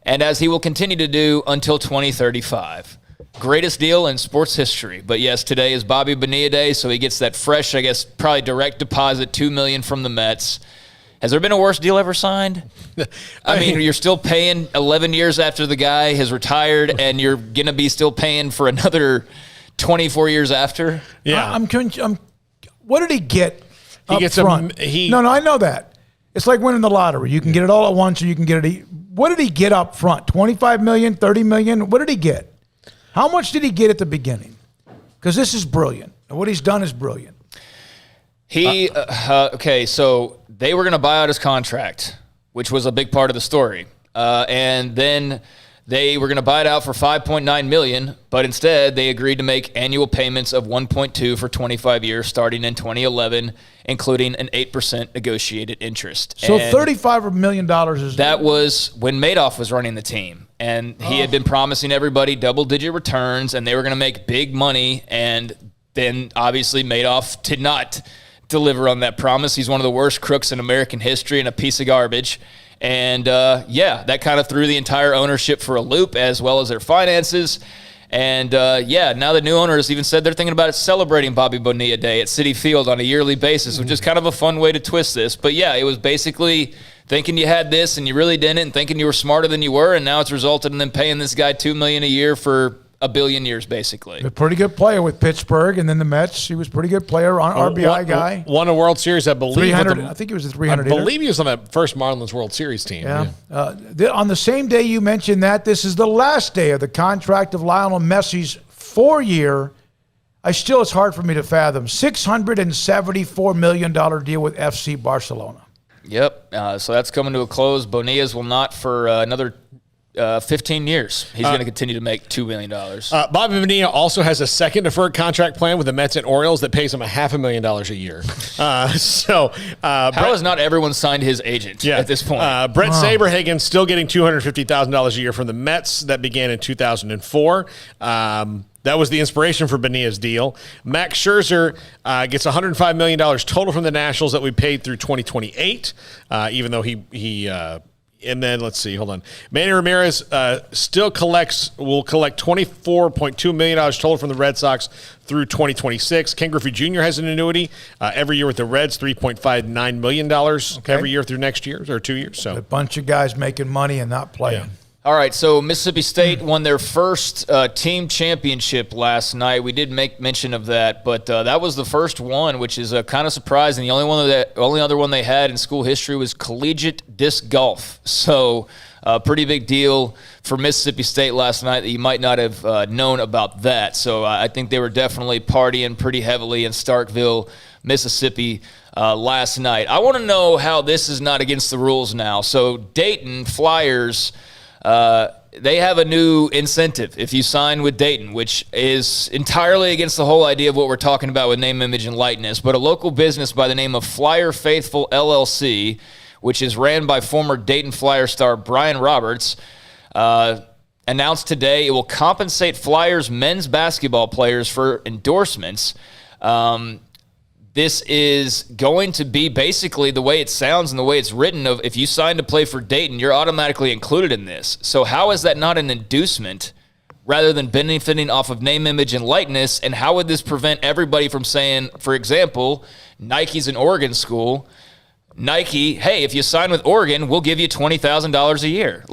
and as he will continue to do until 2035. Greatest deal in sports history. But yes, today is Bobby Bonilla Day, so he gets that fresh, I guess, probably direct deposit, $2 million from the Mets. Has there been a worse deal ever signed? I mean, you're still paying 11 years after the guy has retired, and you're going to be still paying for another 24 years after? Yeah. What did he get up front? No, I know that. It's like winning the lottery. You can get it all at once, or you can get it. What did he get up front? $25 million, $30 million? What did he get? How much did he get at the beginning? Because this is brilliant. What he's done is brilliant. Okay, so they were going to buy out his contract, which was a big part of the story. And then they were going to buy it out for $5.9 million, but instead they agreed to make annual payments of $1.2 for 25 years starting in 2011, including an 8% negotiated interest. So $35 million is... That was when Madoff was running the team. And he had been promising everybody double-digit returns, and they were going to make big money. And then, obviously, Madoff did not deliver on that promise. He's one of the worst crooks in American history and a piece of garbage. And, that kind of threw the entire ownership for a loop, as well as their finances. And, now the new owners even said they're thinking about celebrating Bobby Bonilla Day at Citi Field on a yearly basis, which is kind of a fun way to twist this. But, yeah, it was basically thinking you had this and you really didn't, and thinking you were smarter than you were, and now it's resulted in them paying this guy $2 million a year for a billion years, basically. A pretty good player with Pittsburgh, and then the Mets. He was a pretty good player, on RBI guy. Won a World Series, I believe. 300. I think he was a 300. I believe he was on that first Marlins World Series team. Yeah. On the same day you mentioned that, this is the last day of the contract of Lionel Messi's 4-year. It's hard for me to fathom, $674 million deal with FC Barcelona. Yep. So that's coming to a close. Bonilla's will not for another 15 years. He's going to continue to make $2 million. Bobby Bonilla also has a second deferred contract plan with the Mets and Orioles that pays him $500,000 a year. How has not everyone signed his agent at this point? Brett Saberhagen still getting $250,000 a year from the Mets. That began in 2004. That was the inspiration for Bonilla's deal. Max Scherzer gets $105 million total from the Nationals that we paid through 2028, even though he and then let's see, hold on. Manny Ramirez will collect $24.2 million total from the Red Sox through 2026. Ken Griffey Jr. has an annuity every year with the Reds, $3.59 million every year through next year or 2 years. So a bunch of guys making money and not playing. All right, so Mississippi State won their first team championship last night. We did make mention of that, but that was the first one, which is kind of surprising. The only other one they had in school history was collegiate disc golf. So pretty big deal for Mississippi State last night that you might not have known about that. So I think they were definitely partying pretty heavily in Starkville, Mississippi last night. I want to know how this is not against the rules now. So Dayton Flyers, they have a new incentive if you sign with Dayton, which is entirely against the whole idea of what we're talking about with name, image, and likeness. But a local business by the name of Flyer Faithful LLC, which is ran by former Dayton Flyer star Brian Roberts, announced today it will compensate Flyers men's basketball players for endorsements. This is going to be basically the way it sounds and the way it's written of if you sign to play for Dayton, you're automatically included in this. So how is that not an inducement rather than benefiting off of name, image, and likeness? And how would this prevent everybody from saying, for example, Nike's an Oregon school, Nike, hey, if you sign with Oregon, we'll give you $20,000 a year.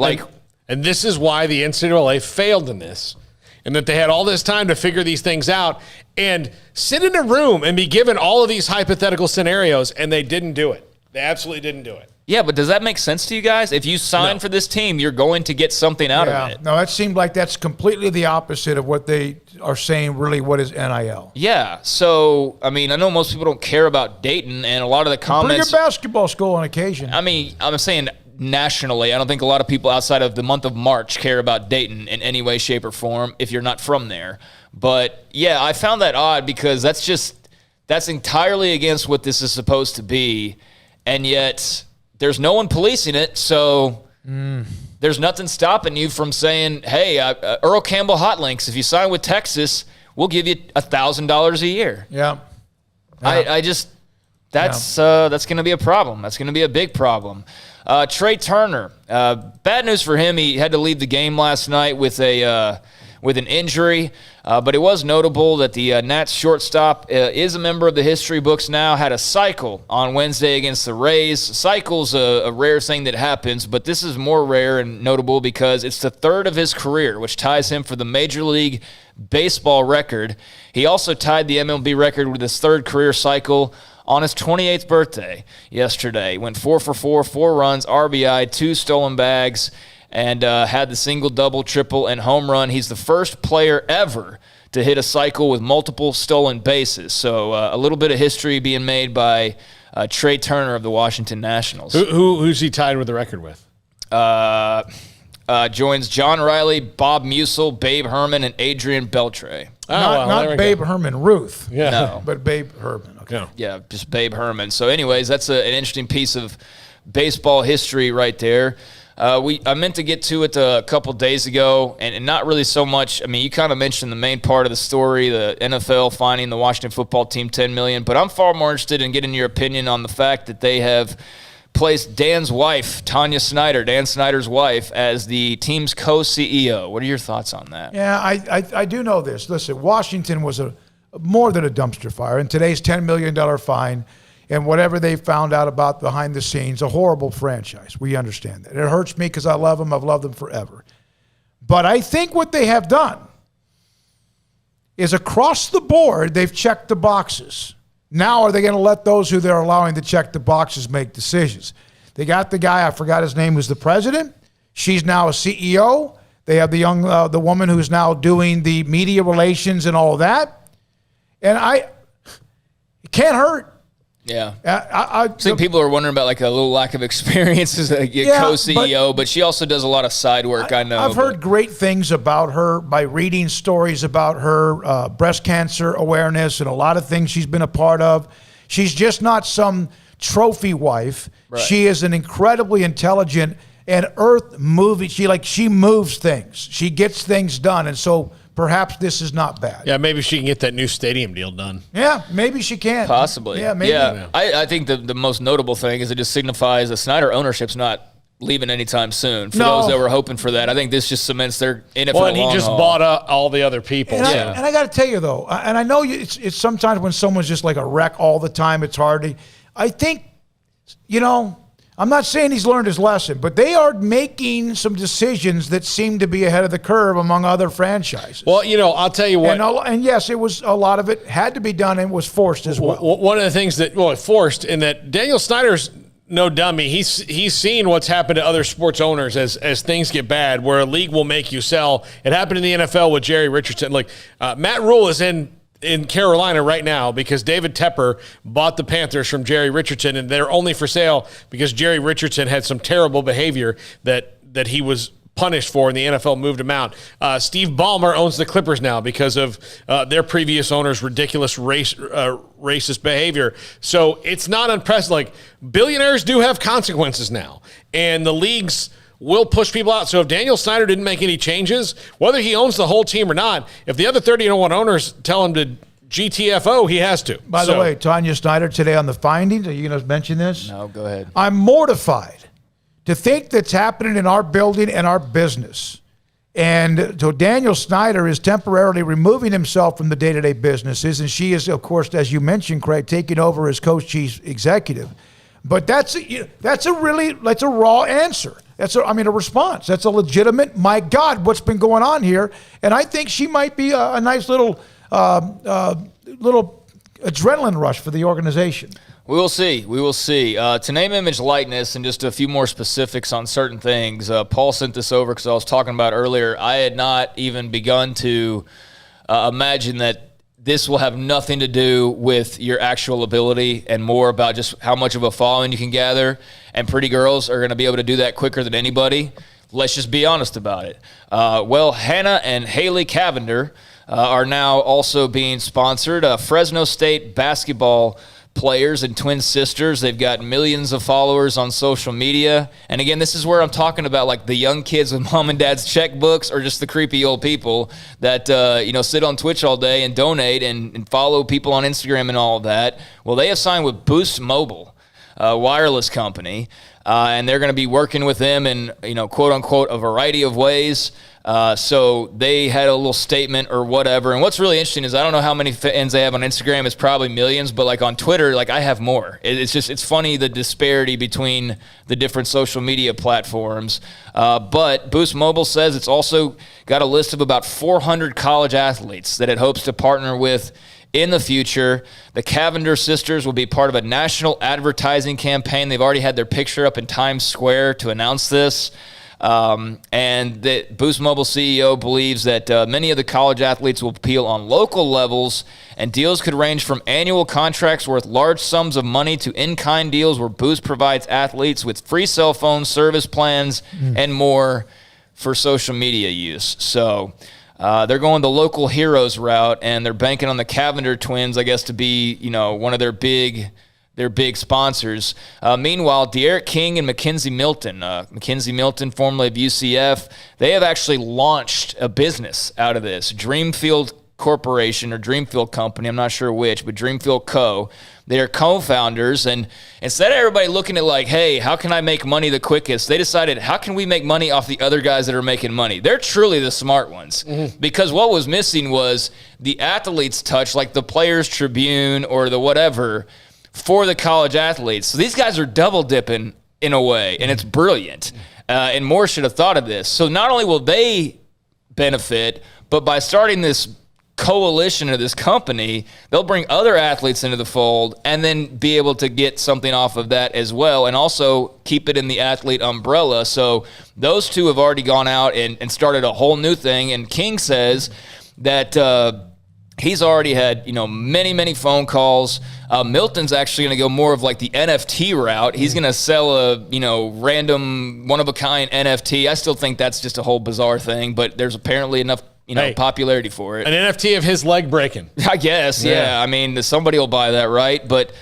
And this is why the NCAA failed in this, and that they had all this time to figure these things out and sit in a room and be given all of these hypothetical scenarios, and they didn't do it. They absolutely didn't do it. Yeah, but does that make sense to you guys? If you sign for this team, you're going to get something out of it. No, it seemed like that's completely the opposite of what they are saying, really, what is NIL. Yeah, so, I mean, I know most people don't care about Dayton, and a lot of the comments... Pretty good basketball school on occasion. I mean, I'm saying nationally, I don't think a lot of people outside of the month of March care about Dayton in any way, shape, or form if you're not from there. But, yeah, I found that odd because that's entirely against what this is supposed to be, and yet there's no one policing it, so there's nothing stopping you from saying, hey, Earl Campbell Hot Links, if you sign with Texas, we'll give you $1,000 a year. Yeah. That's going to be a problem. That's going to be a big problem. Trey Turner, bad news for him. He had to leave the game last night with an injury, but it was notable that the Nats shortstop is a member of the history books now, had a cycle on Wednesday against the Rays. Cycle's a rare thing that happens, but this is more rare and notable because it's the third of his career, which ties him for the Major League Baseball record. He also tied the MLB record with his third career cycle on his 28th birthday yesterday. Went 4 for 4, 4 runs, RBI, 2 stolen bags, and had the single, double, triple, and home run. He's the first player ever to hit a cycle with multiple stolen bases. So a little bit of history being made by Trey Turner of the Washington Nationals. Who's he tied with the record with? Joins John Riley, Bob Musil, Babe Herman, and Adrian Beltre. Not Babe Herman Ruth. Yeah. No. But Babe Herman. Okay. Yeah, just Babe Herman. So anyways, that's an interesting piece of baseball history right there. I meant to get to it a couple days ago, and not really so much. I mean, you kind of mentioned the main part of the story, the NFL fining the Washington football team $10 million, but I'm far more interested in getting your opinion on the fact that they have placed Dan's wife, Tanya Snyder, Dan Snyder's wife, as the team's co-CEO. What are your thoughts on that? Yeah, I do know this. Listen, Washington was more than a dumpster fire, and today's $10 million fine and whatever they found out about behind the scenes, a horrible franchise. We understand that. It hurts me because I love them. I've loved them forever. But I think what they have done is across the board, they've checked the boxes. Now are they going to let those who they're allowing to check the boxes make decisions? They got the guy, I forgot his name, who's the president. She's now a CEO. They have the woman who's now doing the media relations and all that. And it can't hurt. Yeah. I think people are wondering about like a little lack of experience as a co-CEO, but she also does a lot of side work, I know. I've heard great things about her by reading stories about her breast cancer awareness and a lot of things she's been a part of. She's just not some trophy wife. Right. She is an incredibly intelligent and earth-moving. She moves things. She gets things done, and so perhaps this is not bad. Yeah, maybe she can get that new stadium deal done. Yeah, maybe she can. Possibly. Yeah, maybe. Yeah. I think the most notable thing is it just signifies the Snyder ownership's not leaving anytime soon. For those that were hoping for that, I think this just cements their NFL long and he just bought up all the other people. And I got to tell you, though, and I know it's sometimes when someone's just like a wreck all the time, it's hard. I think, I'm not saying he's learned his lesson, but they are making some decisions that seem to be ahead of the curve among other franchises. Well, I'll tell you what. And yes, it was a lot of it had to be done and was forced as well. One of the things that, forced in that Daniel Snyder's no dummy. He's seen what's happened to other sports owners as things get bad, where a league will make you sell. It happened in the NFL with Jerry Richardson. Like Matt Rhule is in Carolina right now because David Tepper bought the Panthers from Jerry Richardson, and they're only for sale because Jerry Richardson had some terrible behavior that he was punished for, and the NFL moved him out. Steve Ballmer owns the Clippers now because of their previous owner's ridiculous racist behavior. So it's not unprecedented. Like, billionaires do have consequences now, and the leagues will push people out. So if Daniel Snyder didn't make any changes, whether he owns the whole team or not, if the other 31 owners tell him to GTFO, he has to. By the way, Tanya Snyder today on the findings, are you going to mention this? No, go ahead. I'm mortified to think that's happening in our building and our business. And so Daniel Snyder is temporarily removing himself from the day-to-day businesses, and she is, of course, as you mentioned, Craig, taking over as co-chief executive. But that's a raw answer. That's a response. That's a legitimate, my God, what's been going on here? And I think she might be a nice little adrenaline rush for the organization. We will see. To name, image, likeness, and just a few more specifics on certain things. Paul sent this over because I was talking about earlier. I had not even begun to imagine that this will have nothing to do with your actual ability and more about just how much of a following you can gather. And pretty girls are going to be able to do that quicker than anybody. Let's just be honest about it. Hannah and Haley Cavender are now also being sponsored. Fresno State basketball players and twin sisters. They've got millions of followers on social media. And again, this is where I'm talking about like the young kids with mom and dad's checkbooks, or just the creepy old people that sit on Twitch all day and donate and follow people on Instagram and all of that. Well, they have signed with Boost Mobile, a wireless company, and they're going to be working with them in, quote unquote, a variety of ways. So they had a little statement or whatever. And what's really interesting is I don't know how many fans they have on Instagram. It's probably millions, but like on Twitter, like I have more. It's funny the disparity between the different social media platforms. But Boost Mobile says it's also got a list of about 400 college athletes that it hopes to partner with in the future. The Cavender sisters will be part of a national advertising campaign. They've already had their picture up in Times Square to announce this. And the Boost Mobile CEO believes that many of the college athletes will appeal on local levels, and deals could range from annual contracts worth large sums of money to in-kind deals where Boost provides athletes with free cell phone service plans and more for social media use. So they're going the local heroes route, and they're banking on the Cavender twins, I guess, to be one of their big sponsors. Meanwhile, De'Aaron King and Mackenzie Milton, formerly of UCF, they have actually launched a business out of this. Dreamfield Corporation or Dreamfield Company, I'm not sure which, but Dreamfield Co. They are co-founders, and instead of everybody looking at like, hey, how can I make money the quickest, they decided, how can we make money off the other guys that are making money? They're truly the smart ones, because what was missing was the athletes' touch, like the Players Tribune or the whatever, for the college athletes. So these guys are double dipping in a way, and it's brilliant. And more should have thought of this. So not only will they benefit, but by starting this coalition of this company, they'll bring other athletes into the fold and then be able to get something off of that as well, and also keep it in the athlete umbrella. So those two have already gone out and started a whole new thing. And King says that he's already had, many phone calls. Milton's actually going to go more of like the NFT route. He's going to sell a, random one-of-a-kind NFT. I still think that's just a whole bizarre thing, but there's apparently enough, popularity for it. An NFT of his leg breaking. I guess, yeah. I mean, somebody will buy that, right? But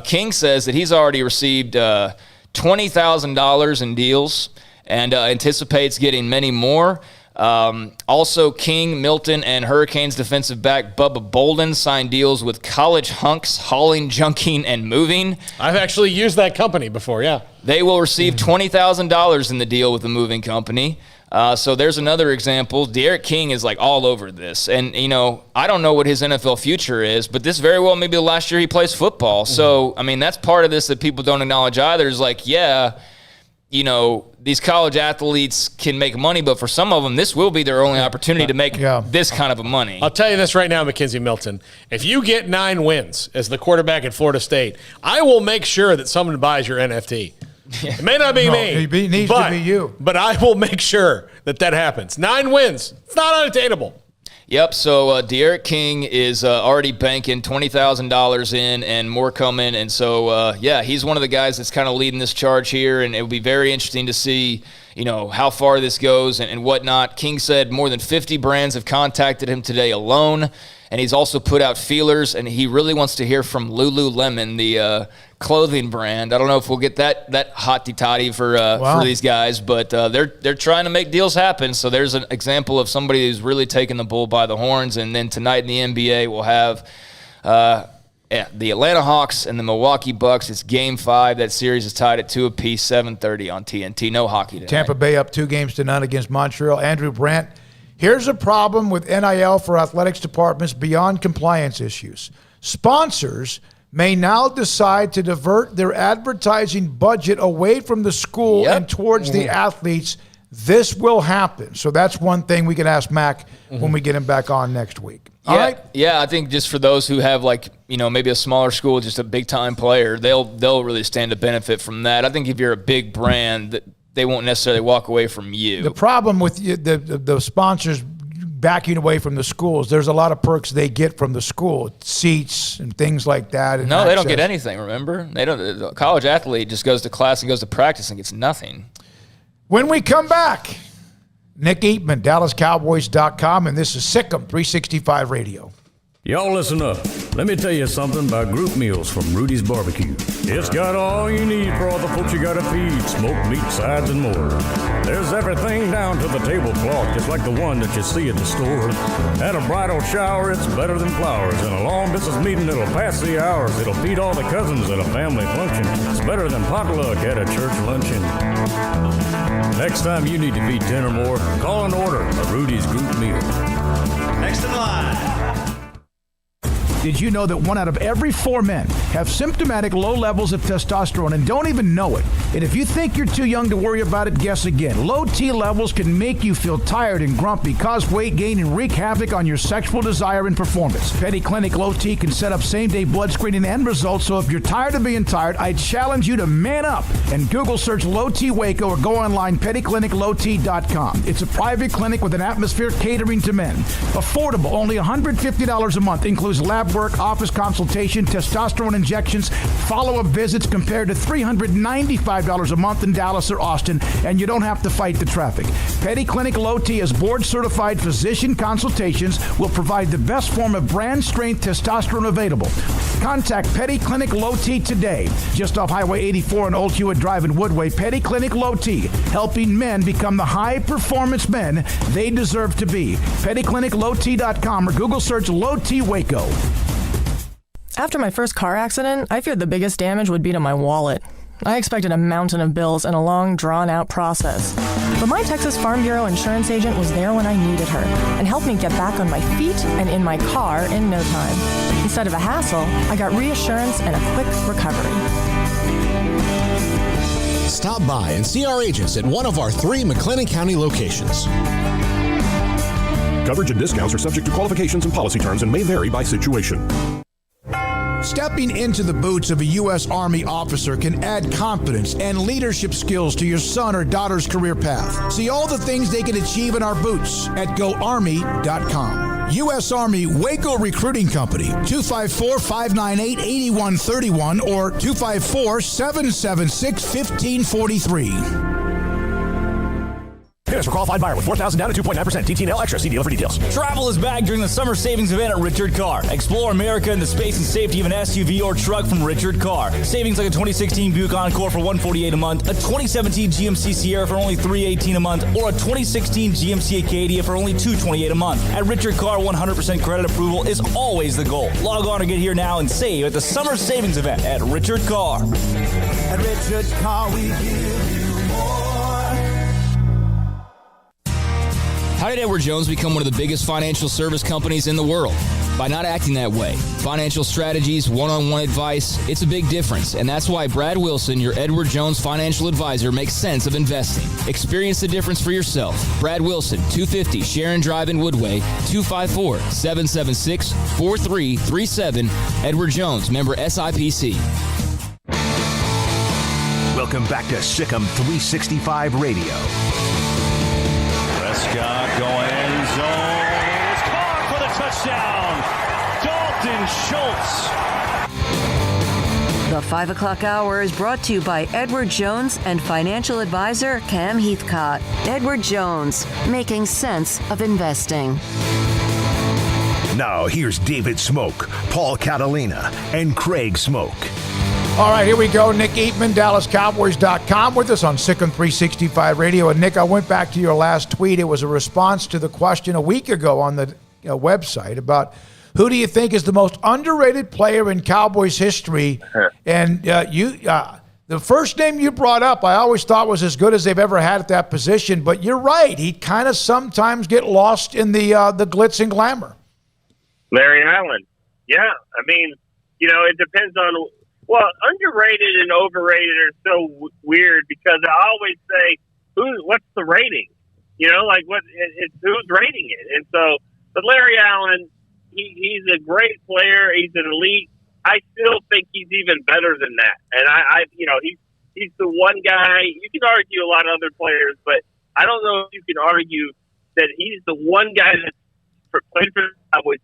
King says that he's already received $20,000 in deals and anticipates getting many more. Also, King, Milton, and Hurricanes defensive back Bubba Bolden signed deals with College Hunks Hauling, Junking, and Moving. I've actually used that company before, yeah. They will receive $20,000 in the deal with the moving company. So there's another example. De'Aaron King is like all over this. And, you know, I don't know what his NFL future is, but this very well may be the last year he plays football. So, I mean, that's part of this that people don't acknowledge either is like, yeah, you know, these college athletes can make money, but for some of them, this will be their only opportunity to make this kind of a money. I'll tell you this right now, Mackenzie Milton. If you get 9 wins as the quarterback at Florida State, I will make sure that someone buys your NFT. It may not be me. It needs to be you. But I will make sure that happens. 9 wins. It's not unattainable. Yep, so De'Aaron King is already banking $20,000 in and more coming. And so, yeah, he's one of the guys that's kind of leading this charge here. And it will be very interesting to see, you know, how far this goes and whatnot. King said more than 50 brands have contacted him today alone. And he's also put out feelers, and he really wants to hear from Lululemon, the clothing brand. I don't know if we'll get that hotty-toddy for these guys, but they're trying to make deals happen. So there's an example of somebody who's really taking the bull by the horns. And then tonight in the NBA, we'll have the Atlanta Hawks and the Milwaukee Bucks. It's Game 5. That series is tied at 2 apiece, 7:30 on TNT. No hockey tonight. Tampa Bay up 2-0 against Montreal. Andrew Brandt. Here's a problem with NIL for athletics departments beyond compliance issues. Sponsors may now decide to divert their advertising budget away from the school and towards the athletes. This will happen. So that's one thing we can ask Mack when we get him back on next week. All right? Yeah, I think just for those who have, like, you know, maybe a smaller school, just a big-time player, they'll really stand to benefit from that. I think if you're a big brand, they won't necessarily walk away from you. The problem with the sponsors backing away from the schools, there's a lot of perks they get from the school, seats and things like that. And no, they don't get anything, remember? They don't. The college athlete just goes to class and goes to practice and gets nothing. When we come back, Nick Eatman, DallasCowboys.com, and this is SicEm365 Radio. Y'all listen up. Let me tell you something about group meals from Rudy's Barbecue. It's got all you need for all the folks you gotta feed, smoked meat, sides, and more. There's everything down to the tablecloth, just like the one that you see at the store. At a bridal shower, it's better than flowers. In a long business meeting, it'll pass the hours. It'll feed all the cousins at a family function. It's better than potluck at a church luncheon. Next time you need to feed 10 or more, call and order a Rudy's group meal. Next in line. Did you know that 1 out of every 4 men have symptomatic low levels of testosterone and don't even know it? And if you think you're too young to worry about it, guess again. Low T levels can make you feel tired and grumpy, cause weight gain, and wreak havoc on your sexual desire and performance. Petty Clinic Low T can set up same-day blood screening and results, so if you're tired of being tired, I challenge you to man up and Google search Low T Waco or go online pettycliniclowt.com. It's a private clinic with an atmosphere catering to men. Affordable, only $150 a month, includes lab work, office consultation, testosterone injections, follow-up visits compared to $395 a month in Dallas or Austin, and you don't have to fight the traffic. Petty Clinic Low T is board-certified physician consultations, will provide the best form of brand-strength testosterone available. Contact Petty Clinic Low T today. Just off Highway 84 and Old Hewitt Drive in Woodway, Petty Clinic Low T, helping men become the high-performance men they deserve to be. PettyClinicLowT.com or Google search Low T Waco. After my first car accident, I feared the biggest damage would be to my wallet. I expected a mountain of bills and a long, drawn-out process. But my Texas Farm Bureau insurance agent was there when I needed her and helped me get back on my feet and in my car in no time. Instead of a hassle, I got reassurance and a quick recovery. Stop by and see our agents at one of our 3 McLennan County locations. Coverage and discounts are subject to qualifications and policy terms and may vary by situation. Stepping into the boots of a U.S. Army officer can add confidence and leadership skills to your son or daughter's career path. See all the things they can achieve in our boots at GoArmy.com. U.S. Army Waco Recruiting Company, 254-598-8131 or 254-776-1543. Payments for qualified buyer with $4,000 down to 2.9% TTNL extra. See dealer for details. Travel is back during the summer savings event at Richard Carr. Explore America in the space and safety of an SUV or truck from Richard Carr. Savings like a 2016 Buick Encore for $148 a month, a 2017 GMC Sierra for only $318 a month, or a 2016 GMC Acadia for only $228 a month. At Richard Carr, 100% credit approval is always the goal. Log on or get here now and save at the summer savings event at Richard Carr. At Richard Carr, we give you more. How did Edward Jones become one of the biggest financial service companies in the world? By not acting that way. Financial strategies, one-on-one advice, it's a big difference. And that's why Brad Wilson, your Edward Jones financial advisor, makes sense of investing. Experience the difference for yourself. Brad Wilson, 250 Sharon Drive in Woodway, 254-776-4337. Edward Jones, member SIPC. Welcome back to SicEm365 Radio. Prescott going end zone. It's caught for the touchdown. Dalton Schultz. The 5 o'clock hour is brought to you by Edward Jones and financial advisor Cam Heathcott. Edward Jones, making sense of investing. Now here's David Smoak, Paul Catalina, and Craig Smoak. All right, here we go. Nick Eatman, DallasCowboys.com with us on Sic'em365 Radio. And Nick, I went back to your last tweet. It was a response to the question a week ago on the website about who do you think is the most underrated player in Cowboys history? And the first name you brought up, I always thought was as good as they've ever had at that position. But you're right. He kind of sometimes get lost in the glitz and glamour. Larry Allen. Yeah. I mean, it depends on – well, underrated and overrated are so weird because I always say, what's the rating? Who's rating it? And so, but Larry Allen, he's a great player. He's an elite. I still think he's even better than that. And he's the one guy. You can argue a lot of other players, but I don't know if you can argue that he's the one guy that's played for the Cowboys.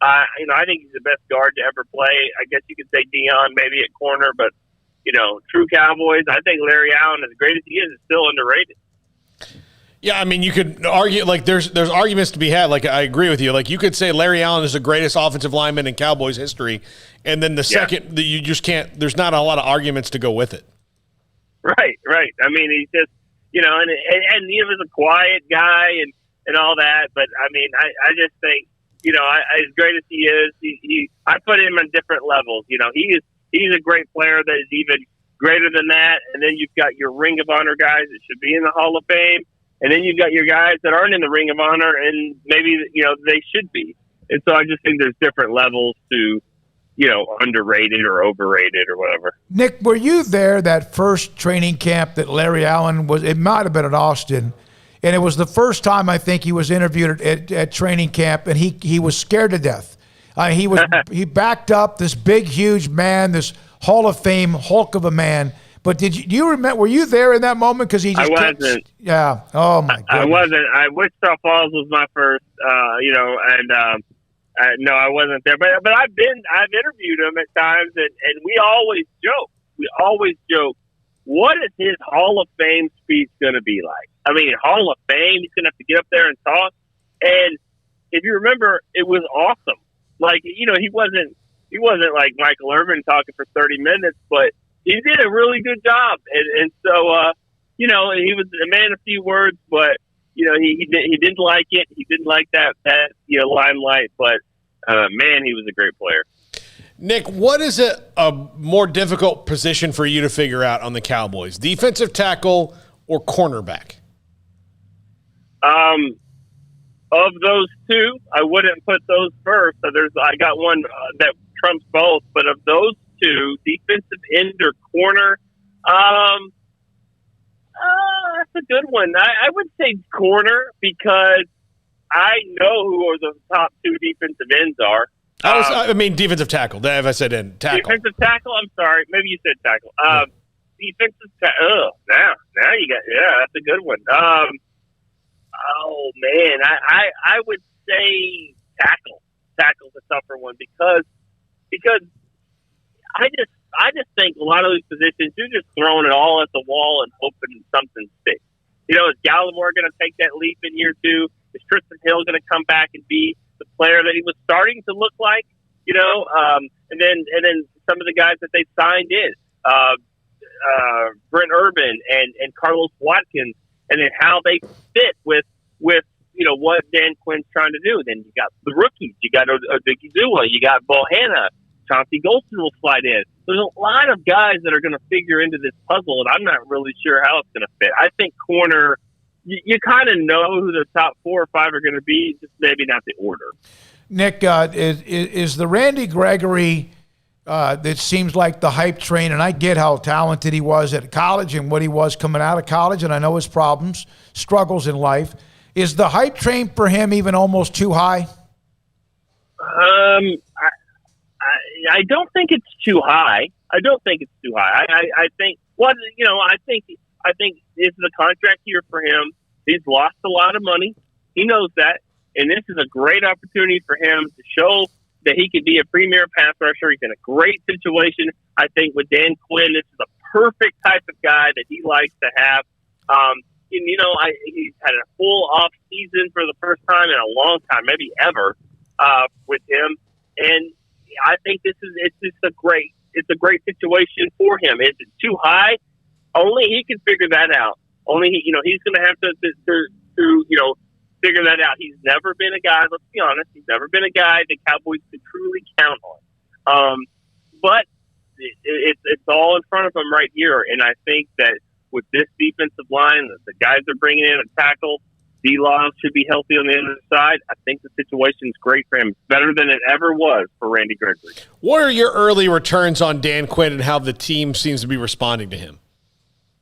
I think he's the best guard to ever play. I guess you could say Dion maybe at corner, but true Cowboys. I think Larry Allen, as great as he is still underrated. Yeah, I mean, you could argue there's arguments to be had. Like I agree with you. Like you could say Larry Allen is the greatest offensive lineman in Cowboys history, and then the second that you just can't. There's not a lot of arguments to go with it. Right. I mean, he's just and he was a quiet guy and all that. But I mean, I just think. As great as he is, I put him on different levels. He's a great player that is even greater than that. And then you've got your Ring of Honor guys that should be in the Hall of Fame. And then you've got your guys that aren't in the Ring of Honor and maybe, they should be. And so I just think there's different levels to, underrated or overrated or whatever. Nick, were you there that first training camp that Larry Allen was? It might have been at Austin. And it was the first time I think he was interviewed at training camp, and he was scared to death. He backed up this big, huge man, this Hall of Fame Hulk of a man. But do you remember? Were you there in that moment? Because he just wasn't. Yeah. Oh my God. I wasn't. Wichita Falls was my first. No, I wasn't there. But I've interviewed him at times, and we always joke. What is his Hall of Fame speech going to be like? I mean, Hall of Fame, he's going to have to get up there and talk. And if you remember, it was awesome. Like, he wasn't like Michael Irvin talking for 30 minutes, but he did a really good job. And so, he was a man of few words, but, he didn't like it. He didn't like that limelight, but, man, he was a great player. Nick, what is a more difficult position for you to figure out on the Cowboys? Defensive tackle or cornerback? Of those two, I wouldn't put those first. So I got one that trumps both, but of those two, defensive end or corner, that's a good one. I would say corner because I know who the top two defensive ends are. I mean defensive tackle. If I said end, tackle. Defensive tackle, I'm sorry. Maybe you said tackle. Defensive tackle. Now you got, that's a good one. Oh, man. I would say tackle. Tackle's a tougher one because I I just think a lot of these positions, you're just throwing it all at the wall and hoping something sticks. You know, is Gallimore going to take that leap in year 2? Is Tristan Hill going to come back and be the player that he was starting to look like? You know, and then some of the guys that they signed in, Brent Urban and Carlos Watkins, and then how they fit with you know what Dan Quinn's trying to do. Then you got the rookies, you got Odigizua, you got Bohanna, Chauncey Golston will slide in. There's a lot of guys that are going to figure into this puzzle, and I'm not really sure how it's going to fit. I think corner, you kind of know who the top 4 or 5 are going to be, just maybe not the order. Nick, is the Randy Gregory that seems like the hype train, and I get how talented he was at college and what he was coming out of college, and I know his problems, struggles in life. Is the hype train for him even almost too high? I don't think it's too high. I think, well, you know, I think this is a contract year for him. He's lost a lot of money. He knows that. And this is a great opportunity for him to show that he could be a premier pass rusher. He's in a great situation. I think with Dan Quinn, this is a perfect type of guy that he likes to have. And, you know, he's had a full off season for the first time in a long time, maybe ever, with him. And I think it's a great situation for him. Is it too high? Only he can figure that out. Only he, you know, he's going to have to you know, figure that out. He's never been a guy, let's be honest, he's never been a guy the Cowboys could truly count on. But it's all in front of him right here. And I think that with this defensive line, the guys they're bringing in a tackle, D-Law should be healthy on the other side. I think the situation is great for him. It's better than it ever was for Randy Gregory. What are your early returns on Dan Quinn and how the team seems to be responding to him?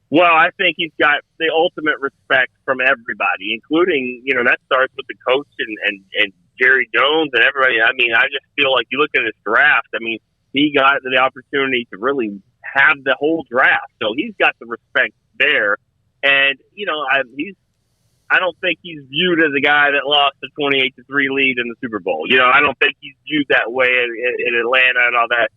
Well, I think he's got the ultimate respect from everybody, including, you know, that starts with the coach and Jerry Jones and everybody. I mean, I just feel like you look at his draft, I mean, he got the opportunity to really have the whole draft. So he's got the respect there. And, you know, I don't think he's viewed as a guy that lost a 28-3 lead in the Super Bowl. You know, I don't think he's viewed that way in Atlanta and all that.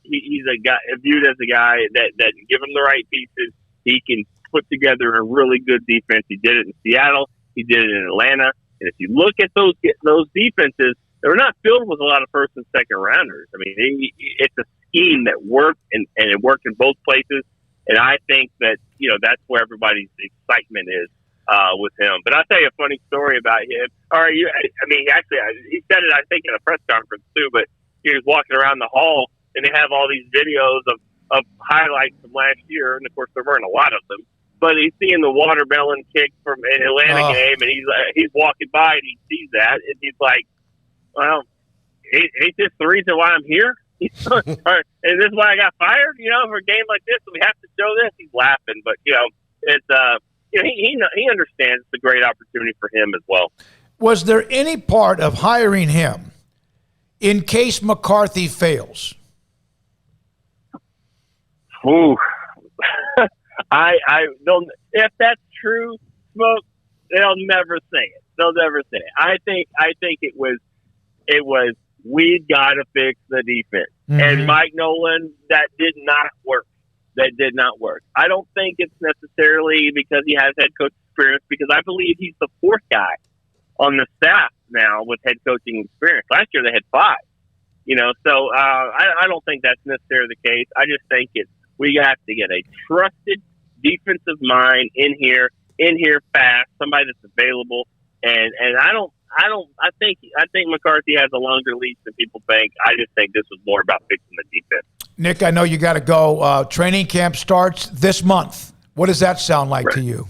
He's a guy viewed as a guy that give him the right pieces, he can put together a really good defense. He did it in Seattle. He did it in Atlanta. And if you look at those defenses, they're not filled with a lot of first and second rounders. I mean, it's a scheme that worked, and it worked in both places. And I think that, you know, that's where everybody's excitement is with him. But I'll tell you a funny story about him. He said it, I think, in a press conference too, but he was walking around the hall and they have all these videos of highlights from last year. And of course, there weren't a lot of them, but he's seeing the watermelon kick from an Atlanta game, and he's walking by and he sees that, and he's like, well, ain't this the reason why I'm here? And this is why I got fired, you know, for a game like this. We have to show this. He's laughing, but you know, it's you know, he understands it's a great opportunity for him as well. Was there any part of hiring him in case McCarthy fails? Ooh, I don't. If that's true, Smoak, they'll never say it. They'll never say it. I think it was. We got to fix the defense. Mm-hmm. And Mike Nolan, that did not work. I don't think it's necessarily because he has head coach experience, because I believe he's the fourth guy on the staff now with head coaching experience. Last year they had 5. You know, so I don't think that's necessarily the case. I just think we have to get a trusted defensive mind in here fast, somebody that's available, and I think McCarthy has a longer leash than people think. I just think this was more about fixing the defense. Nick, I know you got to go. Training camp starts this month. What does that sound like to you?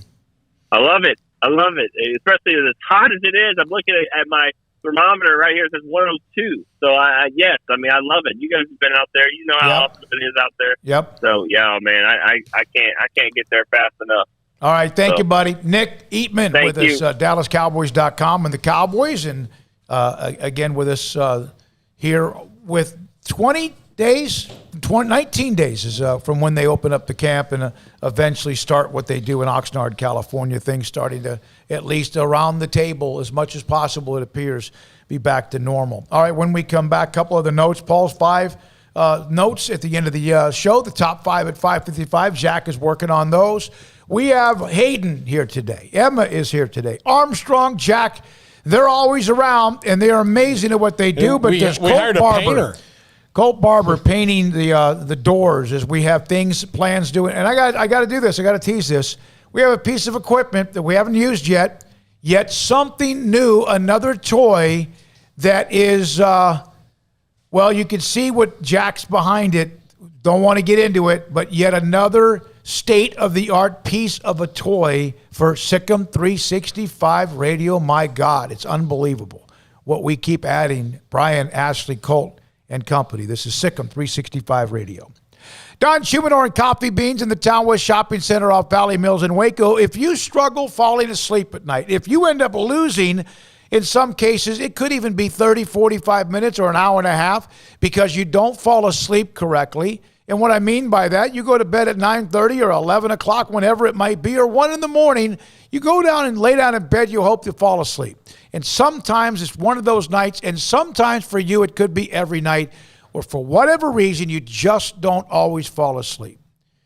I love it, especially as hot as it is. I'm looking at my thermometer right here. It says 102. So I love it. You guys have been out there. You know how awesome it is out there. Yep. So yeah, man, I can't get there fast enough. All right, thank you, buddy. Nick Eatman with us, DallasCowboys.com and the Cowboys, and again with us here with 19 days is from when they open up the camp and eventually start what they do in Oxnard, California. Things starting to, at least around the table, as much as possible, it appears, be back to normal. All right, when we come back, a couple of the notes. Paul's 5 notes at the end of the show, the top 5 at 5:55. Jack is working on those. We have Hayden here today. Emma is here today. Armstrong, Jack, they're always around, and they are amazing at what they do. But there's Colt Barber. Colt Barber painting the doors as we have plans doing. And I got to do this. I got to tease this. We have a piece of equipment that we haven't used yet something new, another toy that is, you can see what Jack's behind it. Don't want to get into it, but yet another state-of-the-art piece of a toy for SicEm365 Radio. My God, it's unbelievable what we keep adding. Brian, Ashley, Colt, and company. This is SicEm365 Radio. Don Humidor and Coffee Beans in the Town West Shopping Center off Valley Mills in Waco. If you struggle falling asleep at night, if you end up losing, in some cases, it could even be 30, 45 minutes or an hour and a half because you don't fall asleep correctly. And what I mean by that, you go to bed at 9:30 or 11 o'clock, whenever it might be, or 1 in the morning, you go down and lay down in bed, you hope to fall asleep. And sometimes it's one of those nights, and sometimes for you it could be every night, or for whatever reason, you just don't always fall asleep.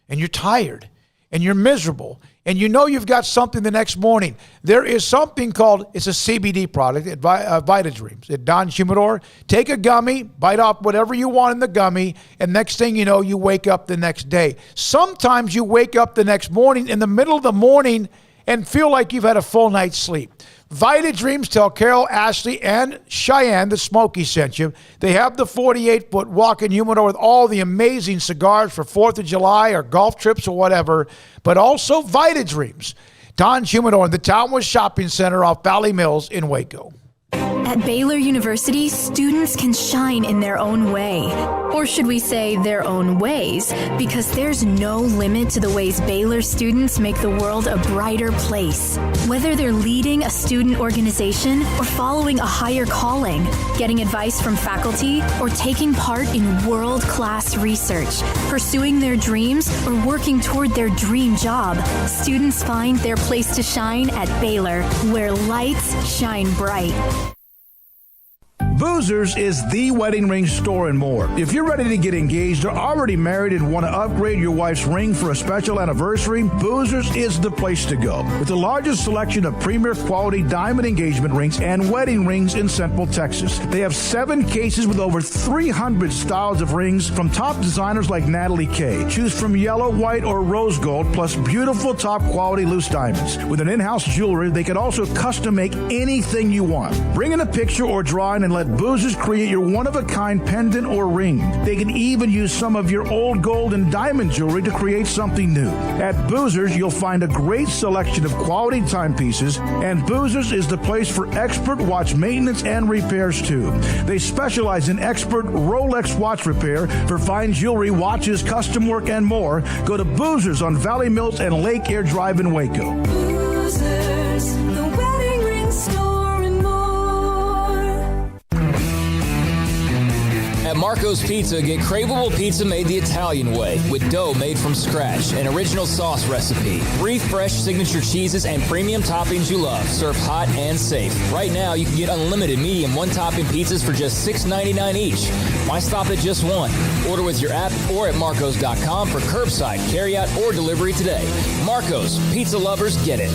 And you're tired, and you're miserable, and you know you've got something the next morning. There is something called, it's a CBD product at Vitadreams at Don Humidor. Take a gummy, bite off whatever you want in the gummy, and next thing you know, you wake up the next day. Sometimes you wake up the next morning in the middle of the morning and feel like you've had a full night's sleep. Vitadreams, tell Carol, Ashley, and Cheyenne, the Smoky sent you. They have the 48-foot walk-in humidor with all the amazing cigars for 4th of July or golf trips or whatever, but also Vitadreams. Don Humidor in the Town West Shopping Center off Valley Mills in Waco. At Baylor University, students can shine in their own way. Or should we say their own ways? Because there's no limit to the ways Baylor students make the world a brighter place. Whether they're leading a student organization or following a higher calling, getting advice from faculty, or taking part in world-class research, pursuing their dreams, or working toward their dream job, students find their place to shine at Baylor, where lights shine bright. Boozers is the wedding ring store and more. If you're ready to get engaged or already married and want to upgrade your wife's ring for a special anniversary, Boozers is the place to go. With the largest selection of premier quality diamond engagement rings and wedding rings in Central Texas. They have 7 cases with over 300 styles of rings from top designers like Natalie Kay. Choose from yellow, white, or rose gold, plus beautiful top quality loose diamonds. With an in-house jewelry, they can also custom make anything you want. Bring in a picture or drawing and let Boozers create your one-of-a-kind pendant or ring. They can even use some of your old gold and diamond jewelry to create something new. At Boozers, you'll find a great selection of quality timepieces, and Boozers is the place for expert watch maintenance and repairs, too. They specialize in expert Rolex watch repair for fine jewelry, watches, custom work, and more. Go to Boozers on Valley Mills and Lake Air Drive in Waco. Boozers, the wedding ring store and more. At Marco's Pizza, get craveable pizza made the Italian way with dough made from scratch, an original sauce recipe, 3 fresh signature cheeses, and premium toppings you love, served hot and safe. Right now, you can get unlimited medium one-topping pizzas for just $6.99 each. Why stop at just one? Order with your app or at marcos.com for curbside, carryout, or delivery today. Marco's, pizza lovers get it.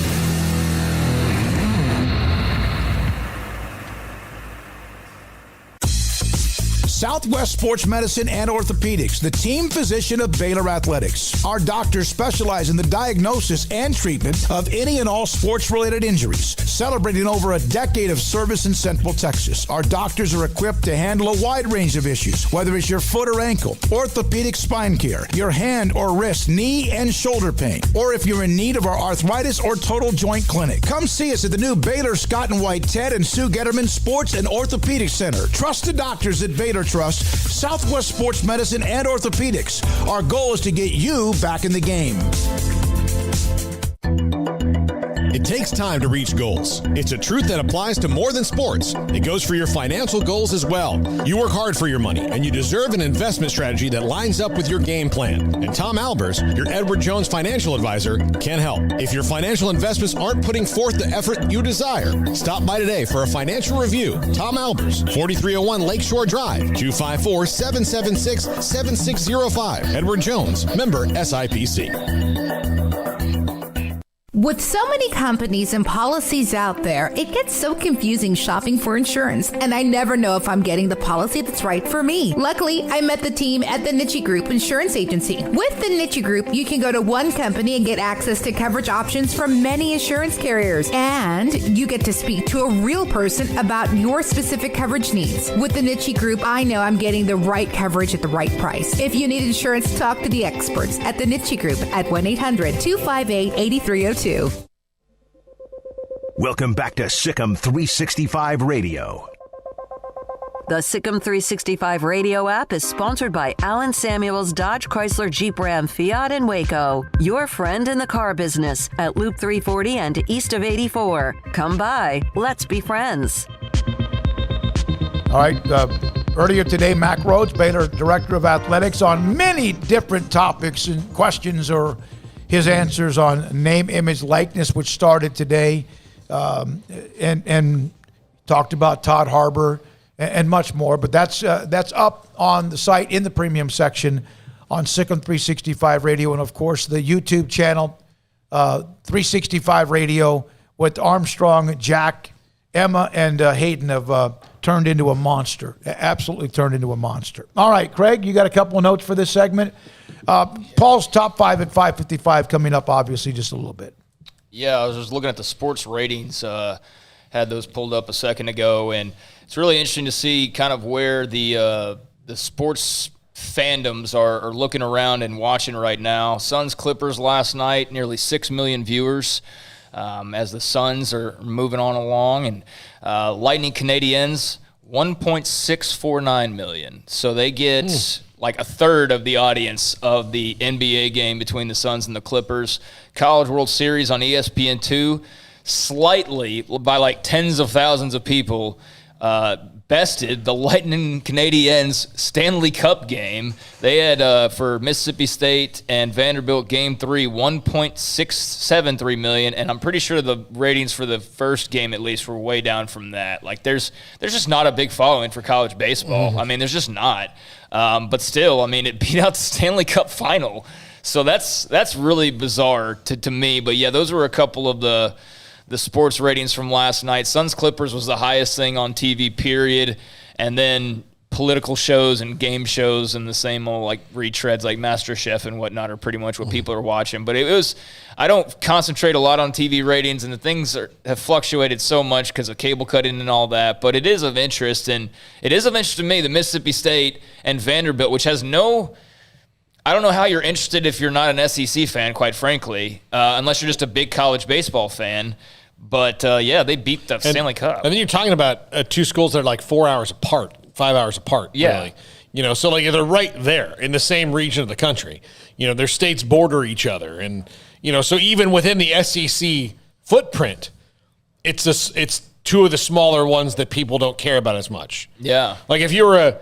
Southwest Sports Medicine and Orthopedics, the team physician of Baylor Athletics. Our doctors specialize in the diagnosis and treatment of any and all sports-related injuries. Celebrating over a decade of service in Central Texas, our doctors are equipped to handle a wide range of issues, whether it's your foot or ankle, orthopedic spine care, your hand or wrist, knee and shoulder pain, or if you're in need of our arthritis or total joint clinic. Come see us at the new Baylor Scott and White Ted and Sue Getterman Sports and Orthopedic Center. Trusted doctors at Baylor Trust, Southwest Sports Medicine and Orthopedics. Our goal is to get you back in the game. It takes time to reach goals. It's a truth that applies to more than sports. It goes for your financial goals as well. You work hard for your money, and you deserve an investment strategy that lines up with your game plan. And Tom Albers, your Edward Jones financial advisor, can help. If your financial investments aren't putting forth the effort you desire, stop by today for a financial review. Tom Albers, 4301 Lakeshore Drive, 254-776-7605. Edward Jones, member SIPC. With so many companies and policies out there, it gets so confusing shopping for insurance, and I never know if I'm getting the policy that's right for me. Luckily, I met the team at the Niche Group Insurance Agency. With the Niche Group, you can go to one company and get access to coverage options from many insurance carriers, and you get to speak to a real person about your specific coverage needs. With the Niche Group, I know I'm getting the right coverage at the right price. If you need insurance, talk to the experts at the Niche Group at 1-800-258-8302. Welcome back to SicEm365 Radio. The SicEm365 Radio app is sponsored by Allen Samuels Dodge Chrysler Jeep Ram Fiat in Waco, your friend in the car business at Loop 340 and east of 84. Come by. Let's be friends. All right. Earlier today, Mack Rhoades, Baylor Director of Athletics, on many different topics and questions or his answers on name, image, likeness, which started today, and talked about Todd Harbor and much more. But that's up on the site in the premium section on SicEm365 Radio, and of course the YouTube channel 365 Radio with Armstrong, Jack, Emma, and Hayden have turned into a monster. Absolutely turned into a monster. All right, Craig, you got a couple of notes for this segment. Paul's top 5 at 5:55 coming up, obviously, just a little bit. Yeah, I was just looking at the sports ratings, had those pulled up a second ago, and it's really interesting to see kind of where the sports fandoms are looking around and watching right now. Suns Clippers last night, nearly 6 million viewers as the Suns are moving on along, and Lightning Canadiens, 1.649 million. So they get like a third of the audience of the NBA game between the Suns and the Clippers. College World Series on ESPN2, slightly, by like tens of thousands of people, bested the Lightning Canadiens Stanley Cup game. They had, for Mississippi State and Vanderbilt Game 3, 1.673 million, and I'm pretty sure the ratings for the first game at least were way down from that. Like, there's just not a big following for college baseball. Mm-hmm. I mean, there's just not. But still, I mean, it beat out the Stanley Cup final. So that's really bizarre to me. But, yeah, those were a couple of the sports ratings from last night. Suns Clippers was the highest thing on TV, period. And then political shows and game shows and the same old like retreads like MasterChef and whatnot are pretty much what people are watching. But I don't concentrate a lot on TV ratings, and the things have fluctuated so much because of cable cutting and all that. But it is of interest, and it is of interest to me, the Mississippi State and Vanderbilt, which has no – I don't know how you're interested if you're not an SEC fan, quite frankly, unless you're just a big college baseball fan. But, yeah, they beat the Stanley Cup. And then you're talking about two schools that are like 4 hours apart, 5 hours apart. Yeah. Really. You know, so like they're right there in the same region of the country. You know, their states border each other. And, you know, so even within the SEC footprint, it's two of the smaller ones that people don't care about as much. Yeah. Like if you were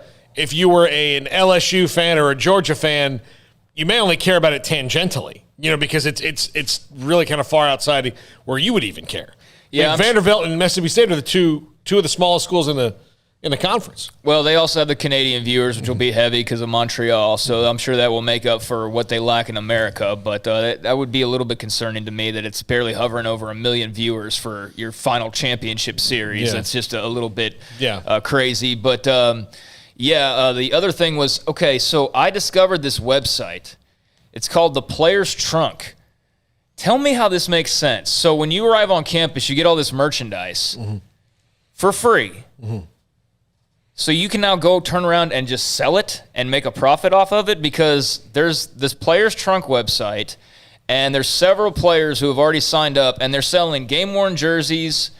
an LSU fan or a Georgia fan, you may only care about it tangentially, you know, because it's really kind of far outside where you would even care. Yeah, like Vanderbilt and Mississippi State are the two of the smallest schools in the conference. Well, they also have the Canadian viewers, which will be heavy because of Montreal, so I'm sure that will make up for what they lack in America. But that would be a little bit concerning to me that it's barely hovering over 1 million viewers for your final championship series. Yeah. That's just a little bit Yeah. crazy. But the other thing was, okay, so I discovered this website. It's called The Player's Trunk. Tell me how this makes sense. So when you arrive on campus, you get all this merchandise for free. Mm-hmm. So you can now go turn around and just sell it and make a profit off of it because there's this Player's Trunk website, and there's several players who have already signed up, and they're selling game-worn jerseys,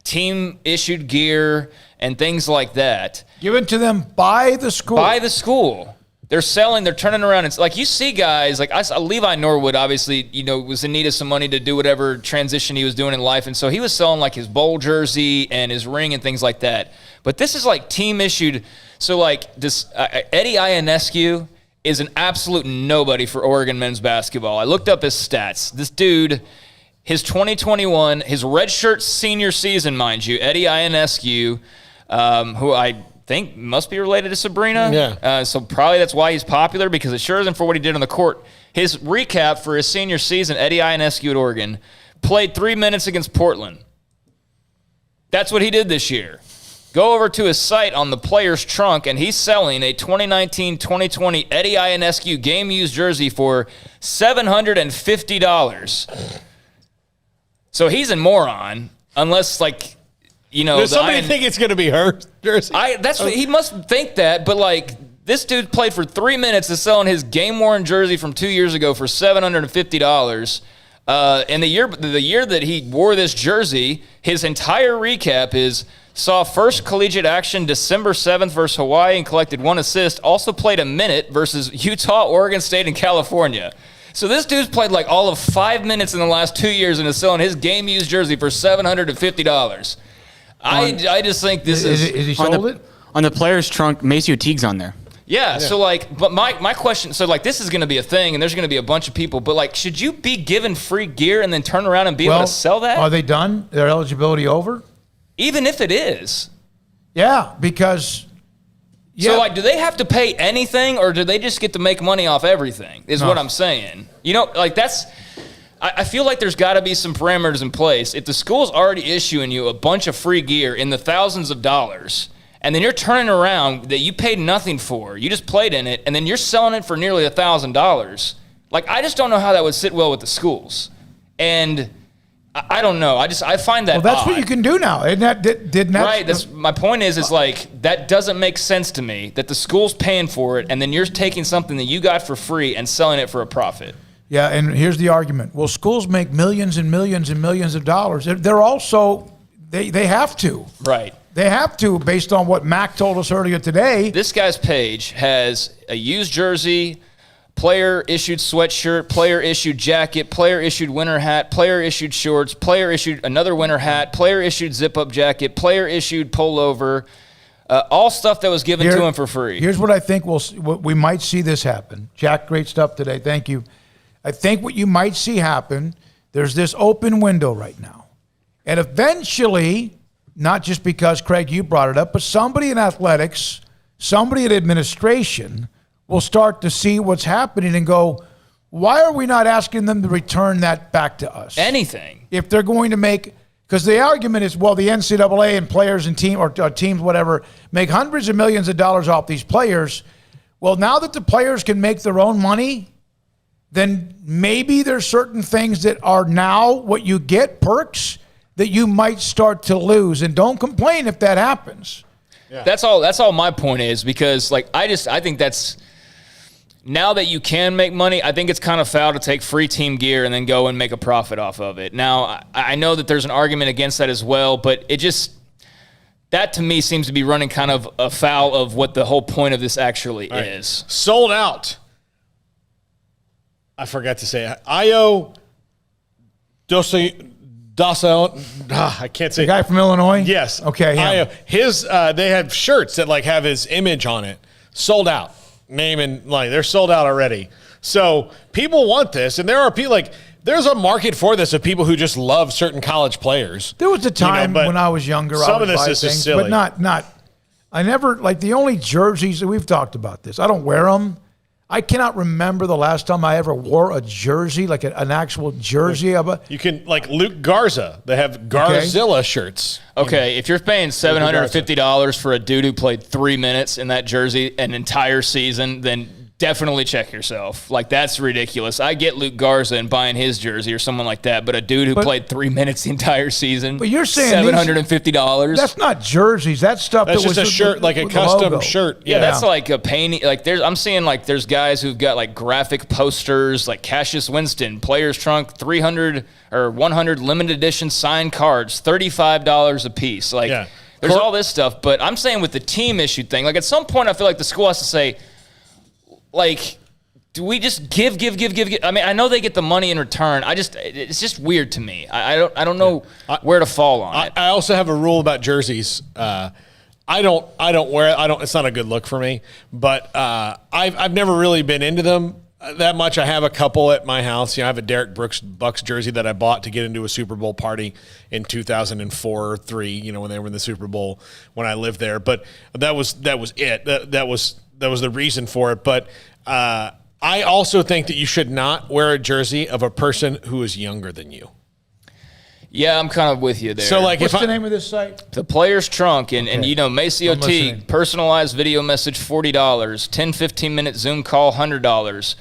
team-issued gear, and things like that. Given to them by the school. By the school. They're selling, they're turning around. It's like you see guys like Levi Norwood, obviously, was in need of some money to do whatever transition he was doing in life. And so he was selling like his bowl jersey and his ring and things like that. But this is like team issued. So like this Eddie Ionescu is an absolute nobody for Oregon men's basketball. I looked up his stats. This dude, his 2021, his redshirt senior season, mind you, Eddie Ionescu, who I think must be related to Sabrina. Yeah. So probably that's why he's popular, because it sure isn't for what he did on the court. His recap for his senior season, Eddie Ionescu at Oregon, played 3 minutes against Portland. That's what he did this year. Go over to his site on the player's trunk, and he's selling a 2019-2020 Eddie Ionescu game-used jersey for $750. So he's a moron, unless, like, does somebody think it's going to be her jersey? He must think that, but like this dude played for 3 minutes is selling his game-worn jersey from 2 years ago for $750. And the year that he wore this jersey, his entire recap is saw first collegiate action December 7th versus Hawaii and collected 1 assist. Also played a minute versus Utah, Oregon State, and California. So this dude's played like all of 5 minutes in the last 2 years and is selling his game-used jersey for $750. I just think this is he sold it? On the player's trunk, Maceo Teague's on there. Yeah, so like, but my question, so like this is going to be a thing and there's going to be a bunch of people, but like, should you be given free gear and then turn around and be able to sell that? Are they done? Their eligibility over? Even if it is. Yeah, because... Yeah. So like, do they have to pay anything or do they just get to make money off everything is what I'm saying. Like that's... I feel like there's got to be some parameters in place. If the school's already issuing you a bunch of free gear in the thousands of dollars, and then you're turning around that you paid nothing for, you just played in it, and then you're selling it for nearly $1,000, like I just don't know how that would sit well with the schools. And I don't know. I find that that's odd. what you can do now. Isn't that, didn't that? Right. That's my point is like that doesn't make sense to me that the school's paying for it, and then you're taking something that you got for free and selling it for a profit. Yeah, and here's the argument. Well, schools make millions and millions and millions of dollars. They're also, they have to. Right. They have to, based on what Mack told us earlier today. This guy's page has a used jersey, player-issued sweatshirt, player-issued jacket, player-issued winter hat, player-issued shorts, player-issued another winter hat, player-issued zip-up jacket, player-issued pullover, all stuff that was given to him for free. Here's what I think we might see this happen. Jack, great stuff today. Thank you. I think what you might see happen, there's this open window right now. And eventually, not just because, Craig, you brought it up, but somebody in athletics, somebody in administration will start to see what's happening and go, why are we not asking them to return that back to us? Anything. If they're going to make, because the argument is, well, the NCAA and players and teams, whatever, make hundreds of millions of dollars off these players. Well, now that the players can make their own money, then maybe there's certain things that are now what you get, perks, that you might start to lose. And don't complain if that happens. Yeah. That's all my point is, because like I think that's, now that you can make money, I think it's kind of foul to take free team gear and then go and make a profit off of it. Now, I know that there's an argument against that as well, but it just, that to me seems to be running kind of afoul of what the whole point of this actually is. Sold out. I forgot to say it. Io Dasso. I can't say. The guy from Illinois? Yes. Okay. Io. His, they have shirts that like have his image on it. Sold out. Name and like they're sold out already. So people want this, and there are people like there's a market for this of people who just love certain college players. There was a time when I was younger. Some of this is just silly, but not. I never like the only jerseys that we've talked about this. I don't wear them. I cannot remember the last time I ever wore a jersey, like an actual jersey. You can, like Luke Garza. They have Garzilla shirts. Okay, if you're paying $750 for a dude who played 3 minutes in that jersey an entire season, then definitely check yourself. Like, that's ridiculous. I get Luke Garza and buying his jersey or someone like that, but a dude who played 3 minutes the entire season, but you're saying $750. That's not jerseys. That's stuff that's that just was a shirt, like a custom shirt. Yeah, that's like a painting. Like I'm seeing like there's guys who've got like graphic posters, like Cassius Winston, player's trunk, 300 or 100 limited edition signed cards, $35 a piece. Like there's all this stuff. But I'm saying with the team issue thing, like at some point I feel like the school has to say, like, do we just give? I mean, I know they get the money in return. It's just weird to me. I don't know where to fall on it. I also have a rule about jerseys. I don't wear it. It's not a good look for me, but I've never really been into them that much. I have a couple at my house. I have a Derek Bucks jersey that I bought to get into a Super Bowl party in 2004 or 3, when they were in the Super Bowl when I lived there. But that was it. That was the reason for it. But I also think that you should not wear a jersey of a person who is younger than you. Yeah, I'm kind of with you there. So, like, what's the name of this site? The Player's Trunk, and Macio Teague, personalized video message, $40, 10-15-minute Zoom call, $100.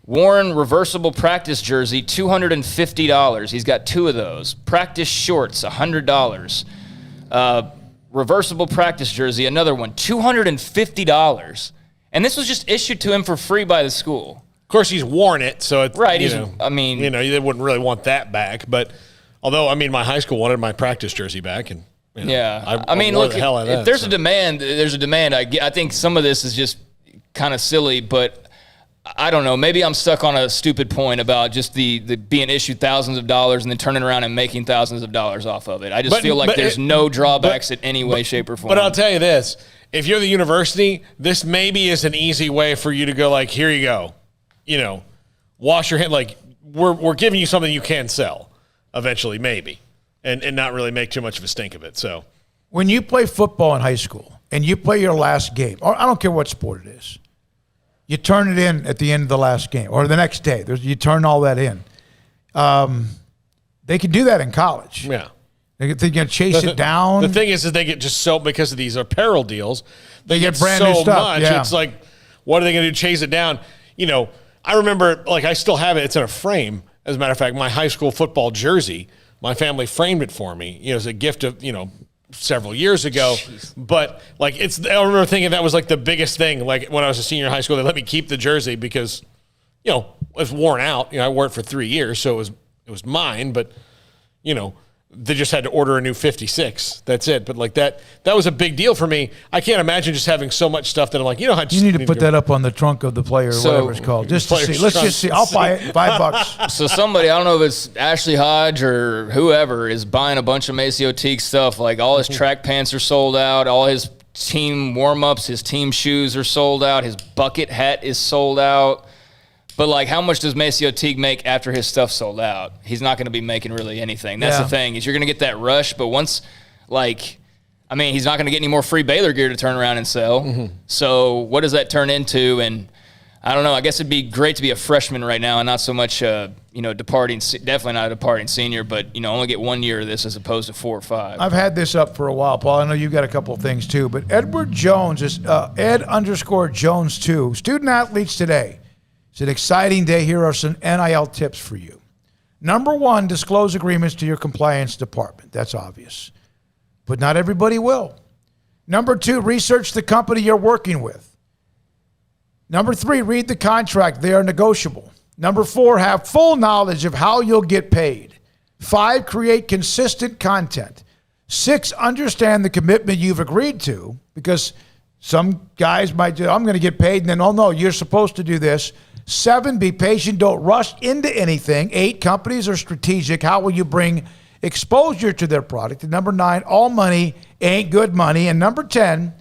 Warren reversible practice jersey, $250. He's got 2 of those. Practice shorts, $100. Reversible practice jersey, another one, $250. And this was just issued to him for free by the school. Of course, he's worn it, so it's right. they wouldn't really want that back. But although, my high school wanted my practice jersey back, and look, if there's a demand, there's a demand. I think some of this is just kind of silly, but I don't know. Maybe I'm stuck on a stupid point about just the being issued thousands of dollars and then turning around and making thousands of dollars off of it. I just feel like there's no drawbacks in any way, shape, or form. But I'll tell you this. If you're the university, this maybe is an easy way for you to go, like, here you go. Wash your hands. Like, we're giving you something you can sell eventually, maybe, and not really make too much of a stink of it. So when you play football in high school and you play your last game, or I don't care what sport it is, you turn it in at the end of the last game or the next day. You turn all that in. They can do that in college. Yeah. They're going to chase it down. The thing is they get just so, because of these apparel deals, they get brand so new stuff. much. Yeah. It's like, what are they going to do? Chase it down? I remember, like, I still have it. It's in a frame. As a matter of fact, my high school football jersey, my family framed it for me, as a gift of, several years ago. Jeez. But, like, I remember thinking that was, like, the biggest thing. Like, when I was a senior in high school, they let me keep the jersey because, it was worn out. I wore it for 3 years, so it was mine. But, they just had to order a new 56. That's it. But, like, that was a big deal for me. I can't imagine just having so much stuff that I'm like, I just you need to put that up on the trunk of the player, or whatever it's called, just to see. Let's just see. I'll buy it, $5. So somebody, I don't know if it's Ashley Hodge or whoever, is buying a bunch of Macio Teague stuff. Like, all his track pants are sold out. All his team warm-ups, his team shoes are sold out. His bucket hat is sold out. But, like, how much does Macio Teague make after his stuff's sold out? He's not going to be making really anything. That's the thing, is you're going to get that rush, but once, he's not going to get any more free Baylor gear to turn around and sell. Mm-hmm. So what does that turn into? And I don't know. I guess it'd be great to be a freshman right now and not so much, definitely not a departing senior, but, only get 1 year of this as opposed to 4 or 5. I've had this up for a while, Paul. I know you've got a couple of things, too. But Edward Jones is Ed_Jones2. Student athletes today. It's an exciting day. Here are some NIL tips for you. Number 1, disclose agreements to your compliance department. That's obvious. But not everybody will. Number 2, research the company you're working with. Number 3, read the contract. They are negotiable. Number 4, have full knowledge of how you'll get paid. 5, create consistent content. 6, understand the commitment you've agreed to, because some guys might do, I'm going to get paid, and then, oh, no, you're supposed to do this. 7, be patient. Don't rush into anything. 8, companies are strategic. How will you bring exposure to their product? And number 9, all money ain't good money. And number 10,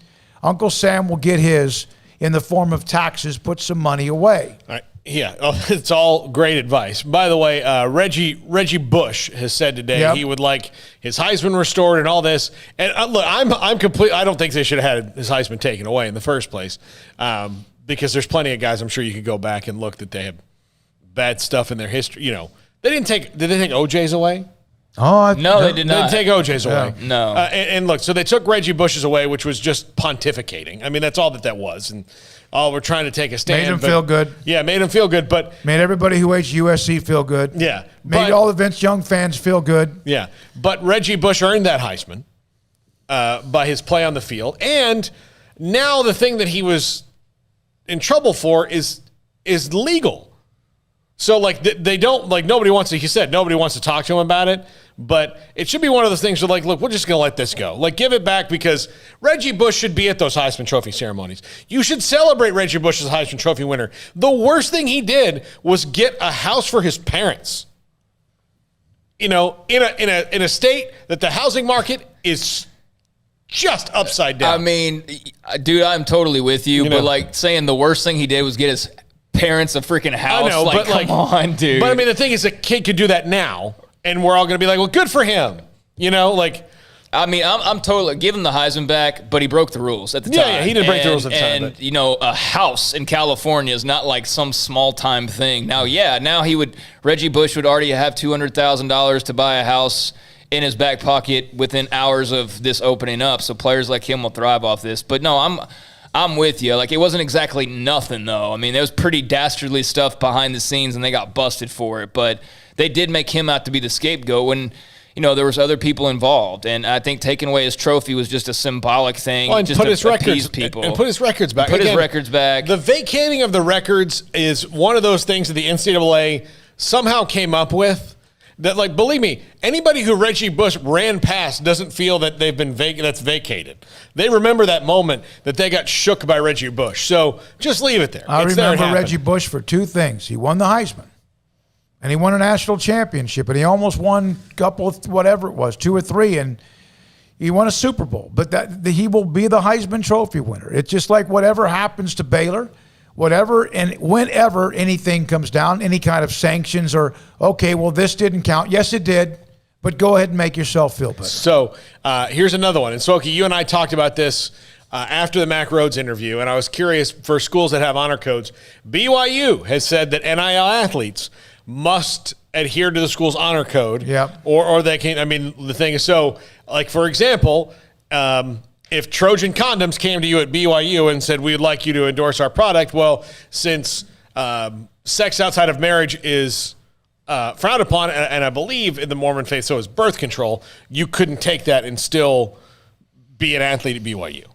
Uncle Sam will get his in the form of taxes. Put some money away. All right. Yeah, it's all great advice. By the way, Reggie Bush has said today he would like his Heisman restored and all this. And look, I'm complete. I don't think they should have had his Heisman taken away in the first place, because there's plenty of guys I'm sure you could go back and look that they have bad stuff in their history. They didn't take. Did they take OJ's away? Oh, no, they did not. They didn't take OJ's away. No. And look, so they took Reggie Bush's away, which was just pontificating. I mean, that's all that was. And we're trying to take a stand. Made him feel good. Yeah, made him feel good. But made everybody who hates USC feel good. Yeah. Made all the Vince Young fans feel good. Yeah. But Reggie Bush earned that Heisman by his play on the field. And now the thing that he was in trouble for is legal. So, like, they don't, like, nobody wants to talk to him about it. But it should be one of those things where, like, look, we're just going to let this go. Like, give it back, because Reggie Bush should be at those Heisman Trophy ceremonies. You should celebrate Reggie Bush as a Heisman Trophy winner. The worst thing he did was get a house for his parents. You know, in a state that the housing market is just upside down. I mean, dude, I'm totally with you, but, like, saying the worst thing he did was get his parents a freaking house. I know, like, but, like, come on, dude. But, I mean, the thing is, a kid could do that now. And we're all going to be like, well, good for him. You know, like. I mean, I'm totally give him the Heisman back, but he broke the rules at the time. Yeah, he did break the rules at the time. And, you know, a house in California is not like some small-time thing. Now, Reggie Bush would already have $200,000 to buy a house in his back pocket within hours of this opening up. So players like him will thrive off this. But, no, I'm with you. Like, it wasn't exactly nothing, though. I mean, there was pretty dastardly stuff behind the scenes, and they got busted for it. But they did make him out to be the scapegoat when, you know, there was other people involved. And I think taking away his trophy was just a symbolic thing. And just put his records appease people. And put his records back. His records back. The vacating of the records is one of those things that the NCAA somehow came up with. That, like, believe me, anybody who Reggie Bush ran past doesn't feel that they've been that's vacated. They remember that moment that they got shook by Reggie Bush. So just leave it there. I remember Reggie Bush for two things. He won the Heisman, and he won a national championship, and he almost won a couple of whatever it was, 2 or 3, and he won a Super Bowl. But he will be the Heisman Trophy winner. It's just like whatever happens to Baylor. Whatever and whenever anything comes down, any kind of sanctions or, okay, well, this didn't count. Yes, it did, but go ahead and make yourself feel better. So here's another one. And Smokey, you and I talked about this after the Mack Rhoades interview, and I was curious for schools that have honor codes. BYU has said that NIL athletes must adhere to the school's honor code. Yep. Or they can, I mean, the thing is, so, like, for example, if Trojan Condoms came to you at BYU and said, we'd like you to endorse our product, well, since sex outside of marriage is frowned upon, and I believe in the Mormon faith, so is birth control, you couldn't take that and still be an athlete at BYU.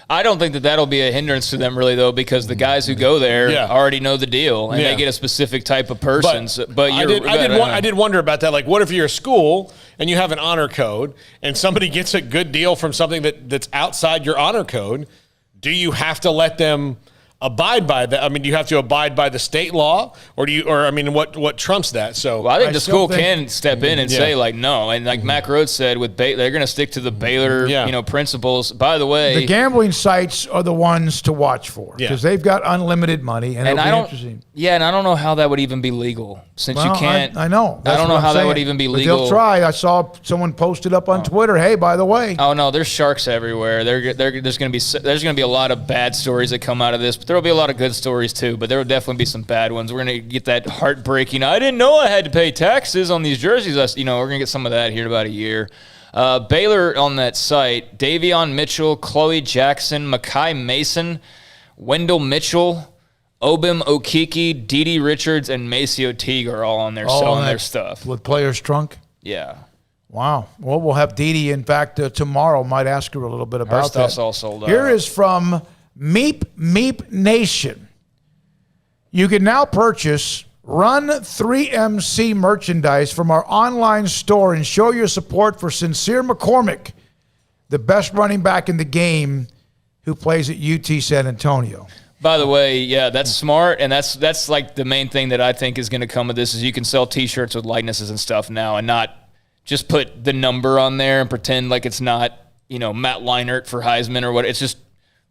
I don't think that that'll be a hindrance to them, really, though, because the guys who go there already know the deal, and they get a specific type of person. But I did wonder about that. Like, what if you're a school and you have an honor code, and somebody gets a good deal from something that's outside your honor code? Do you have to let them abide by that? I mean, do you have to abide by the state law, or what trumps that? So, well, I think the school can step in and say, like, no, and like Mack Rhoades said, with they're going to stick to the Baylor, principles. By the way, the gambling sites are the ones to watch for because they've got unlimited money, and it'll be interesting. Yeah, and I don't know how that would even be legal since you can't. I know. I don't know how that would even be legal. But they'll try. I saw someone posted up on Twitter. Hey, by the way. Oh no, there's sharks everywhere. There's going to be a lot of bad stories that come out of this, but there will be a lot of good stories too. But there will definitely be some bad ones. We're going to get that heartbreaking. I didn't know I had to pay taxes on these jerseys. We're going to get some of that here in about a year. Baylor on that site: Davion Mitchell, Chloe Jackson, Makai Mason, Wendell Mitchell, Obim Okiki, Dede Richards, and Maceo Teague are all on there selling their stuff. With Players Trunk? Yeah. Wow. Well, we'll have Dede, in fact, tomorrow. Might ask her a little bit about her stuff's that. All sold out. Here is from Meep Nation. You can now purchase Run 3MC merchandise from our online store and show your support for Sincere McCormick, the best running back in the game who plays at UT San Antonio. By the way, yeah, that's smart, and that's like the main thing that I think is going to come of this is you can sell T-shirts with likenesses and stuff now, and not just put the number on there and pretend like it's not, Matt Leinart for Heisman or what. It's just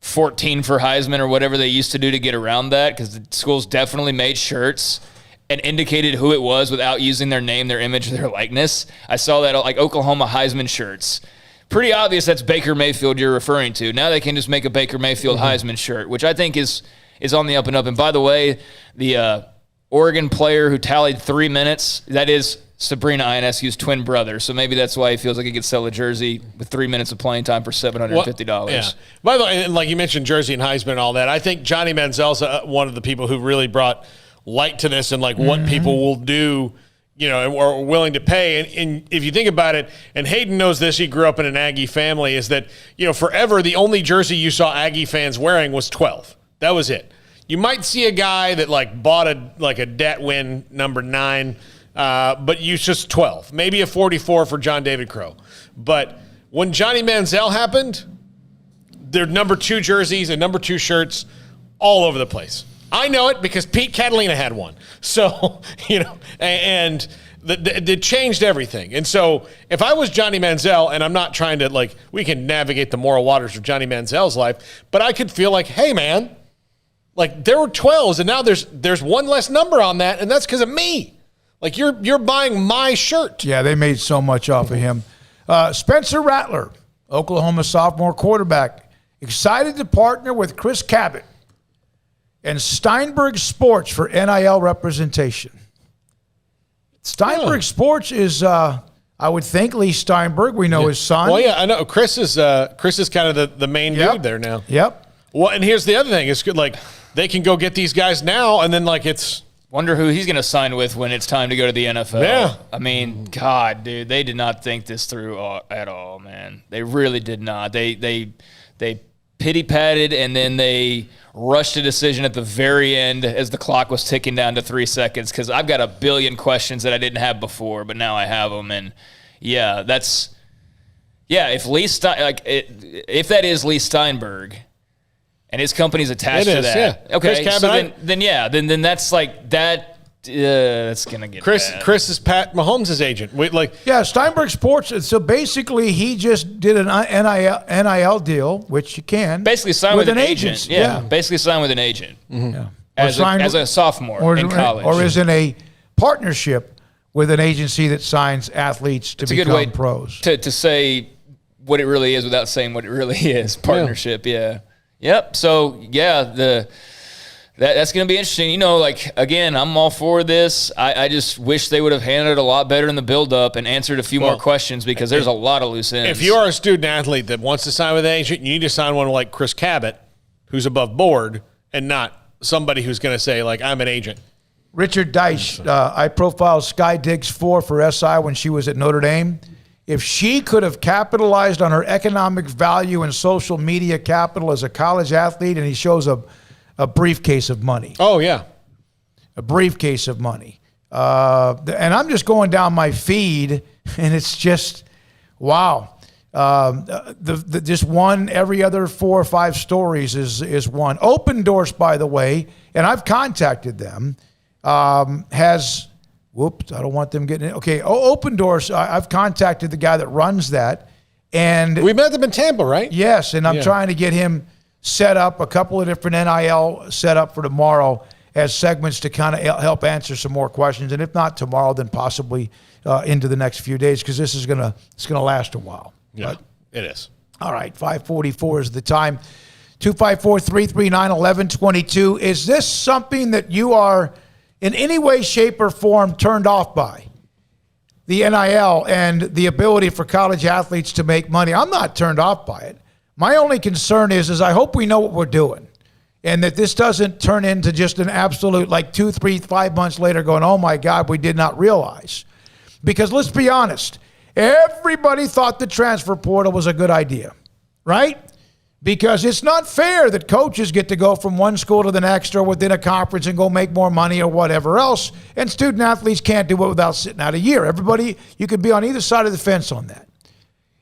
14 for Heisman or whatever they used to do to get around that, because the schools definitely made shirts and indicated who it was without using their name, their image, their likeness. I saw that like Oklahoma Heisman shirts. Pretty obvious that's Baker Mayfield you're referring to. Now they can just make a Baker Mayfield Heisman shirt, which I think is on the up and up. And by the way, the Oregon player who tallied 3 minutes, that is Sabrina Ionescu's twin brother. So maybe that's why he feels like he could sell a jersey with 3 minutes of playing time for $750. Well, yeah. By the way, and like you mentioned Jersey and Heisman and all that, I think Johnny Manziel's one of the people who really brought light to this and like what people will do, or are willing to pay. And if you think about it, and Hayden knows this, he grew up in an Aggie family, is that, forever the only jersey you saw Aggie fans wearing was 12. That was it. You might see a guy that like bought a debt win number 9, but used just 12, maybe a 44 for John David Crow. But when Johnny Manziel happened, their number 2 jerseys and number 2 shirts all over the place. I know it because Pete Catalina had one. So, and it changed everything. And so if I was Johnny Manziel, and I'm not trying to, we can navigate the moral waters of Johnny Manziel's life, but I could feel like, hey, man, there were 12s, and now there's one less number on that, and that's because of me. You're buying my shirt. Yeah, they made so much off of him. Spencer Rattler, Oklahoma sophomore quarterback, excited to partner with Chris Cabot and Steinberg Sports for NIL representation. Steinberg Sports is, I would think, Lee Steinberg. We know his son. Well, yeah, I know. Chris is kind of the main dude there now. Yep. Well, and here's the other thing. It's good. They can go get these guys now, and then it's. Wonder who he's going to sign with when it's time to go to the NFL. Yeah. I mean, God, dude, they did not think this through at all, man. They really did not. They pity-patted, and then they rushed a decision at the very end as the clock was ticking down to 3 seconds, because I've got a billion questions that I didn't have before, but now I have them. And, if if that is Lee Steinberg – and his company's attached to that. Yeah. Okay, so then that's that. That's gonna get bad. Chris is Pat Mahomes' agent. Steinberg Sports. So basically, he just did an NIL deal, which you can basically sign with an agent. Yeah, basically sign with an agent. Mm-hmm. Yeah. As a sophomore in college, or is in a partnership with an agency that signs athletes to become pros. To say what it really is without saying what it really is. Partnership. Yeah. Yep. So, that's going to be interesting. Again, I'm all for this. I just wish they would have handled it a lot better in the build-up and answered a few more questions, because there's a lot of loose ends. If you are a student-athlete that wants to sign with an agent, you need to sign one like Chris Cabot, who's above board, and not somebody who's going to say, I'm an agent. Richard Deitch, I profiled Sky Diggs 4 for SI when she was at Notre Dame. If she could have capitalized on her economic value and social media capital as a college athlete, and he shows a briefcase of money. Oh, yeah. A briefcase of money. And I'm just going down my feed, and it's just, wow. Just one every other 4 or 5 stories is one. Open Doors, by the way, and I've contacted them, Whoops, I don't want them getting it. Okay, Open Doors, I've contacted the guy that runs that. And we met them in Tampa, right? Yes, and I'm trying to get him set up, a couple of different NIL set up for tomorrow as segments to kind of help answer some more questions. And if not tomorrow, then possibly into the next few days, because this is going to last a while. Yeah, it is. All right, 5:44 is the time. 254-339-1122. Is this something that you are in any way, shape, or form turned off by? The NIL and the ability for college athletes to make money. I'm not turned off by it. My only concern is I hope we know what we're doing, and that this doesn't turn into just an absolute 2, 3, 5 months later going, oh my God, we did not realize. Because let's be honest, everybody thought the transfer portal was a good idea, right? Because it's not fair that coaches get to go from one school to the next or within a conference and go make more money or whatever else, and student athletes can't do it without sitting out a year. Everybody, you could be on either side of the fence on that.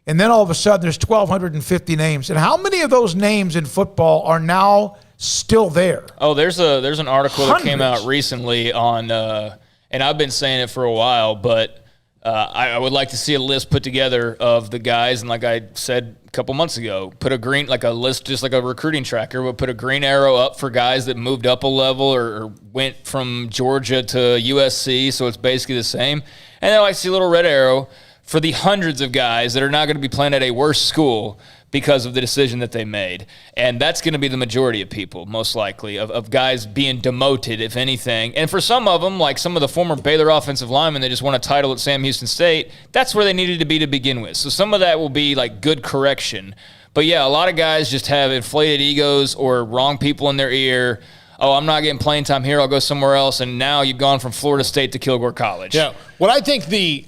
And then all of a sudden there's 1,250 names. And how many of those names in football are now still there? Oh, there's an article that came out recently on, and I've been saying it for a while, but I would like to see a list put together of the guys, and like I said a couple months ago, put a green, a list, just like a recruiting tracker, would put a green arrow up for guys that moved up a level or went from Georgia to USC, so it's basically the same. And then I see a little red arrow for the hundreds of guys that are not going to be playing at a worse school because of the decision that they made. And that's going to be the majority of people, most likely, of guys being demoted, if anything. And for some of them, like some of the former Baylor offensive linemen that just won a title at Sam Houston State, that's where they needed to be to begin with. So some of that will be good correction. But yeah, a lot of guys just have inflated egos or wrong people in their ear. Oh, I'm not getting playing time here, I'll go somewhere else. And now you've gone from Florida State to Kilgore College. Yeah, what I think the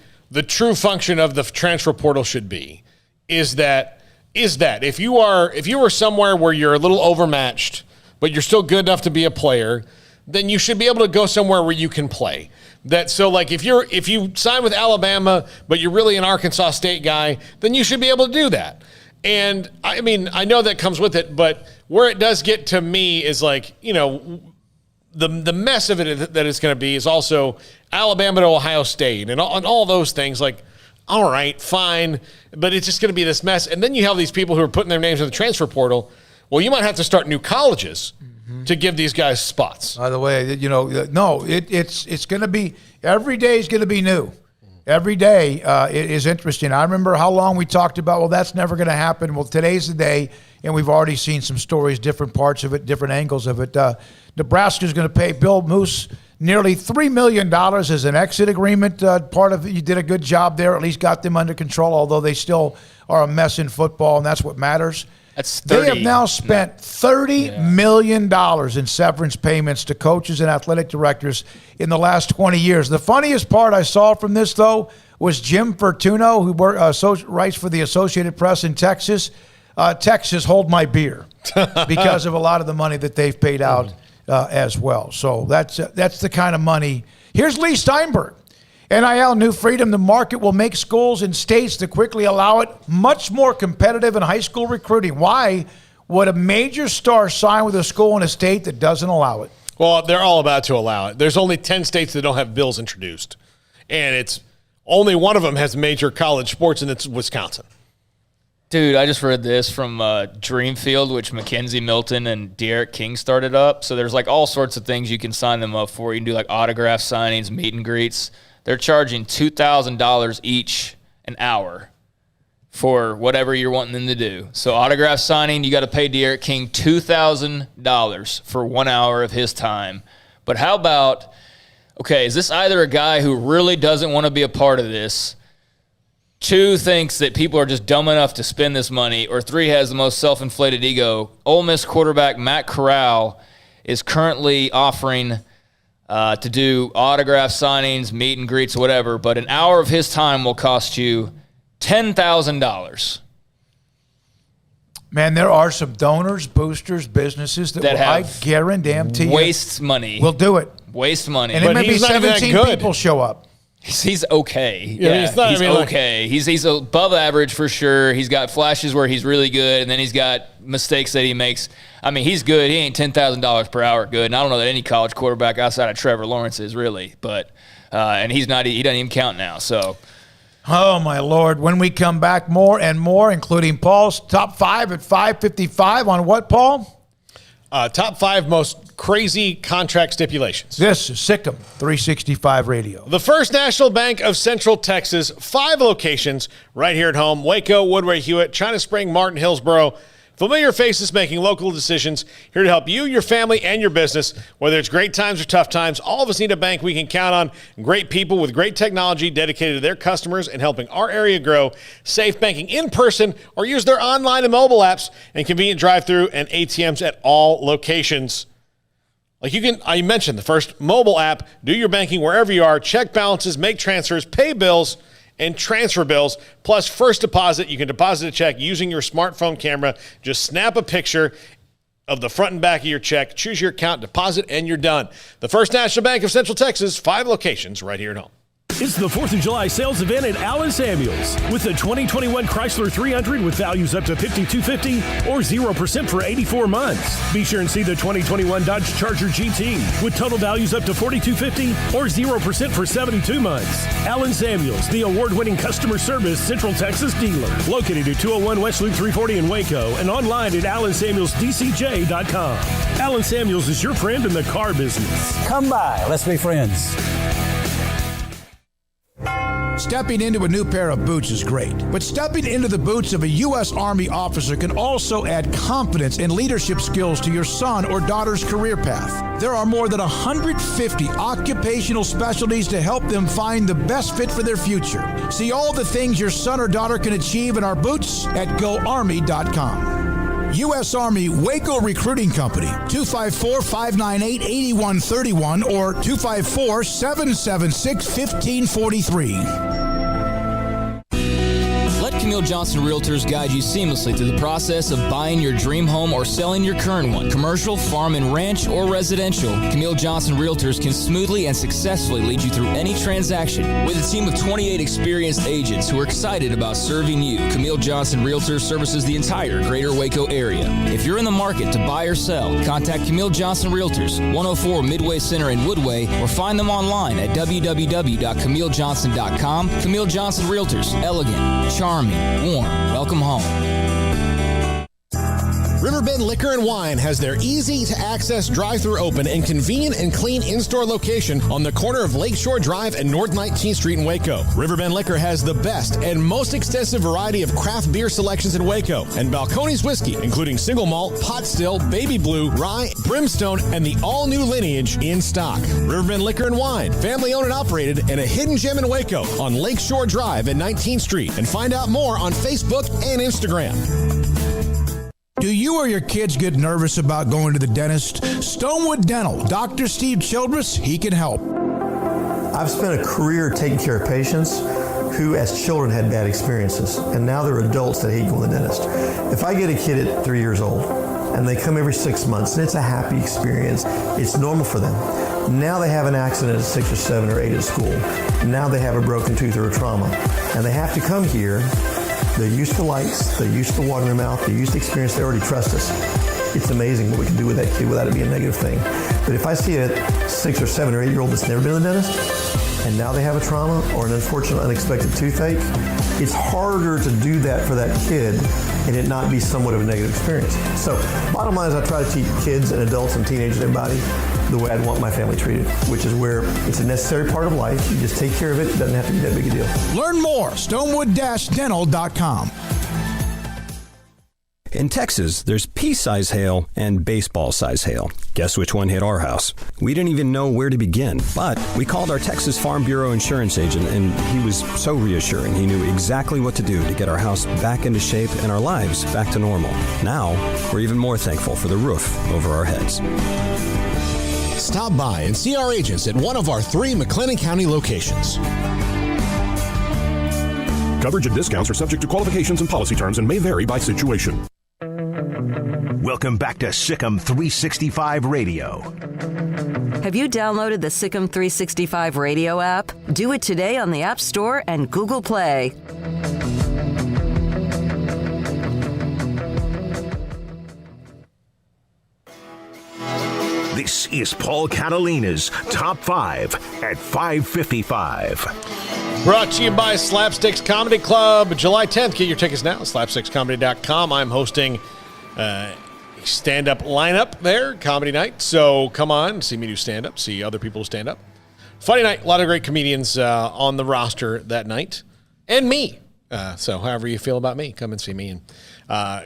true function of the transfer portal should be is that if you were somewhere where you're a little overmatched, but you're still good enough to be a player, then you should be able to go somewhere where you can play. Like if you sign with Alabama, but you're really an Arkansas State guy, then you should be able to do that. And I mean, I know that comes with it, but where it does get to me is like, the mess of it that it's going to be is also Alabama to Ohio State and all those things. Like, all right, fine, but it's just going to be this mess. And then you have these people who are putting their names in the transfer portal. Well, you might have to start new colleges to give these guys spots. By the way, it's going to be, every day is going to be new. Every day it is interesting. I remember how long we talked about, well, that's never going to happen. Well, today's the day, and we've already seen some stories, different parts of it, different angles of it. Nebraska's going to pay Bill Moose nearly $3 million as an exit agreement. Part of it, you did a good job there, at least got them under control, although they still are a mess in football, and that's what matters. That's 30. They have now spent $30 million in severance payments to coaches and athletic directors in the last 20 years. The funniest part I saw from this, though, was Jim Fortuno, who writes for the Associated Press in Texas. Texas, hold my beer, because of a lot of the money that they've paid out as well. So that's the kind of money. Here's Lee Steinberg. NIL, new freedom. The market will make schools and states to quickly allow it much more competitive in high school recruiting. Why would a major star sign with a school in a state that doesn't allow it? Well, they're all about to allow it. There's only 10 states that don't have bills introduced. And it's only one of them has major college sports, and it's Wisconsin. Dude, I just read this from Dreamfield, which Mackenzie Milton and Derek King started up. So there's like all sorts of things you can sign them up for. You can do like autograph signings, meet and greets. They're charging $2,000 each an hour for whatever you're wanting them to do. So autograph signing, you got to pay Derek King $2,000 for 1 hour of his time. But how about, okay, is this either a guy who really doesn't want to be a part of this, 2, thinks that people are just dumb enough to spend this money, or 3, has the most self-inflated ego? Ole Miss quarterback Matt Corral is currently offering to do autograph signings, meet and greets, whatever, but an hour of his time will cost you $10,000. Man, there are some donors, boosters, businesses that will, I guarantee waste money. We'll do it. Waste money. And it may be 17 people show up. He's okay. Yeah, he's okay. He's above average for sure. He's got flashes where he's really good, and then he's got mistakes that he makes. I mean, he's good. He ain't $10,000 per hour good. And I don't know that any college quarterback outside of Trevor Lawrence is really, but and he's not. He doesn't even count now. So, oh my Lord! When we come back, more and more, including Paul's top 5 at 5:55 on what, Paul? Top 5 most crazy contract stipulations. This is SicEm365 Radio. The First National Bank of Central Texas, 5 locations right here at home. Waco, Woodway, Hewitt, China Spring, Martin, Hillsboro. Familiar faces making local decisions, here to help you, your family, and your business. Whether it's great times or tough times, all of us need a bank we can count on. Great people with great technology dedicated to their customers and helping our area grow. Safe banking in person, or use their online and mobile apps, and convenient drive-through and ATMs at all locations. Like I mentioned the first mobile app. Do your banking wherever you are. Check balances, make transfers, pay bills, and transfer bills, plus first deposit. You can deposit a check using your smartphone camera. Just snap a picture of the front and back of your check, choose your account, deposit, and you're done. The First National Bank of Central Texas, 5 locations right here at home. It's the 4th of July sales event at Allen Samuels with the 2021 Chrysler 300 with values up to $5,250 or 0% for 84 months. Be sure and see the 2021 Dodge Charger GT with total values up to $4,250 or 0% for 72 months. Allen Samuels, the award-winning customer service Central Texas dealer. Located at 201 West Loop 340 in Waco and online at AllenSamuelsDCJ.com. Allen Samuels is your friend in the car business. Come by. Let's be friends. Stepping into a new pair of boots is great, but stepping into the boots of a U.S. Army officer can also add confidence and leadership skills to your son or daughter's career path. There are more than 150 occupational specialties to help them find the best fit for their future. See all the things your son or daughter can achieve in our boots at GoArmy.com. U.S. Army Waco Recruiting Company, 254-598-8131 or 254-776-1543. Camille Johnson Realtors guide you seamlessly through the process of buying your dream home or selling your current one. Commercial, farm and ranch, or residential, Camille Johnson Realtors can smoothly and successfully lead you through any transaction. With a team of 28 experienced agents who are excited about serving you, Camille Johnson Realtors services the entire greater Waco area. If you're in the market to buy or sell, contact Camille Johnson Realtors, 104 Midway Center in Woodway, or find them online at www.camillejohnson.com. Camille Johnson Realtors, elegant, charming, warm. Welcome home. Riverbend Liquor and Wine has their easy-to-access drive-thru open and convenient and clean in-store location on the corner of Lakeshore Drive and North 19th Street in Waco. Riverbend Liquor has the best and most extensive variety of craft beer selections in Waco, and Balcones whiskey, including single malt, pot still, baby blue, rye, brimstone, and the all-new lineage in stock. Riverbend Liquor and Wine, family-owned and operated, and a hidden gem in Waco on Lakeshore Drive and 19th Street. And find out more on Facebook and Instagram. Do you or your kids get nervous about going to the dentist? Stonewood Dental, Dr. Steve Childress, he can help. I've spent a career taking care of patients who as children had bad experiences, and now they're adults that hate going to the dentist. If I get a kid at 3 years old and they come every 6 months and it's a happy experience, it's normal for them. Now they have an accident at 6 or 7 or 8 at school. Now they have a broken tooth or a trauma, and they have to come here. They're used to lights, they're used to water in their mouth, they're used to experience, they already trust us. It's amazing what we can do with that kid without it being a negative thing. But if I see a 6 or 7 or 8 year old that's never been to the dentist, and now they have a trauma or an unfortunate unexpected toothache, it's harder to do that for that kid and it not be somewhat of a negative experience. So bottom line is I try to teach kids and adults and teenagers and everybody the way I'd want my family treated, which is where it's a necessary part of life. You just take care of it. It doesn't have to be that big a deal. Learn more, stonewood-dental.com. In Texas, there's pea-size hail and baseball-size hail. Guess which one hit our house? We didn't even know where to begin, but we called our Texas Farm Bureau insurance agent, and he was so reassuring. He knew exactly what to do to get our house back into shape and our lives back to normal. Now, we're even more thankful for the roof over our heads. Stop by and see our agents at one of our 3 McLennan County locations. Coverage and discounts are subject to qualifications and policy terms and may vary by situation. Welcome back to SicEm365 Radio. Have you downloaded the SicEm365 Radio app? Do it today on the App Store and Google Play. This is Paul Catalina's Top 5 at 5:55. Brought to you by Slapsticks Comedy Club. July 10th. Get your tickets now at slapstickscomedy.com. I'm hosting stand-up lineup there, comedy night. So come on, see me do stand-up, see other people stand up. Funny night, a lot of great comedians on the roster that night, and me. So however you feel about me, come and see me. And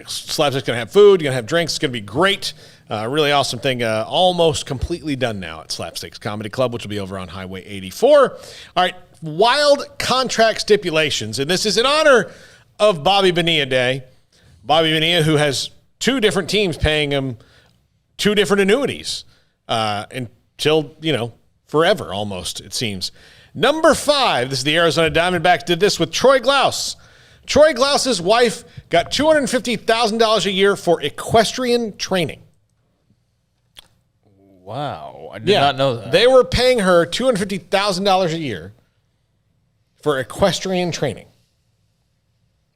Slapstick's going to have food, you're going to have drinks. It's going to be great. Really awesome thing. Almost completely done now at Slapsticks Comedy Club, which will be over on Highway 84. All right, wild contract stipulations. And this is in honor of Bobby Bonilla Day. Bobby Bonilla, who has 2 different teams paying him 2 different annuities until, forever almost, it seems. Number 5, this is the Arizona Diamondbacks, did this with Troy Glaus. Troy Glaus's wife got $250,000 a year for equestrian training. Wow, I did not know that. They were paying her $250,000 a year for equestrian training.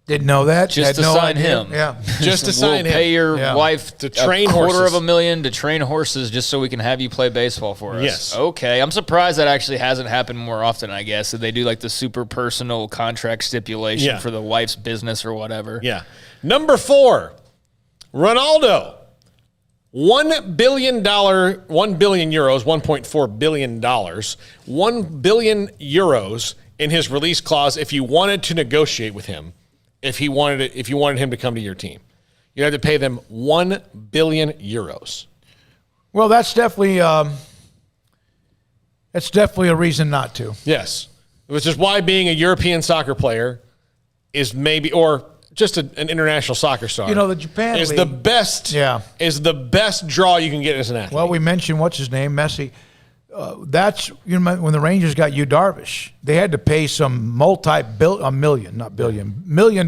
Didn't know that. Just to sign him. Yeah. Just to sign him. We'll pay your wife to train horses. $250,000 to train horses just so we can have you play baseball for us. Yes. Okay. I'm surprised that actually hasn't happened more often, I guess. That they do like the super personal contract stipulation for the wife's business or whatever. Yeah. Number 4, Ronaldo. $1 billion, 1 billion euros, $1.4 billion, 1 billion euros in his release clause if you wanted to negotiate with him. If you wanted him to come to your team, you had to pay them 1 billion euros. Well, that's definitely a reason not to. Yes, which is why being a European soccer player is maybe, or just an international soccer star. The Japan is League the best. Yeah, is the best draw you can get as an athlete. Well, we mentioned what's his name, Messi. that's when the Rangers got Yu Darvish, they had to pay some million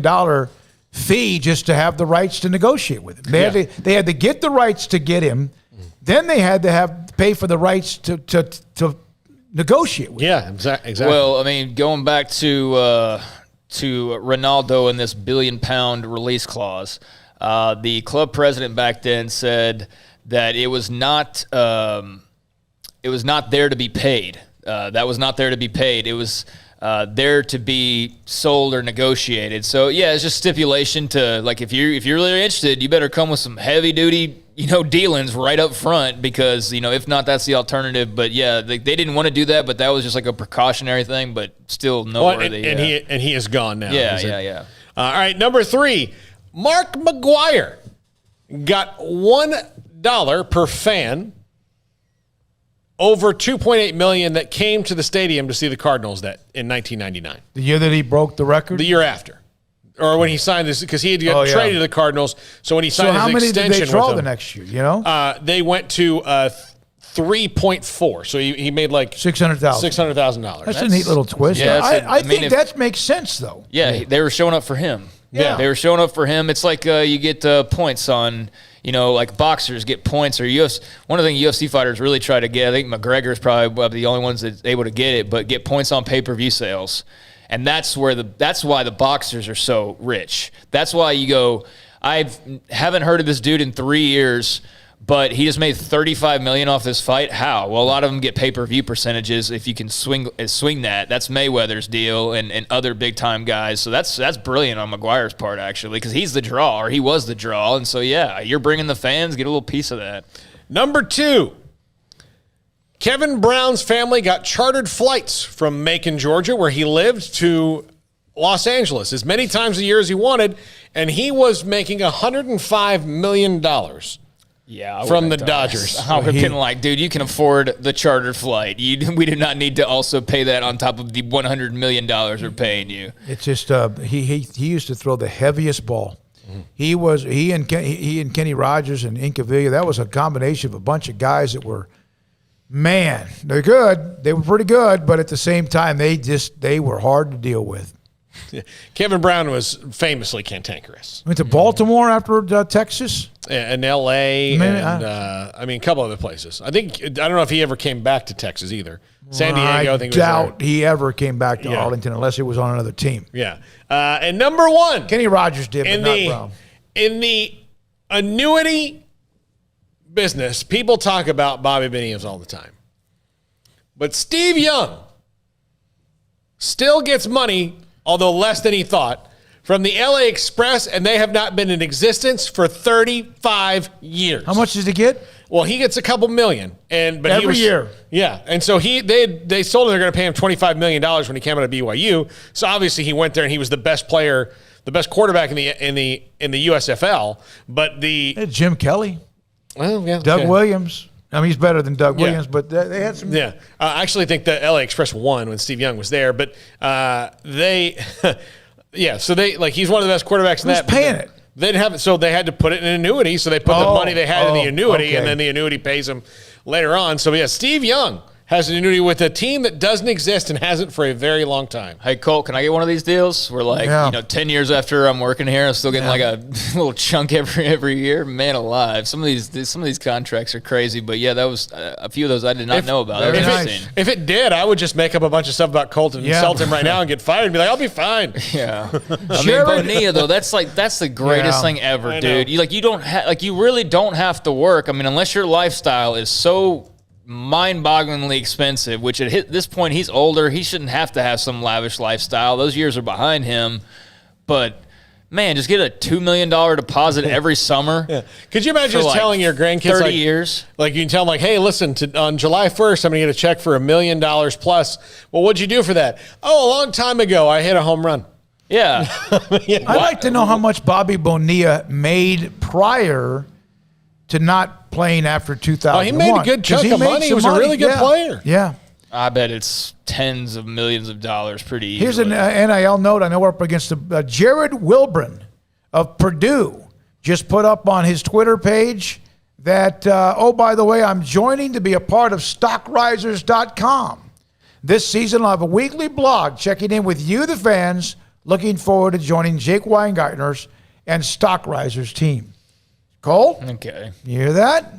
dollar fee just to have the rights to negotiate with him. They had to get the rights to get him, then they had to pay for the rights to negotiate with him. Yeah, exactly. Well, I mean, going back to Ronaldo and this £1 billion release clause, the club president back then said that it was not there to be paid. That was not there to be paid. It was there to be sold or negotiated. So yeah, it's just stipulation to, like, if you're really interested, you better come with some heavy duty, dealings right up front, because if not, that's the alternative. But yeah, they didn't want to do that, but that was just like a precautionary thing. But still noteworthy. And he is gone now. Yeah. All right, number 3, Mark McGwire got $1 per fan over $2.8 million that came to the stadium to see the Cardinals in 1999. The year that he broke the record? The year after. Or when he signed this, because he had got traded to the Cardinals. So when he signed his extension with them. So how many did they draw the next year, They went to 3.4. So he made like $600,000. That's a neat little twist. Yeah, I think that makes sense, though. Yeah, they were showing up for him. Yeah. They were showing up for him. It's like you get points on, like boxers get points, or one of the things UFC fighters really try to get, I think McGregor is probably one of the only ones that's able to get it, but get points on pay-per-view sales. And that's why the boxers are so rich. That's why you go, I haven't heard of this dude in 3 years, but he just made $35 million off this fight. How? Well, a lot of them get pay-per-view percentages. If you can swing that, that's Mayweather's deal and other big-time guys. So that's brilliant on McGuire's part, actually, because he's the draw, or he was the draw. And so, yeah, you're bringing the fans, get a little piece of that. Number 2, Kevin Brown's family got chartered flights from Macon, Georgia, where he lived, to Los Angeles as many times a year as he wanted, and he was making $105 million. Yeah, from the Dodgers. I would have been like, dude, you can afford the chartered flight. We do not need to also pay that on top of the $100 million we're paying you. It's just he used to throw the heaviest ball. He and Kenny Rogers and Incaviglia. That was a combination of a bunch of guys that were, man, they're good. They were pretty good, but at the same time, they were hard to deal with. Kevin Brown was famously cantankerous. Went to Baltimore after Texas, and L.A. a couple other places. I don't know if he ever came back to Texas either. San Diego, I think. Doubt he ever came back to Arlington unless it was on another team. Yeah, and number 1, Kenny Rogers did, but not Brown. In the annuity business, people talk about Bobby Bonillas all the time, but Steve Young still gets money, although less than he thought, from the LA Express, and they have not been in existence for 35 years. How much does he get? Well, he gets a couple million, but every year. Yeah, and so they sold him. They're going to pay him $25 million when he came out of BYU. So obviously he went there and he was the best player, the best quarterback in the USFL. But Jim Kelly, Doug Williams. I mean, he's better than Doug Williams, but they had some. Yeah, I actually think the LA Express won when Steve Young was there, but they. Yeah, so he's one of the best quarterbacks in that. Who's paying it? They didn't have it, so they had to put it in an annuity. So they put the money they had in the annuity, and then the annuity pays them later on. So yeah, Steve Young has an annuity with a team that doesn't exist and hasn't for a very long time. Hey, Colt, can I get one of these deals? We're 10 years after I'm working here, I'm still getting like a little chunk every year. Man alive. Some of these contracts are crazy, but yeah, that was a few of those I did not know about. If it did, I would just make up a bunch of stuff about Colt and insult him right now and get fired and be like, I'll be fine. Yeah. Bonilla, though, that's the greatest thing ever, dude. You really don't have to work. I mean, unless your lifestyle is so mind-bogglingly expensive, which at this point he's older, he shouldn't have to have some lavish lifestyle. Those years are behind him. But man, just get a $2 million deposit every summer. Yeah. Could you imagine just telling your grandkids 30 years? Like you can tell them, hey, listen, on July 1st, I'm going to get a check for $1 million plus. Well, what'd you do for that? Oh, a long time ago, I hit a home run. Yeah. I'd like to know how much Bobby Bonilla made prior to not playing after 2001. Oh, he made a good chunk of money. He was a really good player. Yeah. I bet it's tens of millions of dollars pretty easily. Here's an NIL note. I know we're up against Jared Wilbren of Purdue just put up on his Twitter page that, by the way, I'm joining to be a part of StockRisers.com. This season, I'll have a weekly blog checking in with you, the fans. Looking forward to joining Jake Weingartner's and StockRisers team. Cole? Okay. You hear that?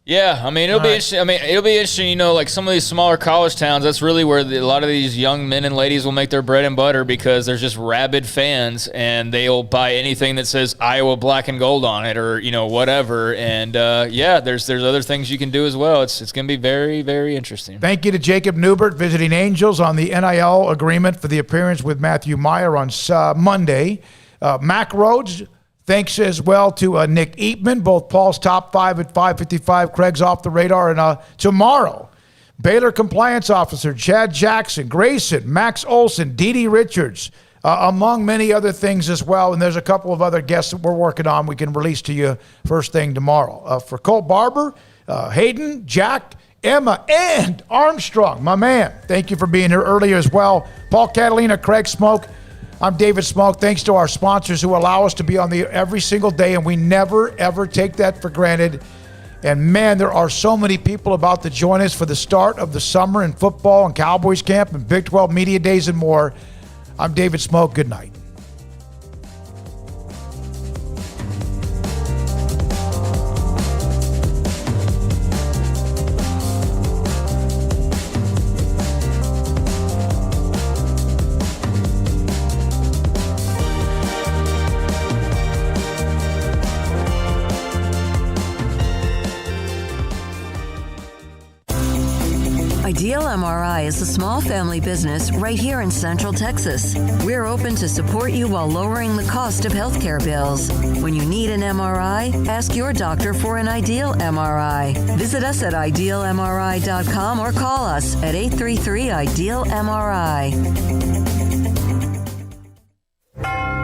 Yeah, I mean, it'll be interesting. I mean, it'll be interesting, you know, like some of these smaller college towns, that's really where a lot of these young men and ladies will make their bread and butter because there's just rabid fans and they'll buy anything that says Iowa black and gold on it or, you know, whatever. And, there's other things you can do as well. It's going to be very, very interesting. Thank you to Jacob Neubert, visiting Angels, on the NIL agreement for the appearance with Matthew Meyer on Monday. Mack Rhoades, thanks as well to Nick Eatman, both Paul's top 5 at 5:55, Craig's off the radar. And tomorrow, Baylor compliance officer Chad Jackson, Grayson, Max Olson, Dee Richards, among many other things as well. And there's a couple of other guests that we're working on we can release to you first thing tomorrow. For Colt Barber, Hayden, Jack, Emma, and Armstrong, my man, thank you for being here earlier as well. Paul, Catalina, Craig Smoak. I'm David Smoak. Thanks to our sponsors who allow us to be on the air every single day, and we never, ever take that for granted. And, man, there are so many people about to join us for the start of the summer in football and Cowboys camp and Big 12 Media Days and more. I'm David Smoak. Good night. Ideal MRI is a small family business right here in Central Texas. We're open to support you while lowering the cost of healthcare bills. When you need an MRI, ask your doctor for an Ideal MRI. Visit us at idealmri.com or call us at 833-IDEAL-MRI.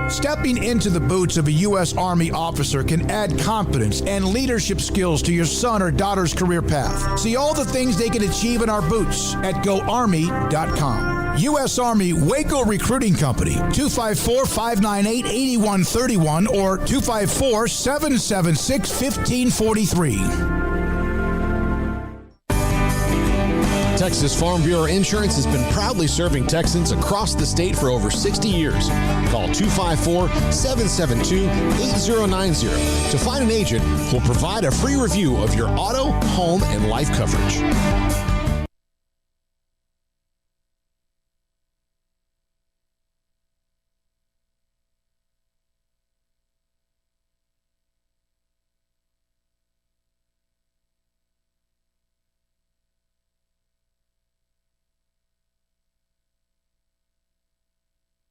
Stepping into the boots of a U.S. Army officer can add confidence and leadership skills to your son or daughter's career path. See all the things they can achieve in our boots at GoArmy.com. U.S. Army Waco Recruiting Company, 254-598-8131 or 254-776-1543. Texas Farm Bureau Insurance has been proudly serving Texans across the state for over 60 years. Call 254-772-8090 to find an agent who will provide a free review of your auto, home, and life coverage.